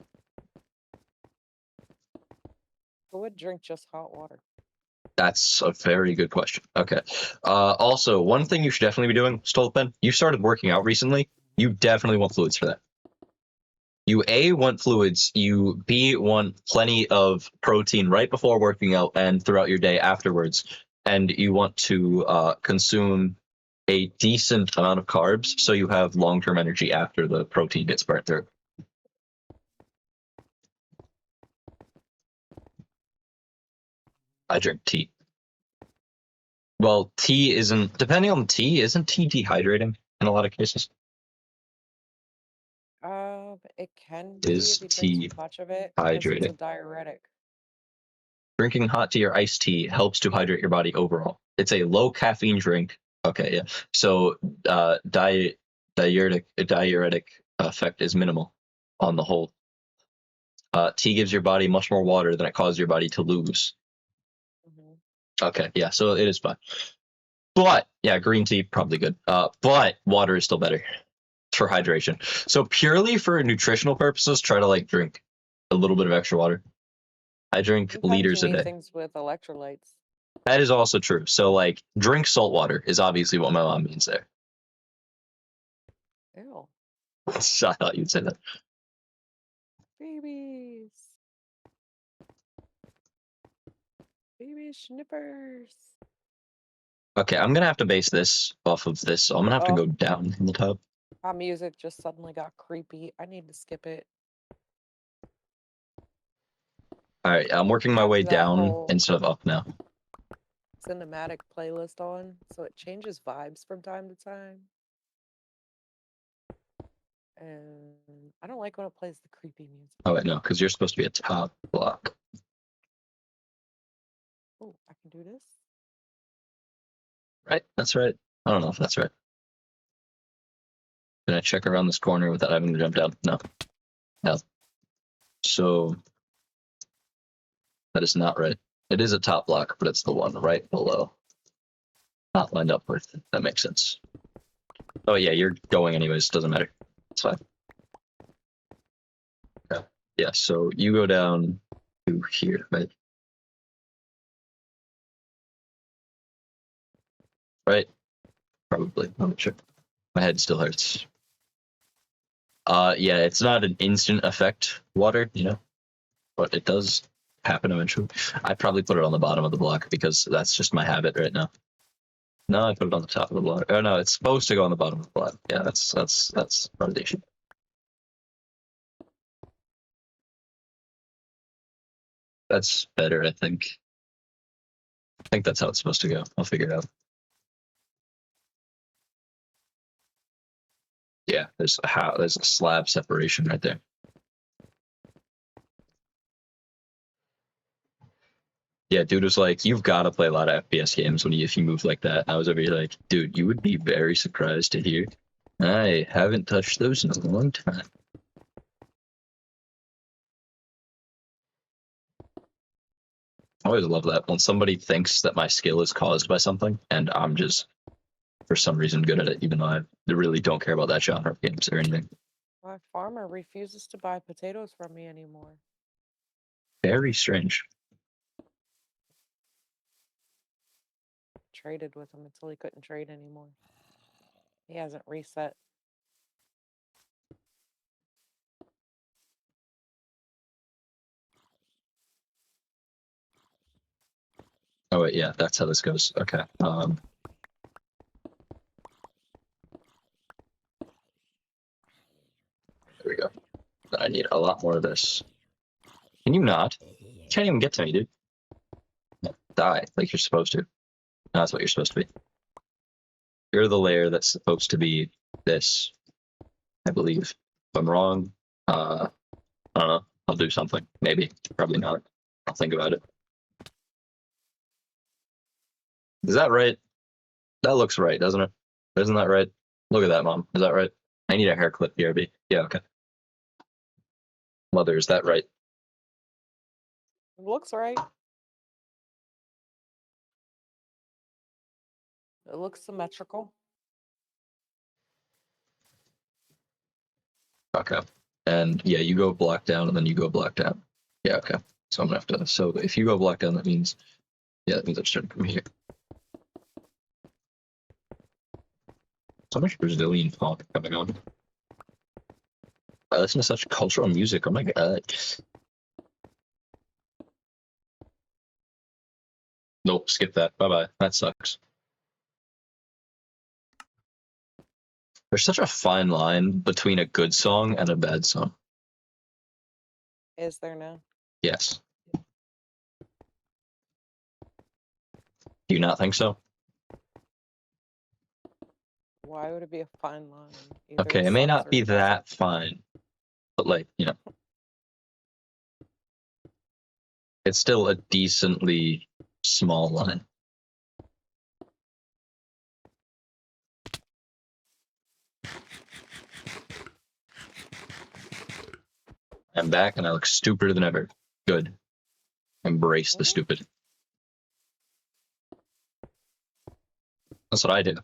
Speaker 2: Who would drink just hot water?
Speaker 1: That's a very good question. Okay. Also, one thing you should definitely be doing, Stolpen, you started working out recently. You definitely want fluids for that. You A, want fluids. You B, want plenty of protein right before working out and throughout your day afterwards. And you want to consume a decent amount of carbs so you have long-term energy after the protein gets burnt through. I drink tea. Well, tea isn't, depending on the tea, isn't tea dehydrating in a lot of cases?
Speaker 2: It can be
Speaker 1: Is
Speaker 2: if you drink too
Speaker 1: tea
Speaker 2: much of it because it's a
Speaker 1: hydrating?
Speaker 2: diuretic.
Speaker 1: Drinking hot tea or iced tea helps to hydrate your body overall. It's a low caffeine drink. Okay, yeah. So diuretic effect is minimal on the whole. Tea gives your body much more water than it causes your body to lose.
Speaker 2: Hmm.
Speaker 1: Okay, yeah, so it is fine. But yeah, green tea probably good. But water is still better for hydration. So purely for nutritional purposes, try to like drink a little bit of extra water. I drink
Speaker 2: Sometimes you
Speaker 1: liters a
Speaker 2: need
Speaker 1: day.
Speaker 2: things with electrolytes.
Speaker 1: That is also true. So like drink salt water is obviously what my mom means there.
Speaker 2: Ew.
Speaker 1: I thought you'd say that.
Speaker 2: Babies. Baby schnippers.
Speaker 1: Okay, I'm gonna have to base this off of this. So I'm gonna have to
Speaker 2: Oh,
Speaker 1: go down in the tub.
Speaker 2: my music just suddenly got creepy. I need to skip it.
Speaker 1: All right, I'm working my
Speaker 2: Have
Speaker 1: way
Speaker 2: that
Speaker 1: down
Speaker 2: whole
Speaker 1: instead of up now.
Speaker 2: cinematic playlist on, so it changes vibes from time to time. And I don't like when it plays the creepy music.
Speaker 1: Oh wait, no, because you're supposed to be a top block.
Speaker 2: Oh, I can do this.
Speaker 1: Right? That's right. I don't know if that's right. Can I check around this corner without having to jump down? No. No. So that is not right. It is a top block, but it's the one right below. Not lined up with. That makes sense. Oh yeah, you're going anyways. Doesn't matter. It's fine. Okay. Yeah. So you go down to here, right? Right? Probably. I'm not sure. My head still hurts. Yeah, it's not an instant effect water, but it does happen eventually. I'd probably put it on the bottom of the block because that's just my habit right now. No, I put it on the top of the block. Oh no, it's supposed to go on the bottom of the block. Yeah, that's part of the issue. That's better, I think. I think that's how it's supposed to go. I'll figure it out. Yeah, there's a slab separation right there. Yeah, dude was like, "You've got to play a lot of FPS games if you move like that." I was over here like, "Dude, you would be very surprised to hear I haven't touched those in a long time." I always love that when somebody thinks that my skill is caused by something, and I'm just for some reason good at it, even though I really don't care about that genre of games or anything.
Speaker 2: My farmer refuses to buy potatoes from me anymore.
Speaker 1: Very strange.
Speaker 2: Traded with him until he couldn't trade anymore. He hasn't reset.
Speaker 1: Oh wait, yeah, that's how this goes. Okay. There we go. I need a lot more of this. Can you not? You can't even get to me, dude. No, die like you're supposed to. No, that's what you're supposed to be. You're the layer that's supposed to be this, I believe. If I'm wrong, I don't know. I'll do something. Maybe. Probably not. I'll think about it. Is that right? That looks right, doesn't it? Isn't that right? Look at that, Mom. Is that right? I need a hair clip, BRB. Yeah, okay. Mother, is that right?
Speaker 2: It looks right. It looks symmetrical.
Speaker 1: Okay. And yeah, you go black down and then you go black down. Yeah, okay. So I'm gonna have to. So if you go black down, that means. Yeah, that means I'm starting from here. So much Brazilian pop coming on. I listen to such cultural music. Oh my god. Nope, skip that. Bye bye. That sucks. There's such a fine line between a good song and a bad song.
Speaker 2: Is there now?
Speaker 1: Yes. Do you not think so?
Speaker 2: Why would it be a fine line? Either
Speaker 1: Okay, it may
Speaker 2: sucks
Speaker 1: not
Speaker 2: or
Speaker 1: be
Speaker 2: it doesn't.
Speaker 1: that fine, but like, you know, it's still a decently small line. I'm back and I look stupider than ever. Good. Embrace the
Speaker 2: Mhm.
Speaker 1: stupid. That's what I do.
Speaker 2: Is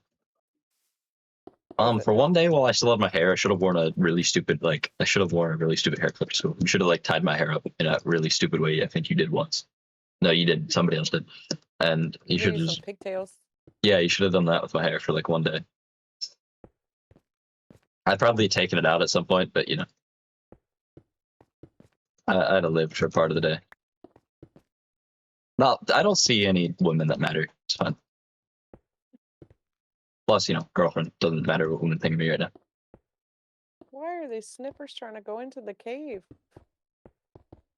Speaker 2: it
Speaker 1: For one
Speaker 2: now?
Speaker 1: day while I still had my hair, I should have worn a really stupid, like, I should have worn a really stupid hair clip to school. You should have, like, tied my hair up in a really stupid way. I think you did once. No, you did. Somebody else did. And you
Speaker 2: Give
Speaker 1: should
Speaker 2: you some
Speaker 1: just,
Speaker 2: pigtails.
Speaker 1: yeah, you should have done that with my hair for, like, one day. I'd probably taken it out at some point, but, you know, I'd have lived for a part of the day. No, I don't see any women that matter. It's fine. Plus, you know, girlfriend doesn't matter what women think of me right now.
Speaker 2: Why are these sniffers trying to go into the cave?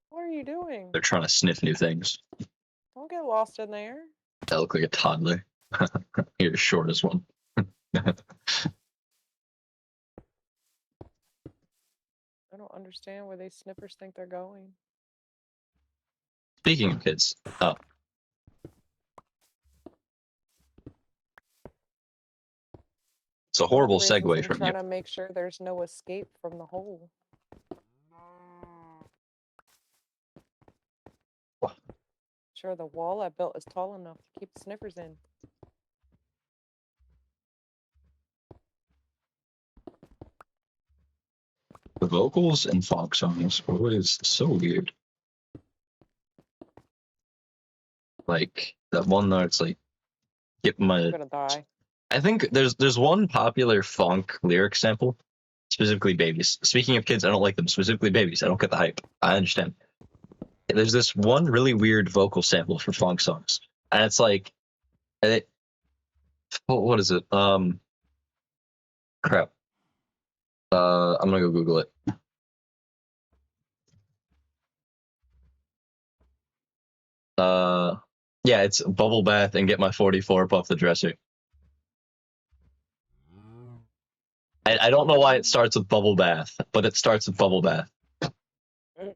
Speaker 2: What are you doing?
Speaker 1: They're trying to sniff new things.
Speaker 2: Don't get lost in there.
Speaker 1: I look like a toddler. You're the shortest one.
Speaker 2: I don't understand where these sniffers think they're going.
Speaker 1: Speaking of kids, oh. It's a horrible
Speaker 2: One of the reasons
Speaker 1: segue
Speaker 2: I'm
Speaker 1: from you.
Speaker 2: trying to make sure there's no escape from the hole. Sure, the wall I built is tall enough to keep sniffers in.
Speaker 1: The vocals in folk songs are always so weird. Like that one where it's like, "Get
Speaker 2: I'm
Speaker 1: my."
Speaker 2: gonna die.
Speaker 1: I think there's one popular funk lyric sample, specifically babies. Speaking of kids, I don't like them. Specifically babies, I don't get the hype. I understand. There's this one really weird vocal sample for funk songs, and it's like, what is it? Crap. I'm gonna go Google it. Yeah, it's bubble bath and get my 44 up off the dresser. I don't know why it starts with bubble bath, but it starts with bubble bath.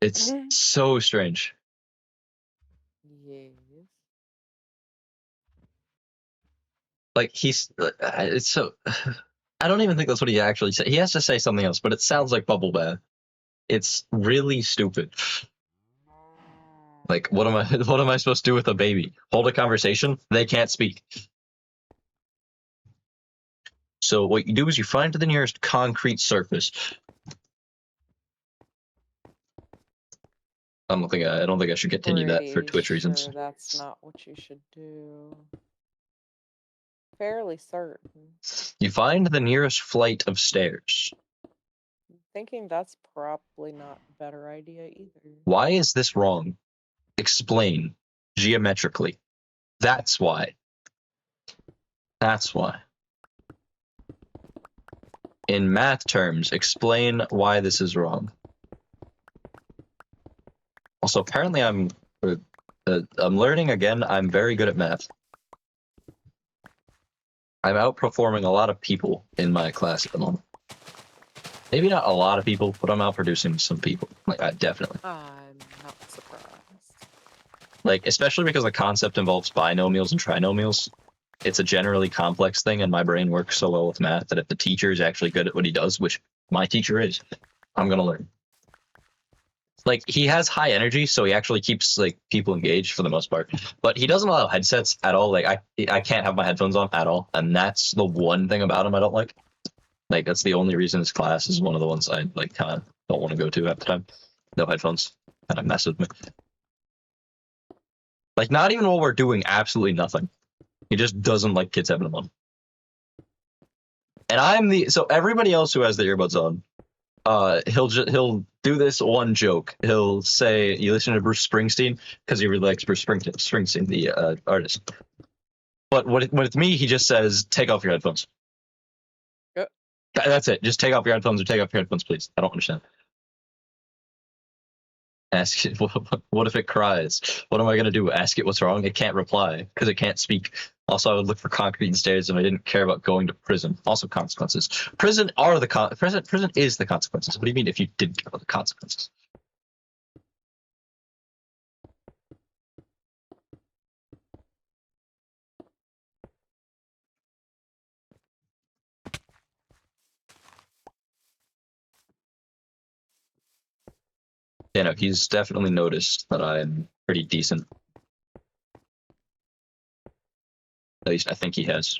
Speaker 1: It's so strange.
Speaker 2: Yes.
Speaker 1: Like it's so. I don't even think that's what he actually said. He has to say something else, but it sounds like bubble bath. It's really stupid. Like, what am I? What am I supposed to do with a baby? Hold a conversation? They can't speak. So what you do is you find the nearest concrete surface. I don't think I should continue that for
Speaker 2: Pretty
Speaker 1: Twitch
Speaker 2: sure
Speaker 1: reasons.
Speaker 2: that's not what you should do. Fairly certain.
Speaker 1: You find the nearest flight of stairs.
Speaker 2: Thinking that's probably not a better idea either.
Speaker 1: Why is this wrong? Explain geometrically. That's why. That's why. In math terms, explain why this is wrong. Also, apparently I'm learning again. I'm very good at math. I'm outperforming a lot of people in my class at the moment. Maybe not a lot of people, but I'm outproducing some people. Like, definitely.
Speaker 2: I'm not surprised.
Speaker 1: Like, especially because the concept involves binomials and trinomials. it's a generally complex thing, and my brain works so well with math that if the teacher is actually good at what he does, which my teacher is, I'm gonna learn. Like he has high energy, so he actually keeps like people engaged for the most part. But he doesn't allow headsets at all. Like I can't have my headphones on at all, and that's the one thing about him I don't like. Like that's the only reason his class is one of the ones I like kind of don't want to go to at the time. No headphones, kind of mess with me. Like not even while we're doing absolutely nothing. He just doesn't like kids having them on. And I'm the so everybody else who has the earbuds on, he'll do this one joke. He'll say, "You listen to Bruce Springsteen," because he really likes Bruce Springsteen, the artist. But with me, he just says, "Take off your headphones."
Speaker 2: Yep.
Speaker 1: That's it. Just take off your headphones or take off your headphones, please. I don't understand. Ask it, what if it cries? What am I going to do? Ask it what's wrong? It can't reply because it can't speak. Also, I would look for concrete stairs if I didn't care about going to prison. Also, consequences. Prison is the consequences. What do you mean if you didn't care about the consequences? You know, he's definitely noticed that I'm pretty decent. At least I think he has.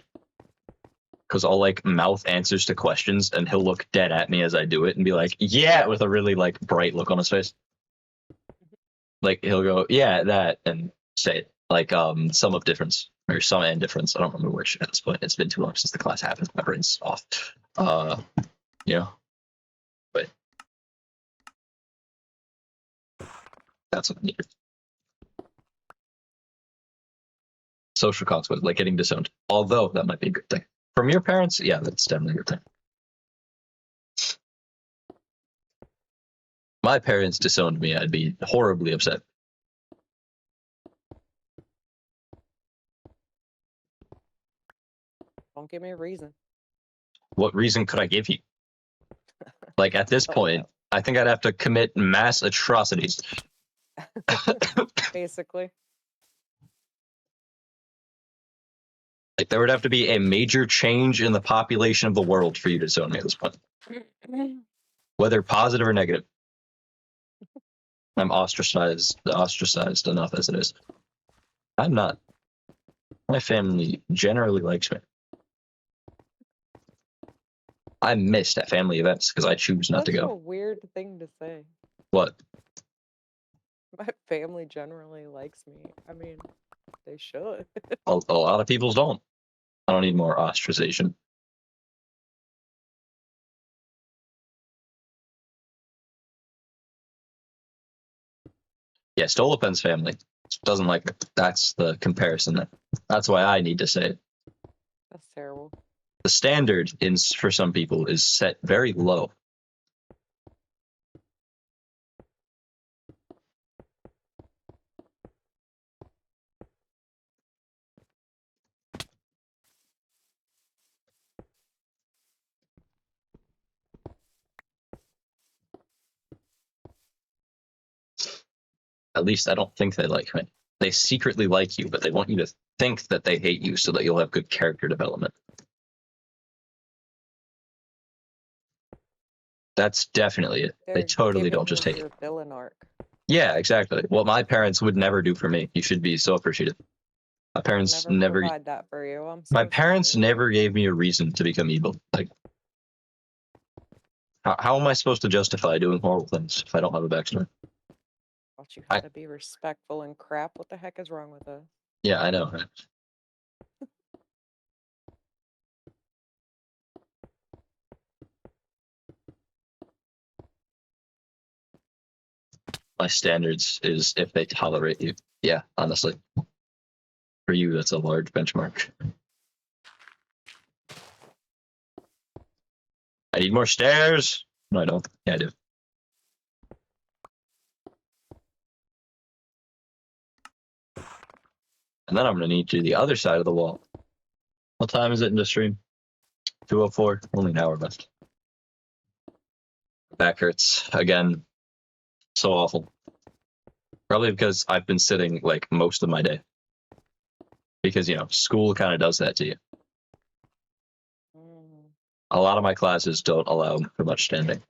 Speaker 1: Because I'll like mouth answers to questions and he'll look dead at me as I do it and be like, "Yeah," with a really like bright look on his face. Like he'll go, "Yeah, that," and say it. Like sum of difference or sum and difference. I don't remember which at this point. It's been too long since the class happened. My brain's off. Yeah. But that's what I needed. Social consequence, like getting disowned. Although that might be a good thing. From your parents, yeah, that's definitely a good thing. My parents disowned me, I'd be horribly upset.
Speaker 2: Don't give me a reason.
Speaker 1: What reason could I give you? Like at this point, I think I'd have to commit mass atrocities.
Speaker 2: Basically.
Speaker 1: Like there would have to be a major change in the population of the world for you to disown me at this point, whether positive or negative. I'm ostracized enough as it is. I'm not. My family generally likes me. I missed at family events because I choose not to
Speaker 2: Such a
Speaker 1: go.
Speaker 2: weird thing to say.
Speaker 1: What?
Speaker 2: My family generally likes me. I mean, they should.
Speaker 1: A lot of people don't. I don't need more ostracization. Yeah, Stolapen's family doesn't like it. That's the comparison. That's why I need to say it.
Speaker 2: That's terrible.
Speaker 1: The standard for some people is set very low. At least I don't think they like me. They secretly like you, but they want you to think that they hate you so that you'll have good character development. That's definitely it. They totally don't just hate you.
Speaker 2: Your villain arc.
Speaker 1: Yeah, exactly. What my parents would never do for me. You should be so appreciative. My parents never
Speaker 2: provide that for you. I'm so
Speaker 1: my parents
Speaker 2: sorry.
Speaker 1: never gave me a reason to become evil. Like, how am I supposed to justify doing horrible things if I don't have a backstory?
Speaker 2: Taught you how to be respectful and crap. What the heck is wrong with us?
Speaker 1: Yeah, I know. My standards is if they tolerate you. Yeah, honestly. For you, that's a large benchmark. I need more stairs. No, I don't. Yeah, I do. And then I'm going to need to the other side of the wall. What time is it in the stream? 2:04. Only an hour left. Back hurts again. So awful. Probably because I've been sitting like most of my day. because school kind of does that to you.
Speaker 2: Mm.
Speaker 1: A lot of my classes don't allow for much standing.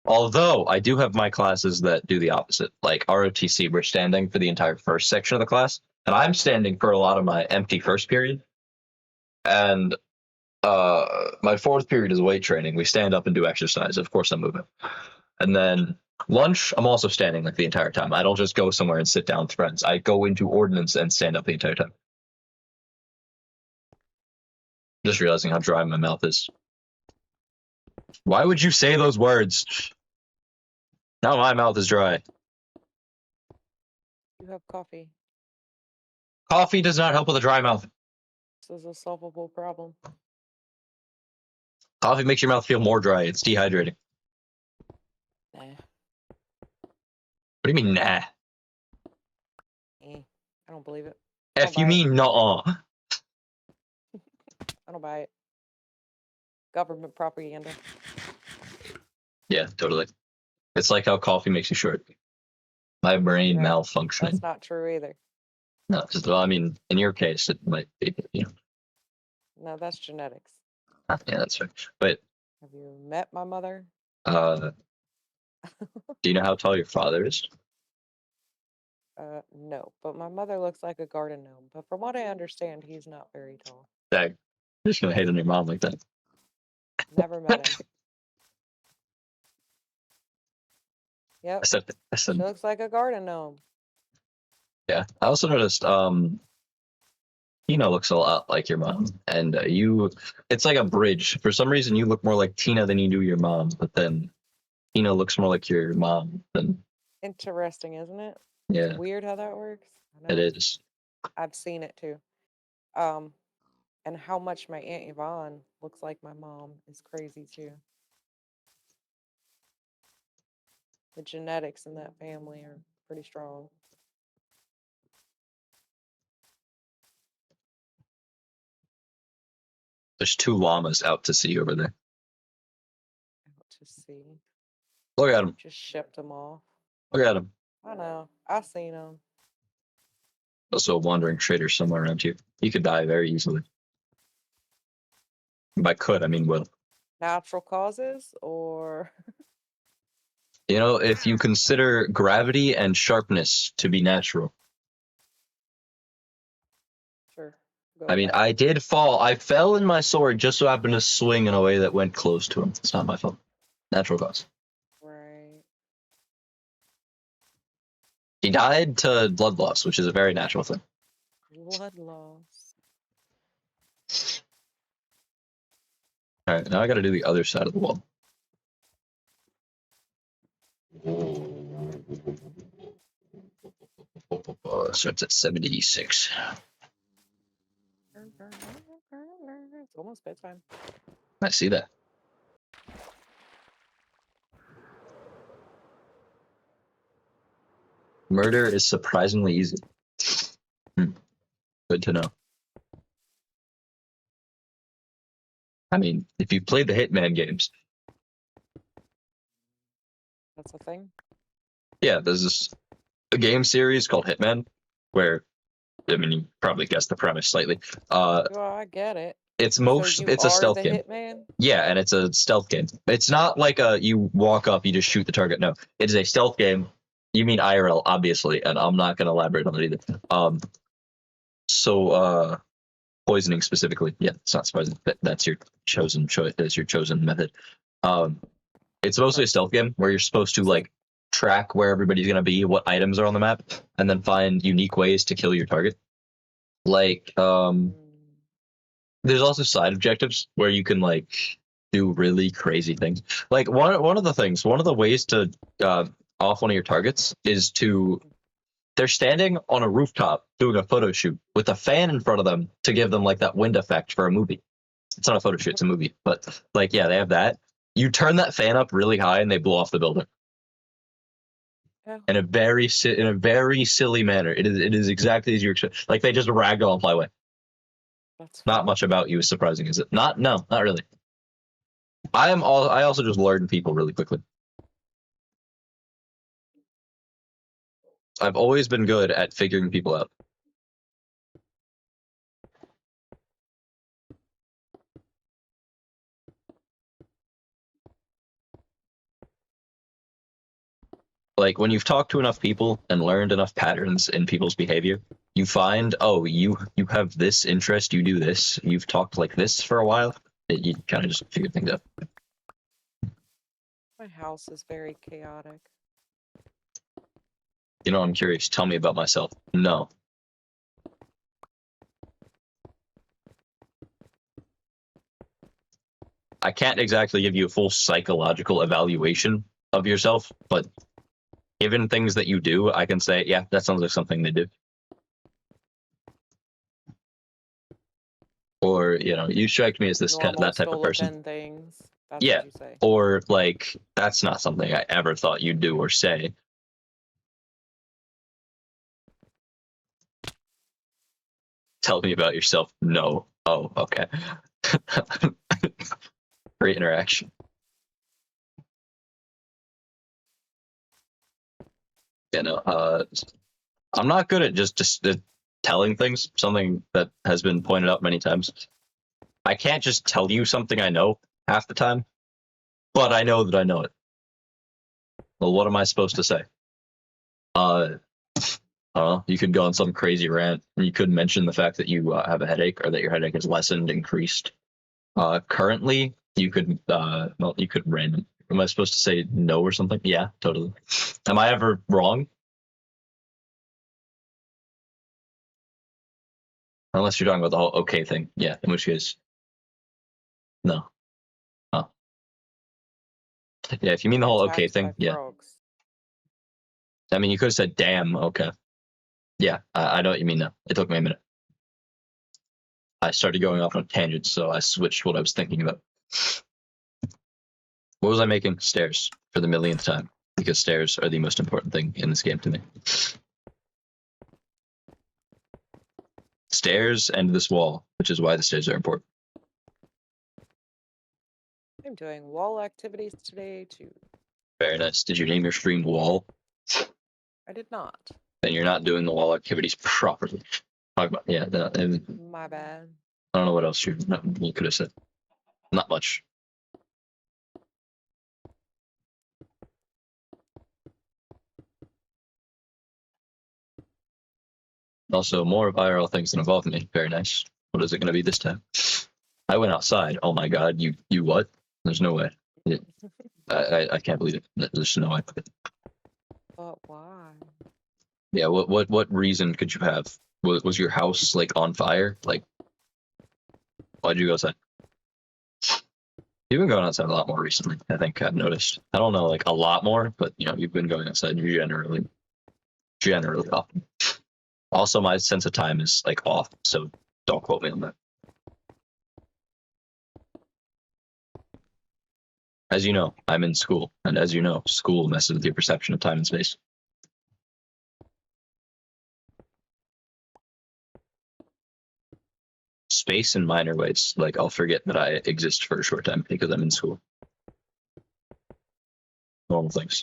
Speaker 1: Although I do have my classes that do the opposite. Like ROTC, we're standing for the entire first section of the class, and I'm standing for a lot of my empty first period. And my fourth period is weight training. We stand up and do exercise. Of course, I'm moving. And then lunch, I'm also standing like the entire time. I don't just go somewhere and sit down with friends. I go into ordnance and stand up the entire time. Just realizing how dry my mouth is. Why would you say those words? Now my mouth is dry.
Speaker 2: You have coffee.
Speaker 1: Coffee does not help with a dry mouth.
Speaker 2: This is a solvable problem.
Speaker 1: Coffee makes your mouth feel more dry. It's dehydrating.
Speaker 2: Nah.
Speaker 1: What do you mean, nah?
Speaker 2: I don't believe it.
Speaker 1: If you mean nuh-uh.
Speaker 2: I don't buy it. Government propaganda.
Speaker 1: Yeah, totally. It's like how coffee makes you short. My brain
Speaker 2: Right.
Speaker 1: malfunctioning.
Speaker 2: That's not true either.
Speaker 1: No, well, I mean, in your case, it might be,
Speaker 2: No, that's genetics.
Speaker 1: Yeah, that's right. But
Speaker 2: Have you met my mother?
Speaker 1: do you know how tall your father is?
Speaker 2: No, but my mother looks like a garden gnome. But from what I understand, he's not very tall.
Speaker 1: Dang. You're just gonna hate on your mom like that.
Speaker 2: Never met him. Yep.
Speaker 1: I said,
Speaker 2: She looks like a garden gnome.
Speaker 1: yeah. I also noticed, Tina looks a lot like your mom, and it's like a bridge. For some reason, you look more like Tina than you do your mom, but then Tina looks more like your mom than.
Speaker 2: Interesting, isn't it?
Speaker 1: Yeah,
Speaker 2: It's weird how that works. I
Speaker 1: it
Speaker 2: know.
Speaker 1: is.
Speaker 2: I've seen it too. And how much my Aunt Yvonne looks like my mom is crazy too. The genetics in that family are pretty strong.
Speaker 1: There's two llamas out to sea over there.
Speaker 2: Out to see.
Speaker 1: Look at them.
Speaker 2: Just shipped them off.
Speaker 1: Look at them.
Speaker 2: I know. I seen them.
Speaker 1: Also a wandering trader somewhere around here. He could die very easily. By could, I mean will.
Speaker 2: Natural causes or
Speaker 1: If you consider gravity and sharpness to be natural.
Speaker 2: sure. Go
Speaker 1: I
Speaker 2: with
Speaker 1: mean,
Speaker 2: that.
Speaker 1: I did fall. I fell in my sword just so happened to swing in a way that went close to him. It's not my fault. Natural cause.
Speaker 2: Right.
Speaker 1: He died to blood loss, which is a very natural thing.
Speaker 2: Blood loss.
Speaker 1: All right, now I got to do the other side of the wall. Starts at 76.
Speaker 2: It's almost bedtime.
Speaker 1: I see that. Murder is surprisingly easy. Good to know. I mean, if you've played the Hitman games,
Speaker 2: That's a thing.
Speaker 1: yeah, there's a game series called Hitman where, I mean, you probably guessed the premise slightly.
Speaker 2: Well, I get it.
Speaker 1: It's
Speaker 2: So you
Speaker 1: a
Speaker 2: are
Speaker 1: stealth
Speaker 2: the
Speaker 1: game.
Speaker 2: hitman?
Speaker 1: Yeah, and it's a stealth game. It's not like you walk up, you just shoot the target. No, it is a stealth game. You mean IRL, obviously, and I'm not going to elaborate on it either. So poisoning specifically, yeah, it's not surprising. That's your chosen choice. That's your chosen method. It's mostly a stealth game where you're supposed to like track where everybody's going to be, what items are on the map, and then find unique ways to kill your target. Like, there's also side objectives where you can like do really crazy things. Like one of the ways to off one of your targets is they're standing on a rooftop doing a photo shoot with a fan in front of them to give them like that wind effect for a movie. It's not a photo shoot, it's a movie, but like yeah, they have that. You turn that fan up really high and they blow off the building.
Speaker 2: Yeah.
Speaker 1: In a very silly manner. It is exactly as you expect. Like they just ragdoll and fly away.
Speaker 2: That's
Speaker 1: Not much about you is surprising, is it? Not really. I also just learn people really quickly. I've always been good at figuring people out. like when you've talked to enough people and learned enough patterns in people's behavior, you find, oh, you have this interest, you do this, you've talked like this for a while. You kind of just figure things out.
Speaker 2: My house is very chaotic.
Speaker 1: You know, I'm curious. Tell me about myself. No. I can't exactly give you a full psychological evaluation of yourself, but given things that you do, I can say, yeah, that sounds like something they do. Or, you know, you strike me as this
Speaker 2: Normal
Speaker 1: that type of person.
Speaker 2: looking things. That's
Speaker 1: Yeah.
Speaker 2: what you say.
Speaker 1: Or like that's not something I ever thought you'd do or say. Tell me about yourself. No. Oh, okay. Great interaction. You know, I'm not good at just telling things. Something that has been pointed out many times. I can't just tell you something I know half the time, but I know that I know it. Well, what am I supposed to say? I don't know. You could go on some crazy rant. You could mention the fact that you have a headache or that your headache has lessened, increased. Currently, you could well, you could random. Am I supposed to say no or something? Yeah, totally. Am I ever wrong? Unless you're talking about the whole okay thing. Yeah, in which case, no. Oh. Yeah, if you mean
Speaker 2: Get
Speaker 1: the whole okay
Speaker 2: attacked by
Speaker 1: thing, yeah.
Speaker 2: frogs.
Speaker 1: I mean, you could have said damn. Okay. Yeah, I know what you mean now. It took me a minute. I started going off on tangents, so I switched what I was thinking about. What was I making? Stairs for the millionth time because stairs are the most important thing in this game to me. Stairs and this wall, which is why the stairs are important.
Speaker 2: I'm doing wall activities today too.
Speaker 1: Very nice. Did you name your stream wall?
Speaker 2: I did not.
Speaker 1: Then you're not doing the wall activities properly. Talk about yeah.
Speaker 2: My bad.
Speaker 1: I don't know what else you could have said. Not much. Also, more viral things that involve me. Very nice. What is it going to be this time? I went outside. Oh my god, you what? There's no way. I can't believe it. There's no way.
Speaker 2: But why?
Speaker 1: Yeah, what reason could you have? Was your house like on fire? Like, why'd you go outside? You've been going outside a lot more recently. I think I've noticed. I don't know, like a lot more, but you know, you've been going outside generally often. Also, my sense of time is like off, so don't quote me on that. As you know, I'm in school, and as you know, school messes with your perception of time and space. Space in minor ways, like I'll forget that I exist for a short time because I'm in school. Normal things.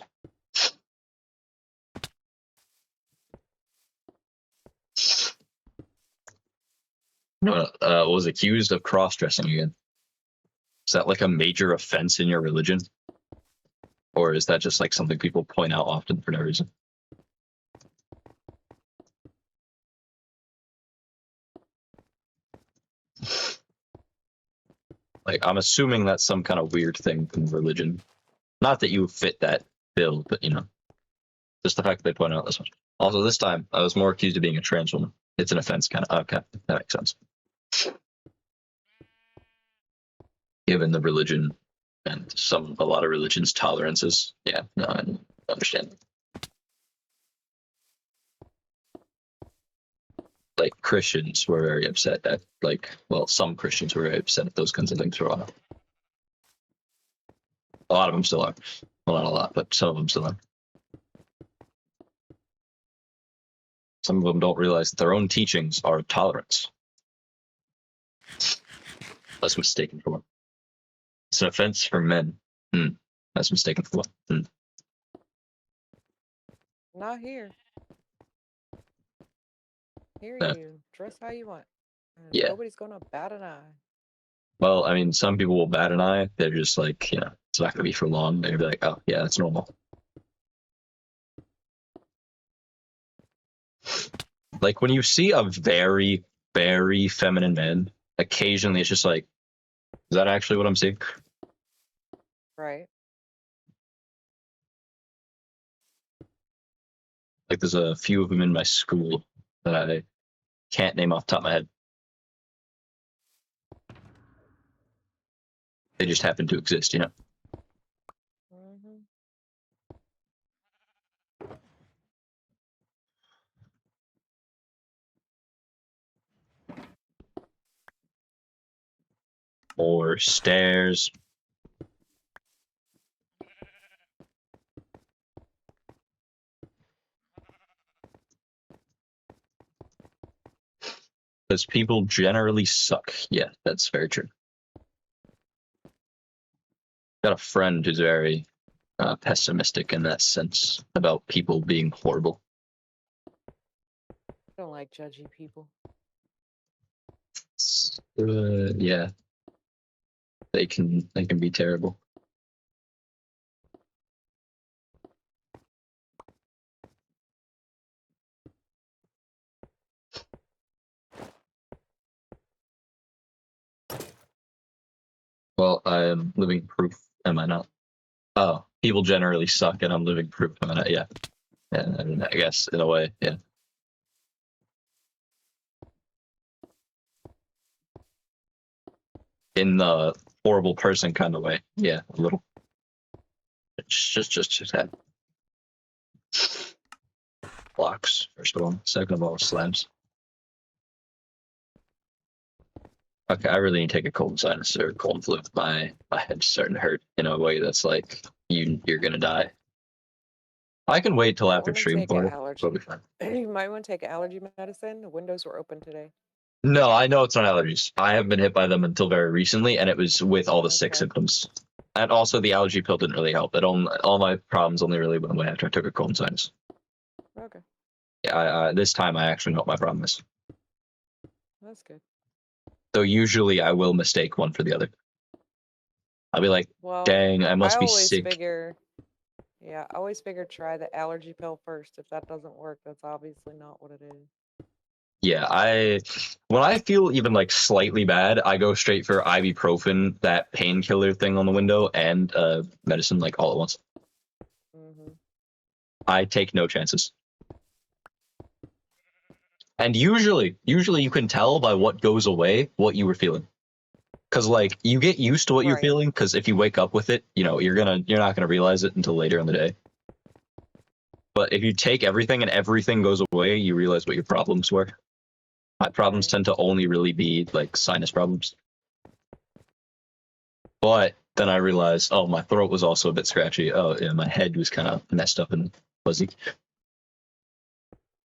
Speaker 1: No, was accused of cross-dressing again. Is that like a major offense in your religion? Or is that just like something people point out often for no reason? Like, I'm assuming that's some kind of weird thing in religion. Not that you fit that bill, but you know, just the fact that they point out this one. Also, this time I was more accused of being a trans woman. It's an offense, kind of. Okay, that makes sense. Given the religion and a lot of religions' tolerances, yeah, no, I understand. Like Christians were very upset at, like, well, some Christians were very upset at those kinds of things for a while. A lot of them still are. Well, not a lot, but some of them still are. Some of them don't realize that their own teachings are tolerance. That's mistaken for one. It's an offense for men. That's mistaken for one.
Speaker 2: Not here. Here
Speaker 1: Yeah.
Speaker 2: you dress how you want.
Speaker 1: Yeah.
Speaker 2: Nobody's gonna bat an eye.
Speaker 1: Well, I mean, some people will bat an eye. They're just like, you know, it's not going to be for long. They're gonna be like, oh, yeah, that's normal. Like when you see a very, very feminine man, occasionally it's just like, is that actually what I'm seeing?
Speaker 2: Right.
Speaker 1: Like there's a few of them in my school that I can't name off the top of my head. They just happen to exist, you know.
Speaker 2: Mm-hmm.
Speaker 1: Or stairs. Because people generally suck. Yeah, that's very true. Got a friend who's very pessimistic in that sense about people being horrible.
Speaker 2: I don't like judgy people.
Speaker 1: Yeah, they can be terrible. Well, I am living proof, am I not? Oh, people generally suck, and I'm living proof, am I not? Yeah, yeah. I mean, I guess in a way, yeah. In the horrible person kind of way, yeah, a little. It's just that. Blocks, first of all. Second of all, slabs. Okay, I really need to take a cold sinus or cold flu. My head's starting to hurt in a way that's like you're gonna die. I can wait till
Speaker 2: Might
Speaker 1: after
Speaker 2: want to
Speaker 1: stream
Speaker 2: take an
Speaker 1: for it. It'll
Speaker 2: allergy.
Speaker 1: be fine.
Speaker 2: You might want to take allergy medicine. The windows were open today.
Speaker 1: No, I know it's not allergies. I haven't been hit by them until very recently, and it was with all the sick
Speaker 2: Okay.
Speaker 1: symptoms. And also, the allergy pill didn't really help. All my problems only really went away after I took a cold sinus.
Speaker 2: Okay.
Speaker 1: Yeah, this time I actually know what my problem is.
Speaker 2: That's good.
Speaker 1: Though usually I will mistake one for the other. I'll be like,
Speaker 2: Well,
Speaker 1: dang, I
Speaker 2: I
Speaker 1: must be
Speaker 2: always
Speaker 1: sick.
Speaker 2: figure, yeah, I always figure try the allergy pill first. If that doesn't work, that's obviously not what it is.
Speaker 1: Yeah, when I feel even like slightly bad, I go straight for ibuprofen, that painkiller thing on the window, and medicine like all at once.
Speaker 2: Mm-hmm.
Speaker 1: I take no chances. And usually you can tell by what goes away what you were feeling. Cause like you get used to what you're
Speaker 2: Right.
Speaker 1: feeling, because if you wake up with it, you're not gonna realize it until later in the day. But if you take everything and everything goes away, you realize what your problems were. My problems
Speaker 2: Right.
Speaker 1: tend to only really be like sinus problems. But then I realized, oh, my throat was also a bit scratchy. Oh, yeah, my head was kind of messed up and fuzzy.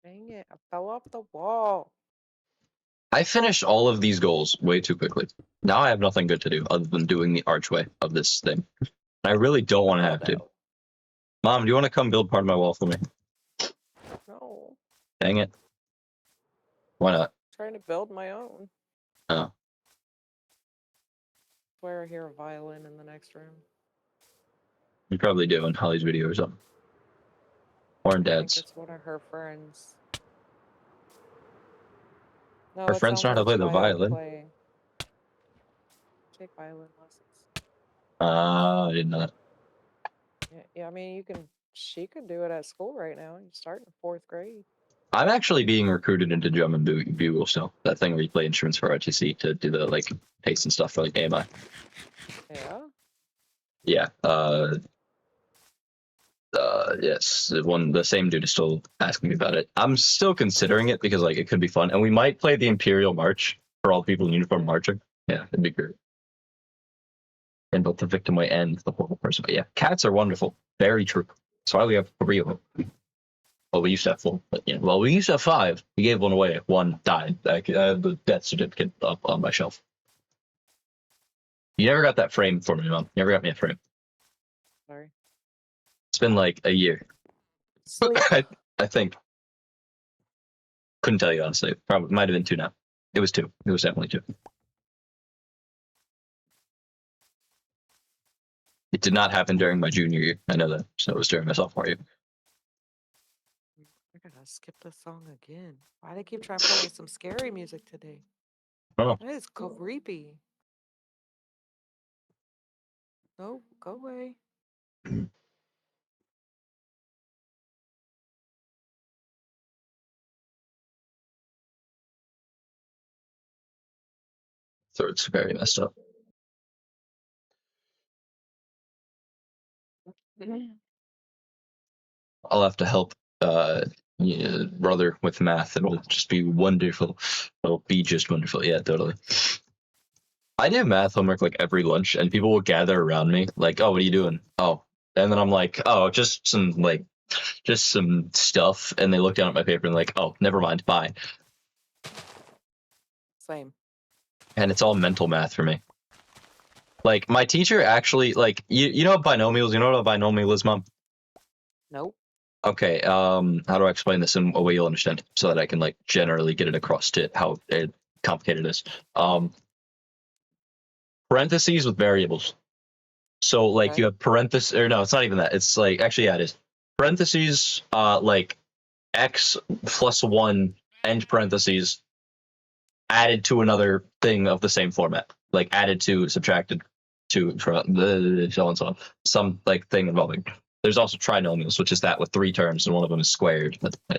Speaker 2: Dang it. I fell off the wall.
Speaker 1: I finished all of these goals way too quickly. Now I have nothing good to do other than doing the archway of this thing. I really don't want to
Speaker 2: Fell
Speaker 1: have to.
Speaker 2: down.
Speaker 1: Mom, do you want to come build part of my wall for me?
Speaker 2: No.
Speaker 1: Dang it. Why not?
Speaker 2: Trying to build my own.
Speaker 1: Oh,
Speaker 2: Swear I hear a violin in the next room.
Speaker 1: you probably do in Holly's video or something. Or in
Speaker 2: I think
Speaker 1: Dad's.
Speaker 2: it's one of her friends.
Speaker 1: Her
Speaker 2: No, it
Speaker 1: friends know
Speaker 2: sounds
Speaker 1: how to
Speaker 2: like
Speaker 1: play the
Speaker 2: child
Speaker 1: violin.
Speaker 2: playing. Take violin lessons.
Speaker 1: I did not.
Speaker 2: Yeah, I mean, she could do it at school right now. You start in fourth grade.
Speaker 1: I'm actually being recruited into drum and bugle still. That thing where you play instruments for RTC to do the like pace and stuff for like AMI.
Speaker 2: Yeah.
Speaker 1: Yeah. Yes, the same dude is still asking me about it. I'm still considering it because like it could be fun, and we might play the Imperial March for all the people in uniform
Speaker 2: Okay.
Speaker 1: marching. Yeah, it'd be great. And both the victim way and the horrible person. But yeah, cats are wonderful. Very true. That's why we have 3 of them. Well, we used to have 4, but yeah. Well, we used to have 5. We gave one away. 1 died. I have the death certificate up on my shelf. You never got that frame for me, Mom. You never got me a frame.
Speaker 2: Sorry.
Speaker 1: It's been like a year.
Speaker 2: Sleep.
Speaker 1: I think. Couldn't tell you honestly. Probably might have been 2 now. It was 2. It was definitely 2. It did not happen during my junior year. I know that. So it was during my sophomore year.
Speaker 2: I gotta skip this song again. Why they keep trying to play me some scary music today?
Speaker 1: I don't know.
Speaker 2: That is creepy. No, go away.
Speaker 1: So it's very messed up. I'll have to help brother with math. It'll just be wonderful. It'll be just wonderful. Yeah, totally. I do math homework like every lunch, and people will gather around me, like, "Oh, what are you doing?" Oh, and then I'm like, "Oh, just some stuff." And they look down at my paper and like, "Oh, never mind, bye."
Speaker 2: Same.
Speaker 1: And it's all mental math for me. Like my teacher actually, like, you know binomials. You know what a binomial is, Mom?
Speaker 2: Nope.
Speaker 1: Okay. How do I explain this in a way you'll understand, so that I can like generally get it across to how complicated it is? Parentheses with variables. So like
Speaker 2: Okay.
Speaker 1: you have parentheses, or no, it's not even that. It's like, actually, yeah, it is parentheses. Like x plus one end parentheses added to another thing of the same format, like added to, subtracted to, so on and so on. Some like thing involving. There's also trinomials, which is that with three terms and one of them is squared.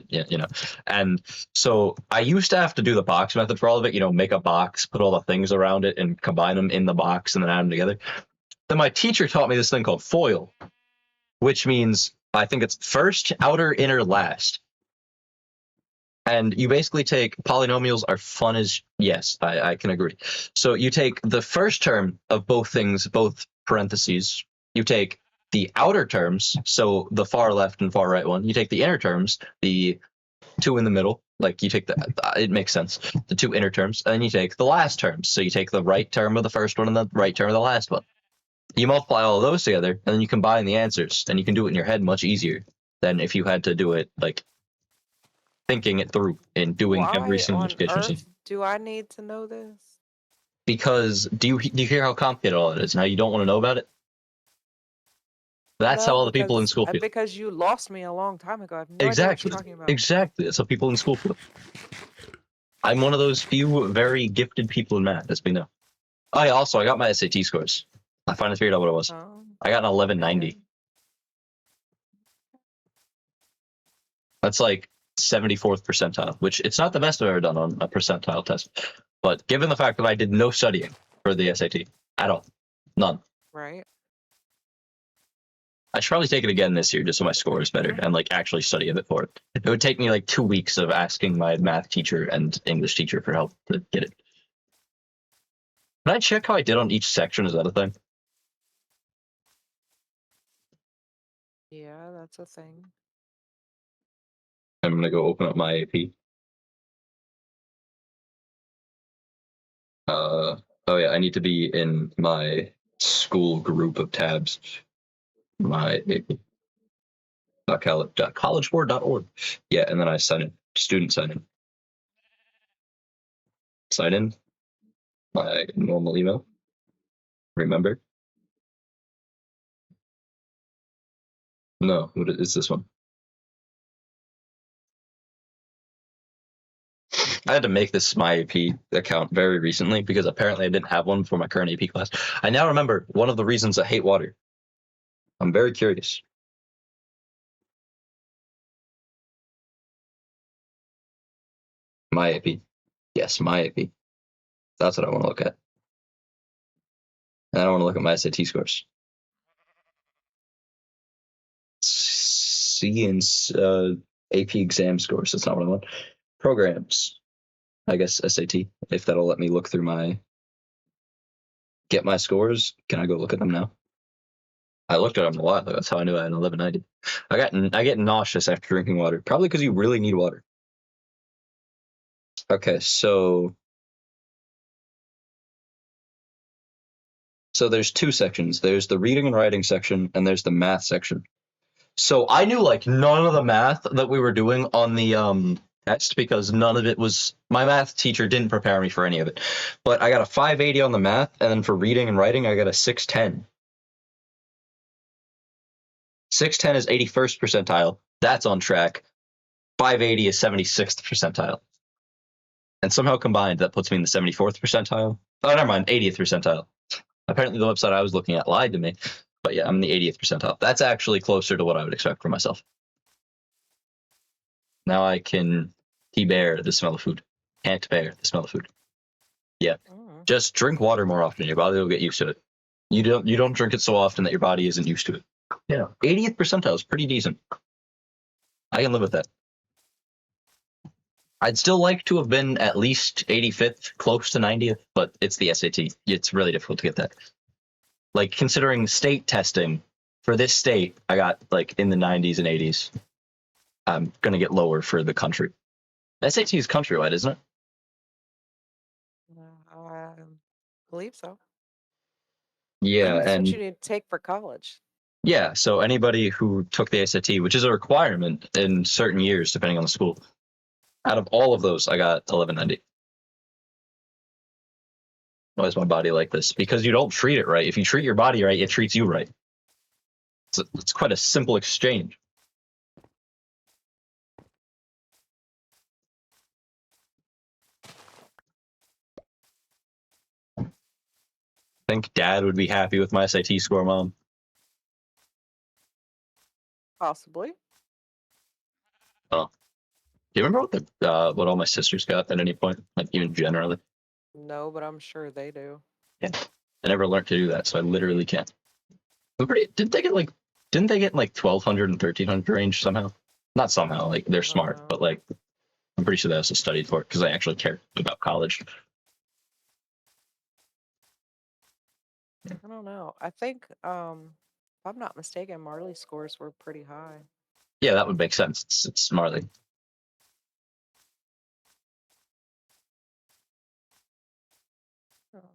Speaker 1: Yeah, you know. And so I used to have to do the box method for all of it. You know, make a box, put all the things around it, and combine them in the box, and then add them together. Then my teacher taught me this thing called FOIL, which means I think it's first, outer, inner, last. And you basically take polynomials are fun as yes, I can agree. So you take the first term of both things, both parentheses. You take the outer terms, so the far left and far right one. You take the inner terms, the two in the middle. Like you take it makes sense. The two inner terms, and then you take the last terms. So you take the right term of the first one and the right term of the last one. You multiply all of those together, and then you combine the answers, and you can do it in your head much easier than if you had to do it like thinking it through and doing every
Speaker 2: Why
Speaker 1: single
Speaker 2: on
Speaker 1: multiplication scheme.
Speaker 2: earth do I need to know this?
Speaker 1: Because do you hear how complicated all it is and how you don't want to know about it? That's how
Speaker 2: No,
Speaker 1: all the people in school feel.
Speaker 2: because you lost me a long time ago. I have no idea what
Speaker 1: Exactly.
Speaker 2: you're talking about.
Speaker 1: Exactly. That's how people in school feel. I'm one of those few very gifted people in math, as we know. Oh, yeah, also, I got my SAT scores. I finally figured out what it was. I got an 1190.
Speaker 2: Okay.
Speaker 1: That's like 74th percentile, which it's not the best I've ever done on a percentile test. But given the fact that I did no studying for the SAT at all, none.
Speaker 2: Right.
Speaker 1: I should probably take it again this year just so my score is better and like actually study a bit for it. It would take me like 2 weeks of asking my math teacher and English teacher for help to get it. Can I check how I did on each section? Is that a thing?
Speaker 2: Yeah, that's a thing.
Speaker 1: I'm gonna go open up my AP. Oh yeah, I need to be in my school group of tabs. My AP. .collegeboard.org. Yeah, and then I sign in. Student sign in. Sign in. My normal email. Remember? No, what is this one? I had to make this my AP account very recently because apparently I didn't have one for my current AP class. I now remember one of the reasons I hate water. I'm very curious. My AP. Yes, my AP. That's what I want to look at. And I don't want to look at my SAT scores. C and AP exam scores. That's not what I want. Programs. I guess SAT. If that'll let me look through get my scores. Can I go look at them now? I looked at them a lot. That's how I knew I had an 1190. I get nauseous after drinking water, probably because you really need water. Okay, so there's two sections. There's the reading and writing section, and there's the math section. So I knew like none of the math that we were doing on the test because none of it was, my math teacher didn't prepare me for any of it. But I got a 580 on the math, and then for reading and writing, I got a 610. 610 is 81st percentile. That's on track. 580 is 76th percentile. And somehow combined, that puts me in the 74th percentile. Oh, never mind, 80th percentile. Apparently, the website I was looking at lied to me. But yeah, I'm in the 80th percentile. That's actually closer to what I would expect for myself. Now I can bear the smell of food. Can't bear the smell of food. Yeah. Just drink water more often. Your body will get used to it. You don't drink it so often that your body isn't used to it. Yeah. 80th percentile is pretty decent. I can live with that. I'd still like to have been at least 85th, close to 90th, but it's the SAT. It's really difficult to get that. Like, considering state testing for this state, I got like in the 90s and 80s. I'm going to get lower for the country. SAT is countrywide, isn't it?
Speaker 2: I believe so.
Speaker 1: Yeah,
Speaker 2: That's what
Speaker 1: and
Speaker 2: you need to take for college.
Speaker 1: yeah, so anybody who took the SAT, which is a requirement in certain years, depending on the school, out of all of those, I got 1190. Why is my body like this? Because you don't treat it right. If you treat your body right, it treats you right. It's quite a simple exchange. I think Dad would be happy with my SAT score, Mom.
Speaker 2: Possibly.
Speaker 1: Oh, do you remember what all my sisters got at any point, like even generally?
Speaker 2: No, but I'm sure they do.
Speaker 1: Yeah, I never learned to do that, so I literally can't. Didn't they get like 1200 and 1300 range somehow? Not somehow, like they're smart, but like I'm pretty sure they also studied for it because I actually care about college.
Speaker 2: I don't know. I think, if I'm not mistaken, Marley's scores were pretty high.
Speaker 1: Yeah, that would make sense. It's Marley.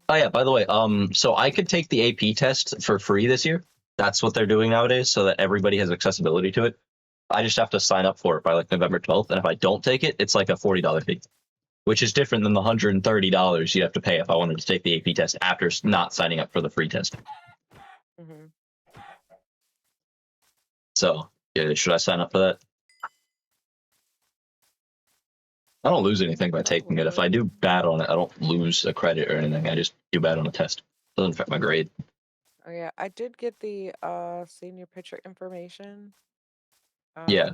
Speaker 1: Oh yeah, by the way, so I could take the AP test for free this year. That's what they're doing nowadays, so that everybody has accessibility to it. I just have to sign up for it by like November 12th, and if I don't take it, it's like a $40 fee, which is different than the $130 you have to pay if I wanted to take the AP test after not signing up for the free test.
Speaker 2: Mm-hmm.
Speaker 1: So, yeah, should I sign up for that? I don't lose anything by taking it. If I do bad on it, I don't lose a credit or anything. I just do bad on a test. It doesn't affect my grade.
Speaker 2: Oh yeah, I did get the senior picture information.
Speaker 1: Yeah.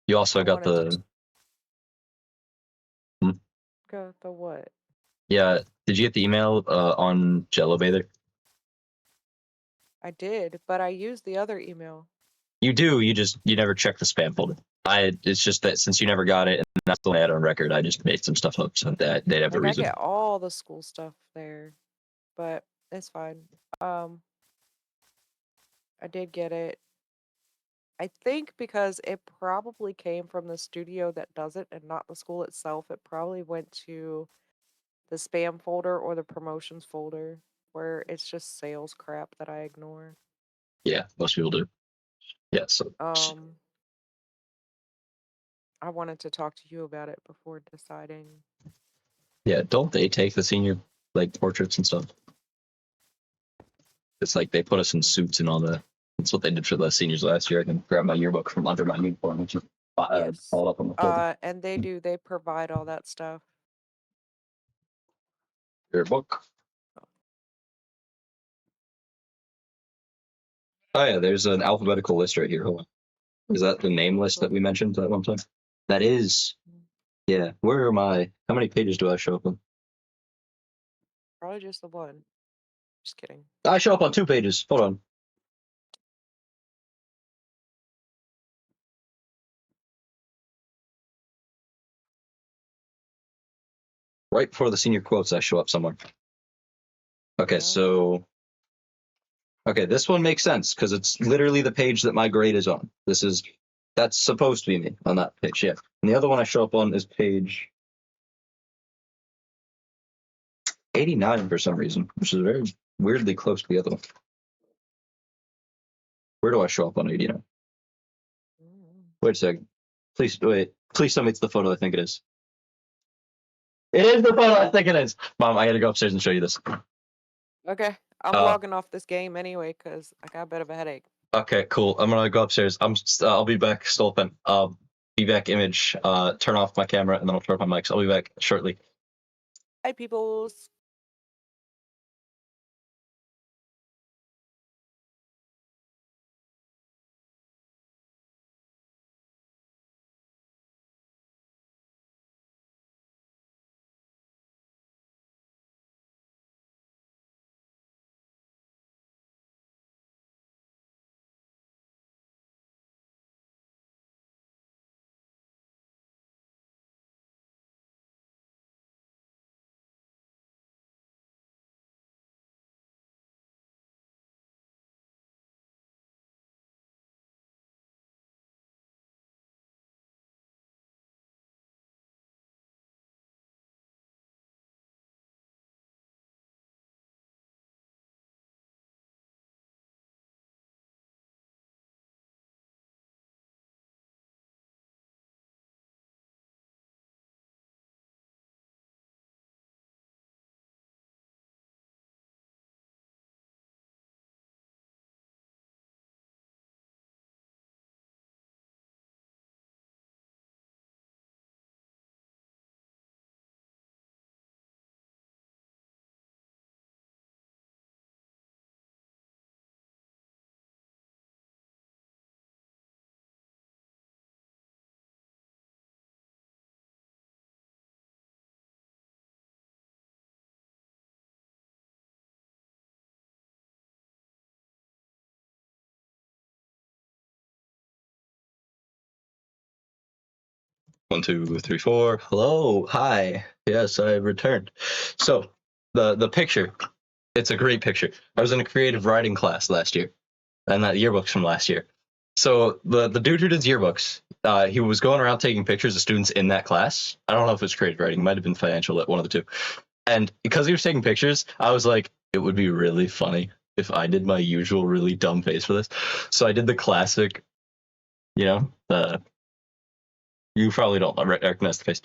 Speaker 1: You also
Speaker 2: I
Speaker 1: got
Speaker 2: wanted to
Speaker 1: the.
Speaker 2: go the what?
Speaker 1: Yeah. Did you get the email on Jello Bather?
Speaker 2: I did, but I used the other email.
Speaker 1: You do. You never check the spam folder. It's just that since you never got it, and that's the only I had on record, I just made some stuff up so that they'd have a
Speaker 2: Like I
Speaker 1: reason.
Speaker 2: get all the school stuff there, but it's fine. I did get it. I think because it probably came from the studio that does it and not the school itself, it probably went to the spam folder or the promotions folder where it's just sales crap that I ignore.
Speaker 1: Yeah, most people do. Yeah. So.
Speaker 2: I wanted to talk to you about it before deciding.
Speaker 1: Yeah. Don't they take the senior like portraits and stuff? It's like they put us in suits and all that. That's what they did for the seniors last year. I can grab my yearbook from under my uniform and just
Speaker 2: Yes.
Speaker 1: fall up on the folder.
Speaker 2: And they provide all that stuff.
Speaker 1: Yearbook. Oh yeah, there's an alphabetical list right here. Hold on. Is that the name list that we mentioned at one time? That is. Yeah. Where am I? How many pages do I show up on?
Speaker 2: Probably just the one. Just kidding.
Speaker 1: I show up on 2 pages. Hold on. Right before the senior quotes, I show up somewhere. Okay, so. Okay, this one makes sense because it's literally the page that my grade is on. That's supposed to be me on that page, yeah. And the other one I show up on is page 89 for some reason, which is very weirdly close to the other one. Where do I show up on 89? Wait a second. Please wait. Please tell me it's the photo I think it is. It is the photo I think it is. Mom, I gotta go upstairs and show you this.
Speaker 2: Okay, I'm logging off this game anyway because I got a bit of a headache.
Speaker 1: Okay, cool. I'm gonna go upstairs. I'll be back, Stolpen. Feedback image. Turn off my camera, and then I'll turn off my mics. I'll be back shortly.
Speaker 2: Hi, peoples.
Speaker 1: One, two, three, four. Hello, hi. Yes, I returned. So the picture, it's a great picture. I was in a creative writing class last year, and that yearbook's from last year. So the dude who does yearbooks, he was going around taking pictures of students in that class. I don't know if it's creative writing, it might have been financial lit, one of the two. And because he was taking pictures, I was like, it would be really funny if I did my usual really dumb face for this. So I did the classic, the you probably don't recognize the face.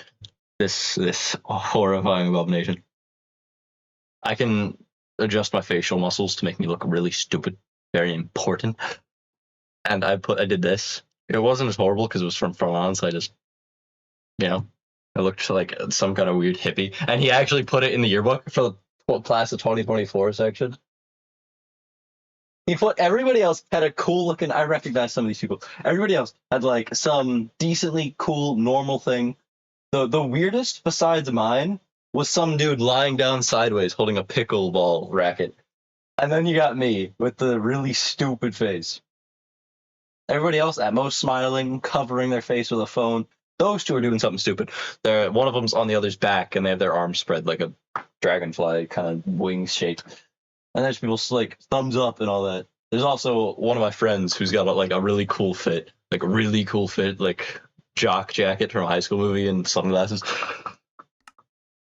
Speaker 1: This horrifying abomination. I can adjust my facial muscles to make me look really stupid, very important. And I did this. It wasn't as horrible because it was from on, so I just, I looked like some kind of weird hippie. And he actually put it in the yearbook for the class of 2024 section. He put everybody else had a cool looking. I recognize some of these people. Everybody else had like some decently cool normal thing. The weirdest besides mine was some dude lying down sideways holding a pickleball racket. And then you got me with the really stupid face. Everybody else at most smiling, covering their face with a phone. Those two are doing something stupid. One of them's on the other's back and they have their arms spread like a dragonfly kind of wings shape. And there's people like thumbs up and all that. There's also one of my friends who's got like a really cool fit, like jock jacket from a high school movie and sunglasses.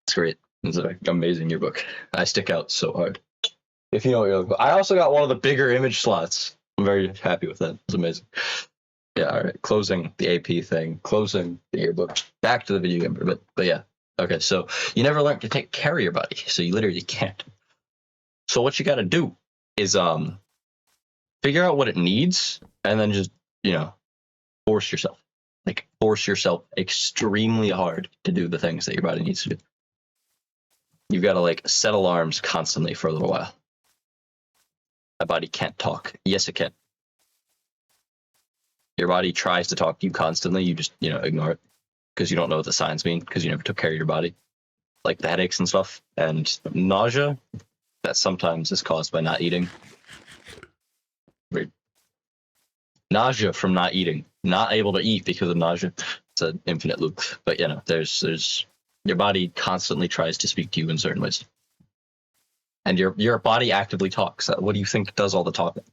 Speaker 1: It's great. It's an amazing yearbook. I stick out so hard. If you know what you're looking for. I also got one of the bigger image slots. I'm very happy with that. It's amazing. Yeah, all right. Closing the AP thing. Closing the yearbook. Back to the video game. But yeah. Okay, so you never learned to take care of your body, so you literally can't. So what you got to do is figure out what it needs and then just, force yourself. Like force yourself extremely hard to do the things that your body needs to do. You've got to like set alarms constantly for a little while. My body can't talk. Yes, it can. Your body tries to talk to you constantly. You just, ignore it because you don't know what the signs mean because you never took care of your body, like the headaches and stuff and nausea that sometimes is caused by not eating. Weird. Nausea from not eating, not able to eat because of nausea. It's an infinite loop. But there's your body constantly tries to speak to you in certain ways, and your body actively talks. What do you think does all the talking?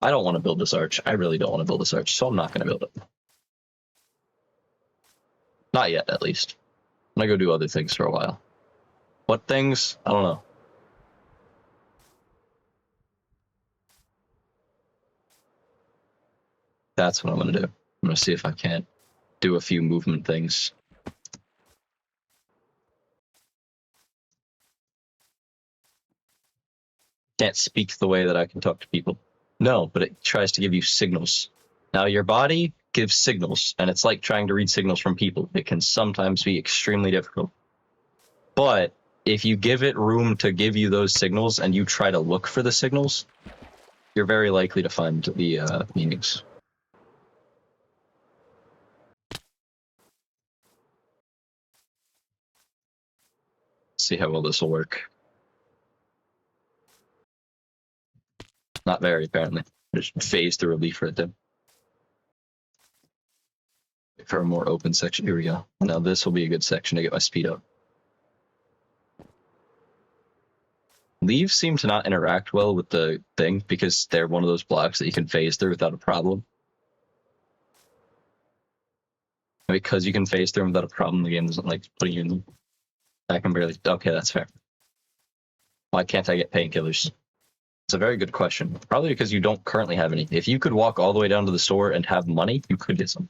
Speaker 1: I don't want to build this arch. I really don't want to build this arch, so I'm not going to build it. Not yet, at least. I'm going to go do other things for a while. What things? I don't know. That's what I'm going to do. I'm going to see if I can't do a few movement things. Can't speak the way that I can talk to people. No, but it tries to give you signals. Now, your body gives signals, and it's like trying to read signals from people. It can sometimes be extremely difficult. But if you give it room to give you those signals and you try to look for the signals, you're very likely to find the meanings. See how well this will work. Not very, apparently. Just phase through a leaf right there. For a more open section, here we go. Now this will be a good section to get my speed up. Leaves seem to not interact well with the thing because they're one of those blocks that you can phase through without a problem. And because you can phase through them without a problem, the game doesn't like putting you in them. I can barely. Okay, that's fair. Why can't I get painkillers? It's a very good question. Probably because you don't currently have any. If you could walk all the way down to the store and have money, you could get some.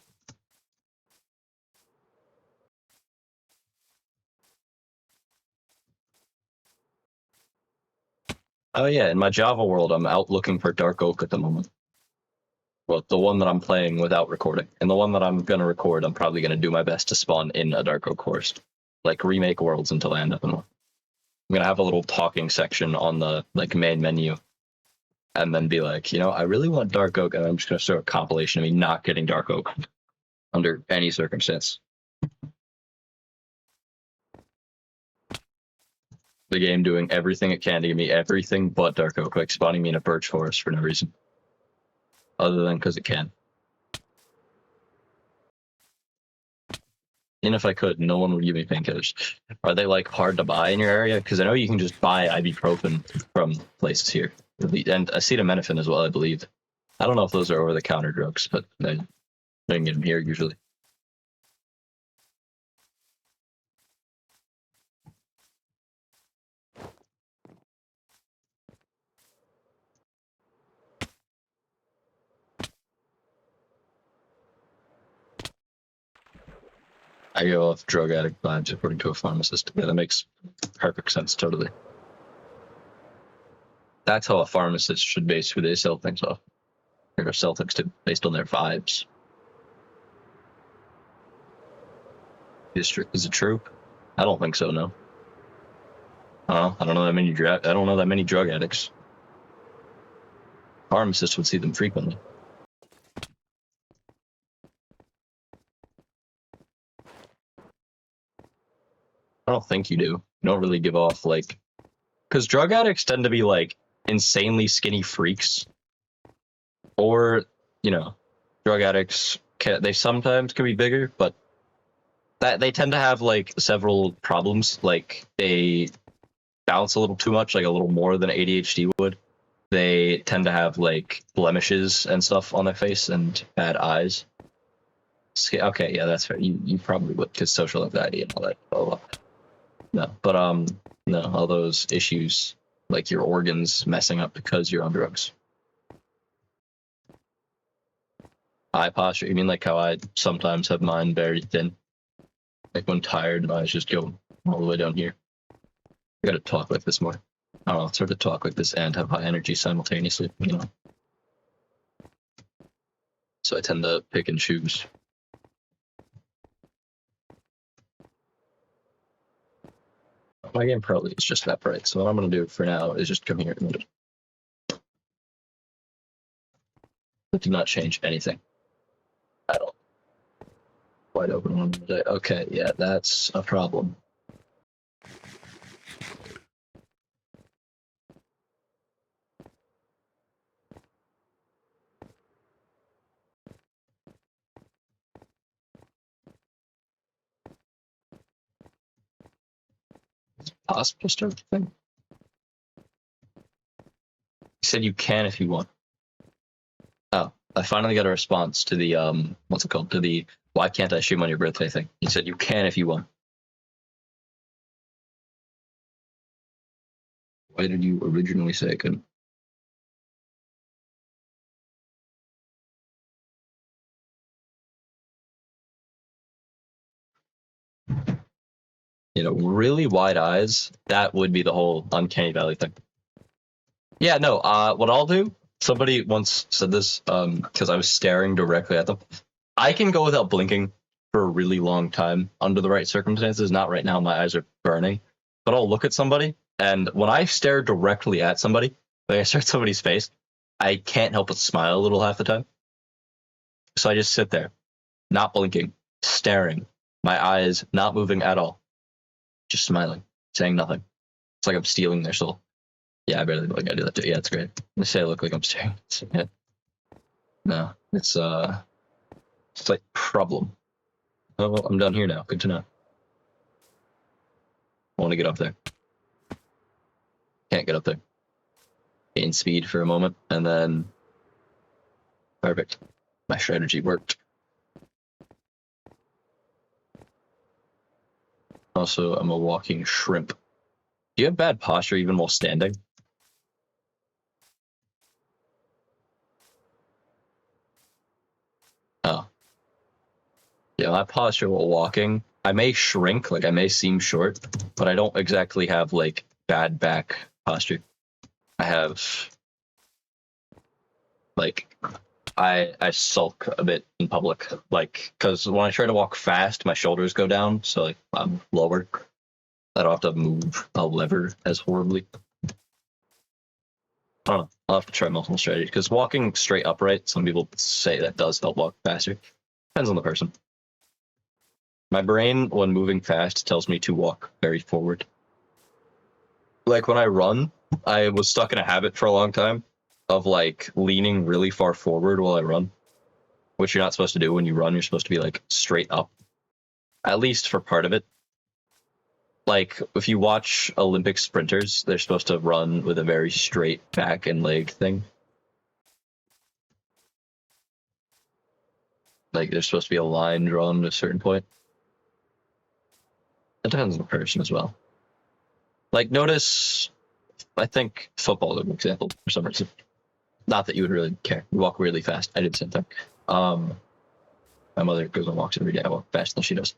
Speaker 1: Oh yeah, in my Java world, I'm out looking for dark oak at the moment. Well, the one that I'm playing without recording, and the one that I'm gonna record, I'm probably gonna do my best to spawn in a dark oak forest, like remake worlds until I end up in one. I'm gonna have a little talking section on the like main menu, and then be like, I really want dark oak, and I'm just gonna start a compilation of me not getting dark oak under any circumstance. The game doing everything it can to give me everything but dark oak, like spawning me in a birch forest for no reason, other than because it can. And if I could, no one would give me painkillers. Are they like hard to buy in your area? Because I know you can just buy ibuprofen from places here, and acetaminophen as well, I believe. I don't know if those are over-the-counter drugs, but I can get them here usually. I go off drug addict vibes according to a pharmacist. Yeah, that makes perfect sense, totally. That's how a pharmacist should base who they sell things off. Or sell things to, based on their vibes. Is it true? I don't think so, no. I don't know that many I don't know that many drug addicts. Pharmacists would see them frequently. I don't think you do. You don't really give off like, because drug addicts tend to be like insanely skinny freaks, or drug addicts they sometimes can be bigger, but that they tend to have like several problems. Like they bounce a little too much, like a little more than ADHD would. They tend to have like blemishes and stuff on their face and bad eyes. Okay, yeah, that's fair. You probably would because social anxiety and all that. Blah, blah. No, but no, all those issues like your organs messing up because you're on drugs. Eye posture. You mean like how I sometimes have mine very thin? Like when tired, my eyes just go all the way down here. I gotta talk like this more. I don't know, it's hard to talk like this and have high energy simultaneously, So I tend to pick and choose. My game probably is just that bright, so what I'm gonna do for now is just come here and just... That did not change anything at all. Wide open one today. Okay, yeah, that's a problem. Possible start the thing. You said you can if you want. Oh, I finally got a response to the what's it called? To the why can't I stream on your birthday thing. He said you can if you want. Why did you originally say I couldn't? Really wide eyes, that would be the whole uncanny valley thing. Yeah, no, what I'll do Somebody once said this because I was staring directly at them. I can go without blinking for a really long time under the right circumstances. Not right now, my eyes are burning. But I'll look at somebody, and when I stare directly at somebody, like I stare at somebody's face, I can't help but smile a little half the time. So I just sit there, not blinking, staring, my eyes not moving at all, just smiling, saying nothing. It's like I'm stealing their soul. Yeah, I barely look like I do that too. Yeah, it's great. They say I look like I'm staring. Yeah. No, it's like problem. Oh, well, I'm done here now. Good to know. I want to get up there. Can't get up there. Gain speed for a moment, and then perfect. My strategy worked. Also, I'm a walking shrimp. Do you have bad posture even while standing? Oh. Yeah, my posture while walking, I may shrink, like I may seem short, but I don't exactly have like bad back posture. I have like I sulk a bit in public, like because when I try to walk fast, my shoulders go down, so like I'm lower. I don't have to move a lever as horribly. I don't know. I'll have to try multiple strategies because walking straight upright, some people say that does help walk faster. Depends on the person. My brain, when moving fast, tells me to walk very forward. Like when I run, I was stuck in a habit for a long time of like leaning really far forward while I run, which you're not supposed to do when you run. You're supposed to be like straight up, at least for part of it. Like if you watch Olympic sprinters, they're supposed to run with a very straight back and leg thing. Like there's supposed to be a line drawn at a certain point. It depends on the person as well. Like notice, I think football is an example for some reason. Not that you would really care. You walk really fast. I did the same thing. My mother goes and walks every day. I walk faster than she does.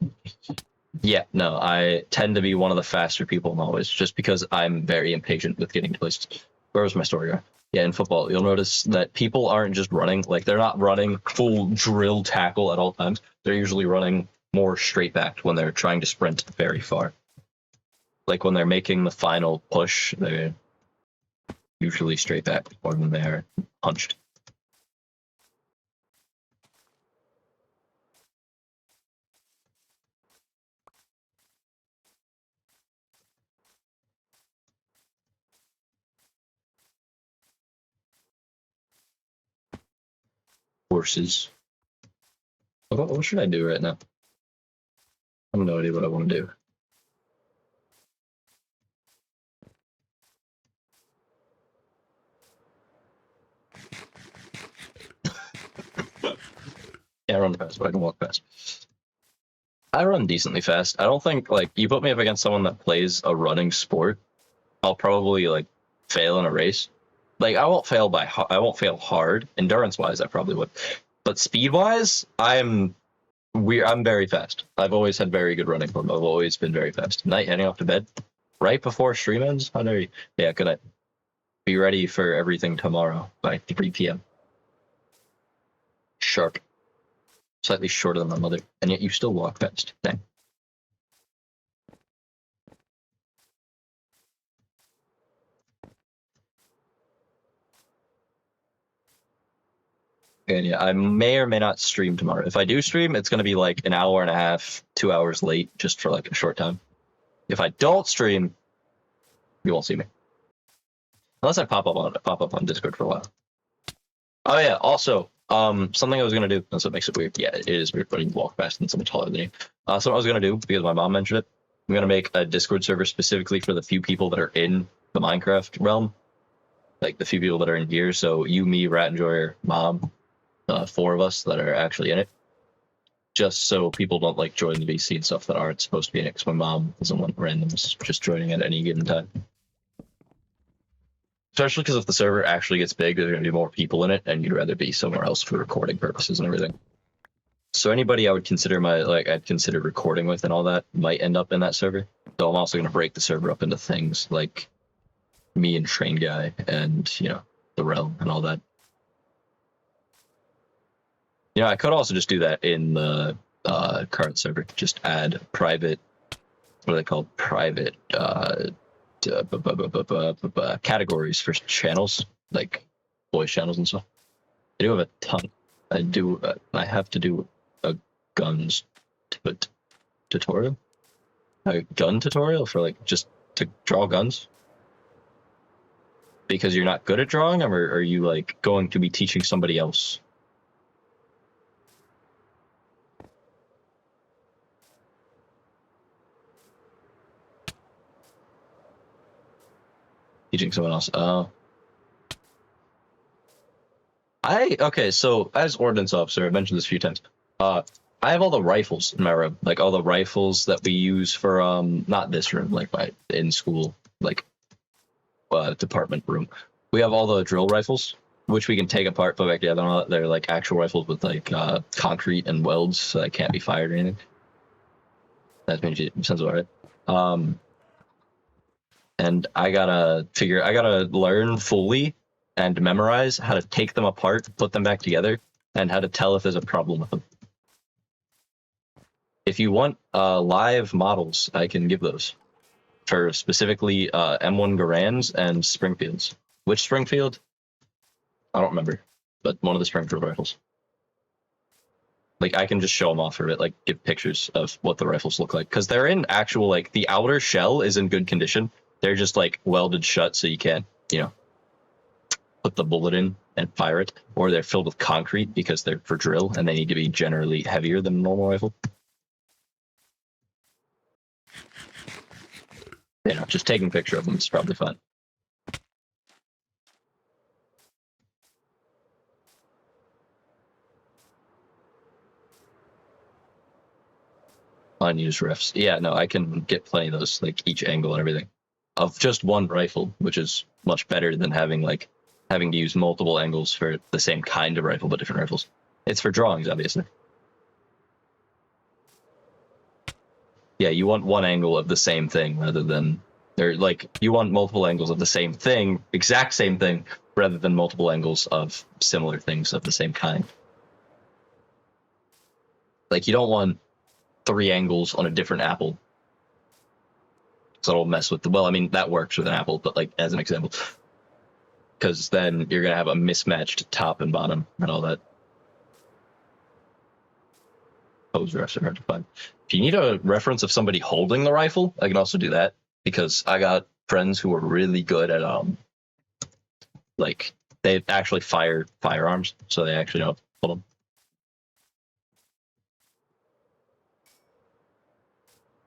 Speaker 1: Yeah, no, I tend to be one of the faster people always, just because I'm very impatient with getting to places. Where was my story going? Yeah, in football, you'll notice that people aren't just running, like they're not running full drill tackle at all times. They're usually running more straight backed when they're trying to sprint very far. Like when they're making the final push, they're usually straight back more than they're punched. Horses. What should I do right now? I have no idea what I want to do. Can't run fast, but I can walk fast. I run decently fast. I don't think like you put me up against someone that plays a running sport, I'll probably like fail in a race. Like I won't fail hard. Endurance wise, I probably would, but speed wise, I'm very fast. I've always had very good running form. I've always been very fast. Night heading off to bed, right before stream ends. How dare you? Yeah, good night. Be ready for everything tomorrow by 3 p.m. Sharp. Slightly shorter than my mother, and yet you still walk fast. Dang. And yeah, I may or may not stream tomorrow. If I do stream, it's going to be like an hour and a half, 2 hours late, just for like a short time. If I don't stream, you won't see me. Unless I pop up on Discord for a while. Oh yeah, also, something I was gonna do. That's what makes it weird. Yeah, it is weird when you walk fast and someone taller than you. Something I was gonna do because my mom mentioned it. I'm gonna make a Discord server specifically for the few people that are in the Minecraft realm, like the few people that are in here. So you, me, Rat Enjoyer, Mom, 4 of us that are actually in it. Just so people don't like join the VC and stuff that aren't supposed to be in it. Because my mom doesn't want randoms just joining at any given time. Especially because if the server actually gets big, there's going to be more people in it, and you'd rather be somewhere else for recording purposes and everything. So anybody I would consider I'd consider recording with and all that might end up in that server. So I'm also going to break the server up into things like me and Train Guy and, the realm and all that. You know, I could also just do that in the current server. Just add private, what are they called? Private categories for channels, like voice channels and stuff. I do have a ton. I do. I have to do a guns tutorial, a gun tutorial for like just to draw guns. Because you're not good at drawing them, or are you like going to be teaching somebody else? Teaching someone else. Okay, so as ordnance officer, I've mentioned this a few times. I have all the rifles in my room, like all the rifles that we use for not this room, like in school, like department room. We have all the drill rifles, which we can take apart, put back together. And all that. They're like actual rifles with like concrete and welds, so they can't be fired or anything. That sounds all right. And I gotta learn fully and memorize how to take them apart, put them back together, and how to tell if there's a problem with them. If you want live models, I can give those for specifically M1 Garands and Springfields. Which Springfield? I don't remember, but one of the Springfield rifles. Like I can just show them off for it, like give pictures of what the rifles look like, because they're in actual like the outer shell is in good condition. They're just like welded shut, so you can't, put the bullet in and fire it, or they're filled with concrete because they're for drill and they need to be generally heavier than a normal rifle. Just taking a picture of them is probably fun. Unused refs. Yeah, no, I can get plenty of those, like each angle and everything, of just one rifle, which is much better than having to use multiple angles for the same kind of rifle but different rifles. It's for drawings, obviously. Yeah, you want one angle of the same thing rather than you want multiple angles of the same thing, exact same thing, rather than multiple angles of similar things of the same kind. Like you don't want 3 angles on a different apple. So it'll mess with well, I mean, that works with an apple, but like as an example. Because then you're gonna have a mismatched top and bottom and all that. Pose refs are hard to find. If you need a reference of somebody holding the rifle, I can also do that, because I got friends who are really good at like they actually fire firearms, so they actually know how to hold them.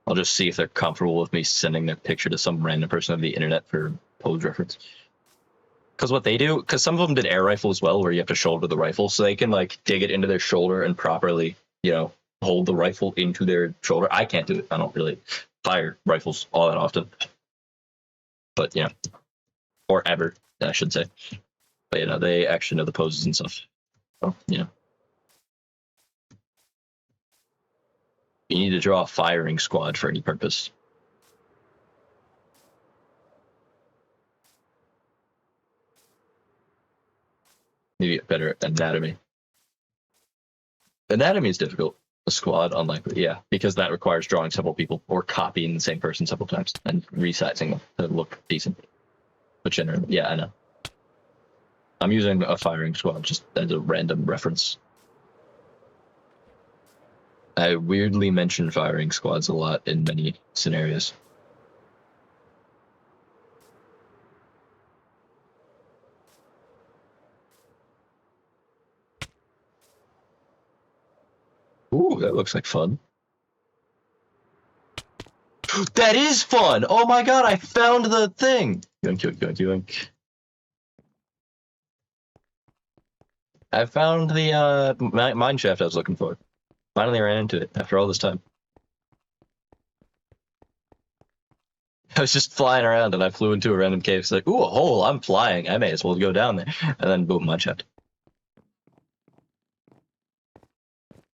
Speaker 1: I'll just see if they're comfortable with me sending their picture to some random person on the internet for pose reference. Because what they do, because some of them did air rifle as well, where you have to shoulder the rifle, so they can like dig it into their shoulder and properly, hold the rifle into their shoulder. I can't do it. I don't really fire rifles all that often, but or ever, I should say. But they actually know the poses and stuff. So you need to draw a firing squad for any purpose. Maybe get better at anatomy. Anatomy is difficult. A squad, unlikely, yeah, because that requires drawing several people or copying the same person several times and resizing them to look decent. But generally, yeah, I know. I'm using a firing squad just as a random reference. I weirdly mention firing squads a lot in many scenarios. Ooh, that looks like fun. That is fun! Oh my god, I found the thing! Yoink, yoink, yoink, yoink. I found the mine shaft I was looking for. Finally ran into it after all this time. I was just flying around and I flew into a random cave. It's like, ooh, a hole, I'm flying. I may as well go down there. And then boom, mine shaft.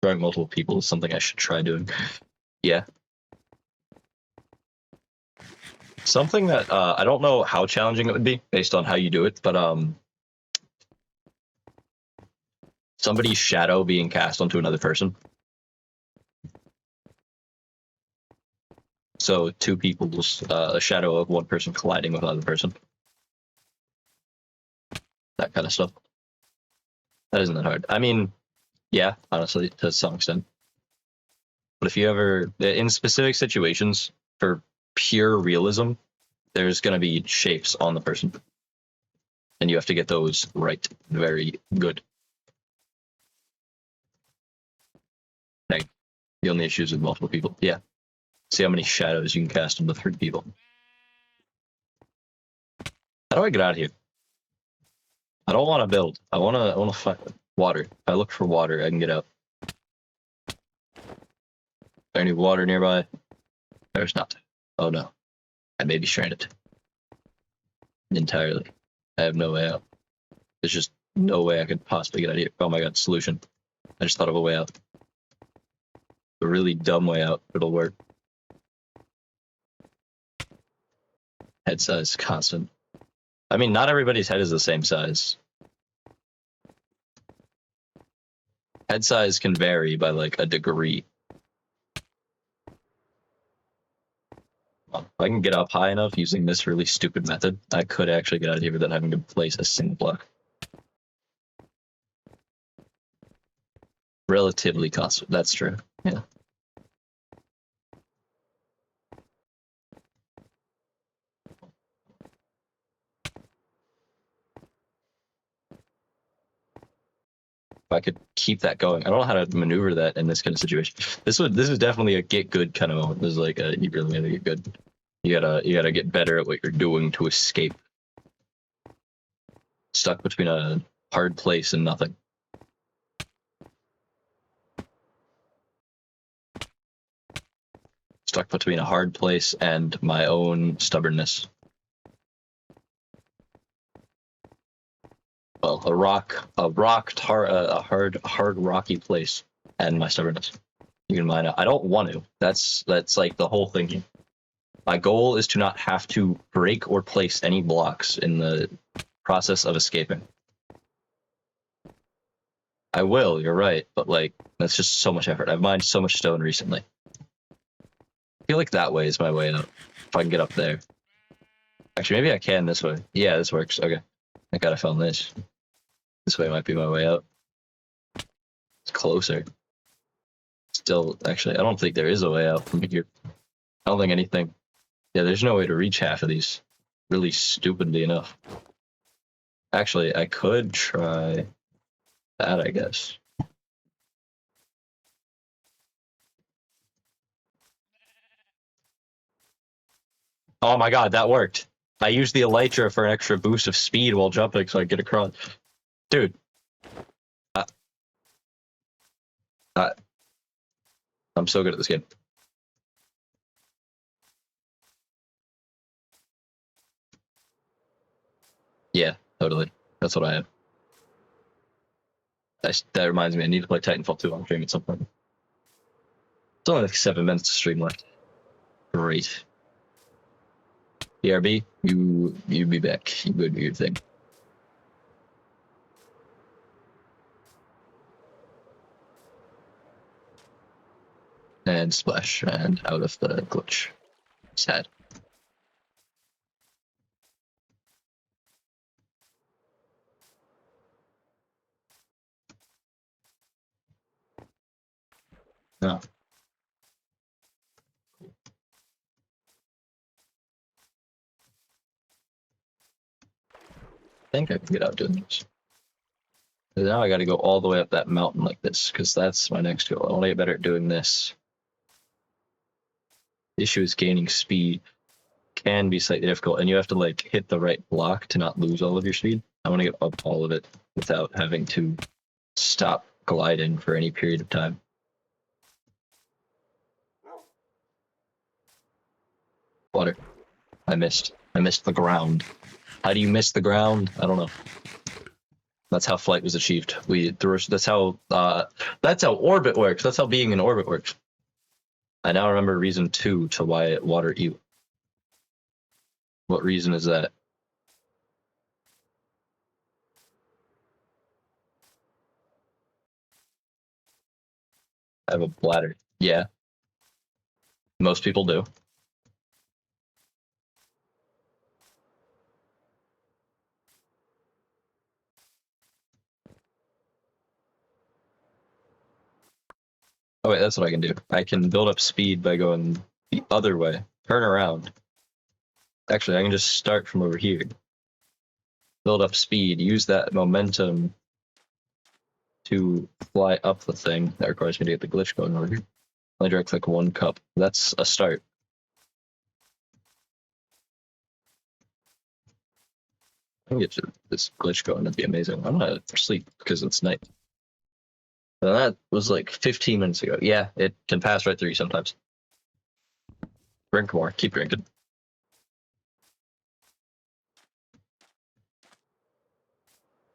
Speaker 1: Drawing multiple people is something I should try doing. Yeah. Something that I don't know how challenging it would be based on how you do it, but somebody's shadow being cast onto another person. So two people's a shadow of one person colliding with another person. That kind of stuff. That isn't that hard. I mean, yeah, honestly, to some extent. But if you ever, in specific situations, for pure realism, there's going to be shapes on the person. And you have to get those right. Very good. Like, the only issue is with multiple people. Yeah. See how many shadows you can cast on the 3 people. How do I get out of here? I don't want to build. I want to find water. If I look for water, I can get out. Is there any water nearby? There's not. Oh no. I may be stranded. Entirely. I have no way out. There's just no way I could possibly get out of here. Oh my god, solution. I just thought of a way out. A really dumb way out. It'll work. Head size constant. I mean, not everybody's head is the same size. Head size can vary by like a degree. If I can get up high enough using this really stupid method, I could actually get out of here without having to place a single block. Relatively constant. That's true. Yeah. If I could keep that going, I don't know how to maneuver that in this kind of situation. This is definitely a get good kind of moment. This is like you really gotta get good. You gotta get better at what you're doing to escape. Stuck between a hard place and nothing. Stuck between a hard place and my own stubbornness. Well, a hard rocky place, and my stubbornness. You can mine out. I don't want to. That's like the whole thing here. My goal is to not have to break or place any blocks in the process of escaping. I will, you're right, but like that's just so much effort. I've mined so much stone recently. I feel like that way is my way out. If I can get up there. Actually, maybe I can this way. Yeah, this works. Okay. Thank God I found this. This way might be my way out. It's closer. Still, actually, I don't think there is a way out from here. I don't think anything. Yeah, there's no way to reach half of these. Really stupidly enough. Actually, I could try that, I guess. Oh my god, that worked. I used the elytra for an extra boost of speed while jumping so I get across. Dude. I'm so good at this game. Yeah, totally. That's what I have. That reminds me, I need to play Titanfall 2 on stream at some point. It's only like 7 minutes to stream left. Great. BRB, you be back. You go do your thing. And splash, and out of the glitch. Sad. No. I think I can get out doing this. But now I gotta go all the way up that mountain like this, because that's my next goal. I want to get better at doing this. The issue is gaining speed can be slightly difficult, and you have to like hit the right block to not lose all of your speed. I want to get up all of it without having to stop gliding for any period of time. Water. I missed the ground. How do you miss the ground? I don't know. That's how flight was achieved. That's how orbit works. That's how being in orbit works. I now remember reason 2 to why water you. What reason is that? I have a bladder. Yeah, most people do. Oh wait, that's what I can do. I can build up speed by going the other way. Turn around. Actually, I can just start from over here. Build up speed. Use that momentum to fly up the thing. That requires me to get the glitch going over here. Only direct click one cup. That's a start. I can get this glitch going. That'd be amazing. I'm gonna sleep because it's night. And that was like 15 minutes ago. Yeah, it can pass right through you sometimes. Drink more. Keep drinking.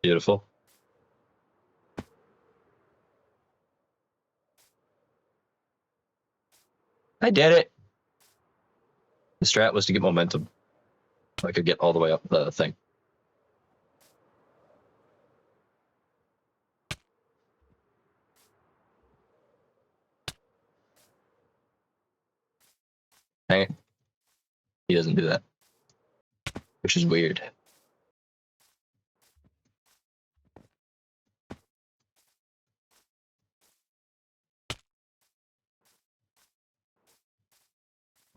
Speaker 1: Beautiful. I did it. The strat was to get momentum. I could get all the way up the thing. Dang it. He doesn't do that, which is weird.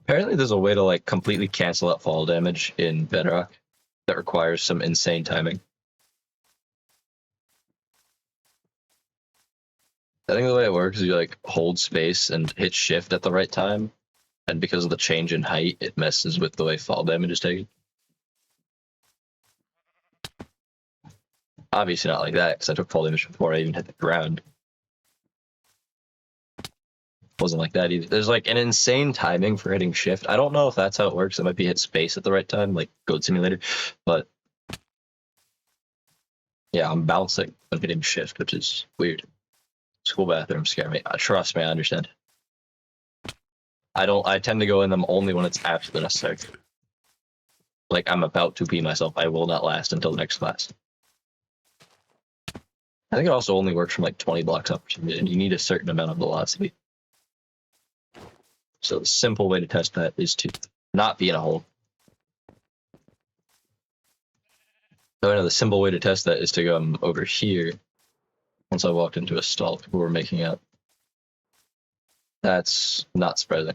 Speaker 1: Apparently, there's a way to like completely cancel out fall damage in Bedrock that requires some insane timing. I think the way it works is you like hold space and hit shift at the right time, and because of the change in height, it messes with the way fall damage is taken. Obviously not like that, because I took fall damage before I even hit the ground. Wasn't like that either. There's like an insane timing for hitting shift. I don't know if that's how it works. It might be hit space at the right time, like Goat Simulator, but yeah, I'm bouncing when hitting shift, which is weird. School bathrooms scare me. Trust me, I understand. I tend to go in them only when it's absolutely necessary. Like I'm about to pee myself. I will not last until the next class. I think it also only works from like 20 blocks up, and you need a certain amount of velocity. So the simple way to test that is to not be in a hole. So the simple way to test that is to go over here. Once I walked into a stall, people were making out. That's not surprising.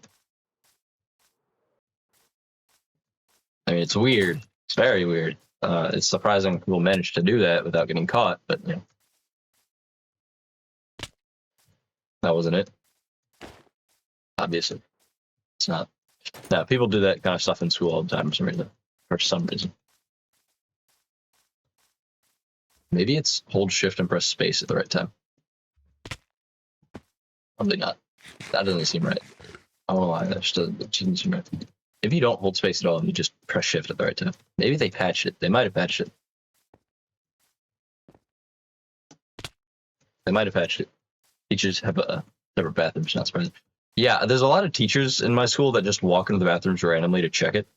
Speaker 1: I mean, it's weird. It's very weird. It's surprising people manage to do that without getting caught, but you know, that wasn't it. Obviously, it's not. No, people do that kind of stuff in school all the time for some reason. For some reason. Maybe it's hold shift and press space at the right time. Probably not. That doesn't seem right. I don't know why. That just doesn't seem right. If you don't hold space at all, you just press shift at the right time. Maybe they patched it. They might have patched it. They might have patched it. Teachers have separate bathrooms, not surprising. Yeah, there's a lot of teachers in my school that just walk into the bathrooms randomly to check it.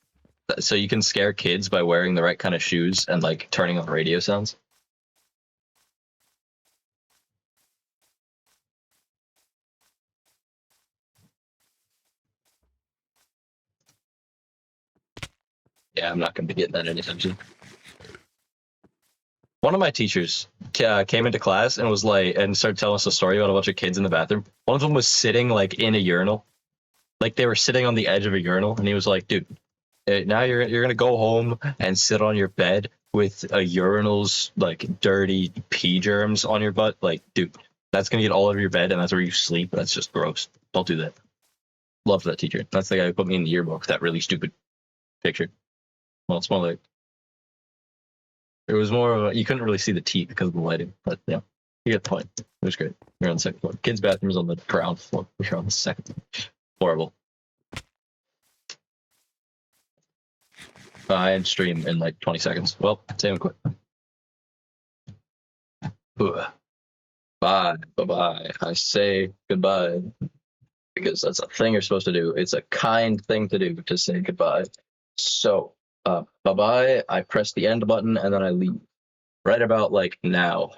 Speaker 1: So you can scare kids by wearing the right kind of shoes and like turning on radio sounds. Yeah, I'm not going to be getting that anytime soon. One of my teachers came into class and was like, and started telling us a story about a bunch of kids in the bathroom. One of them was sitting like in a urinal, like they were sitting on the edge of a urinal, and he was like, "Dude, now you're gonna go home and sit on your bed with a urinal's like dirty pee germs on your butt. Like, dude, that's gonna get all over your bed, and that's where you sleep. That's just gross. Don't do that." Love that teacher. That's the guy who put me in the yearbook. That really stupid picture. Well, it's more like it was more of a, you couldn't really see the teeth because of the lighting, but yeah, you get the point. It was great. We're on the second floor. Kids' bathrooms on the ground floor. We're on the second floor. Horrible. I end stream in like 20 seconds. Well, same quick. Bye. Bye-bye. I say goodbye because that's a thing you're supposed to do. It's a kind thing to do to say goodbye. So, bye-bye. I press the end button and then I leave right about like now.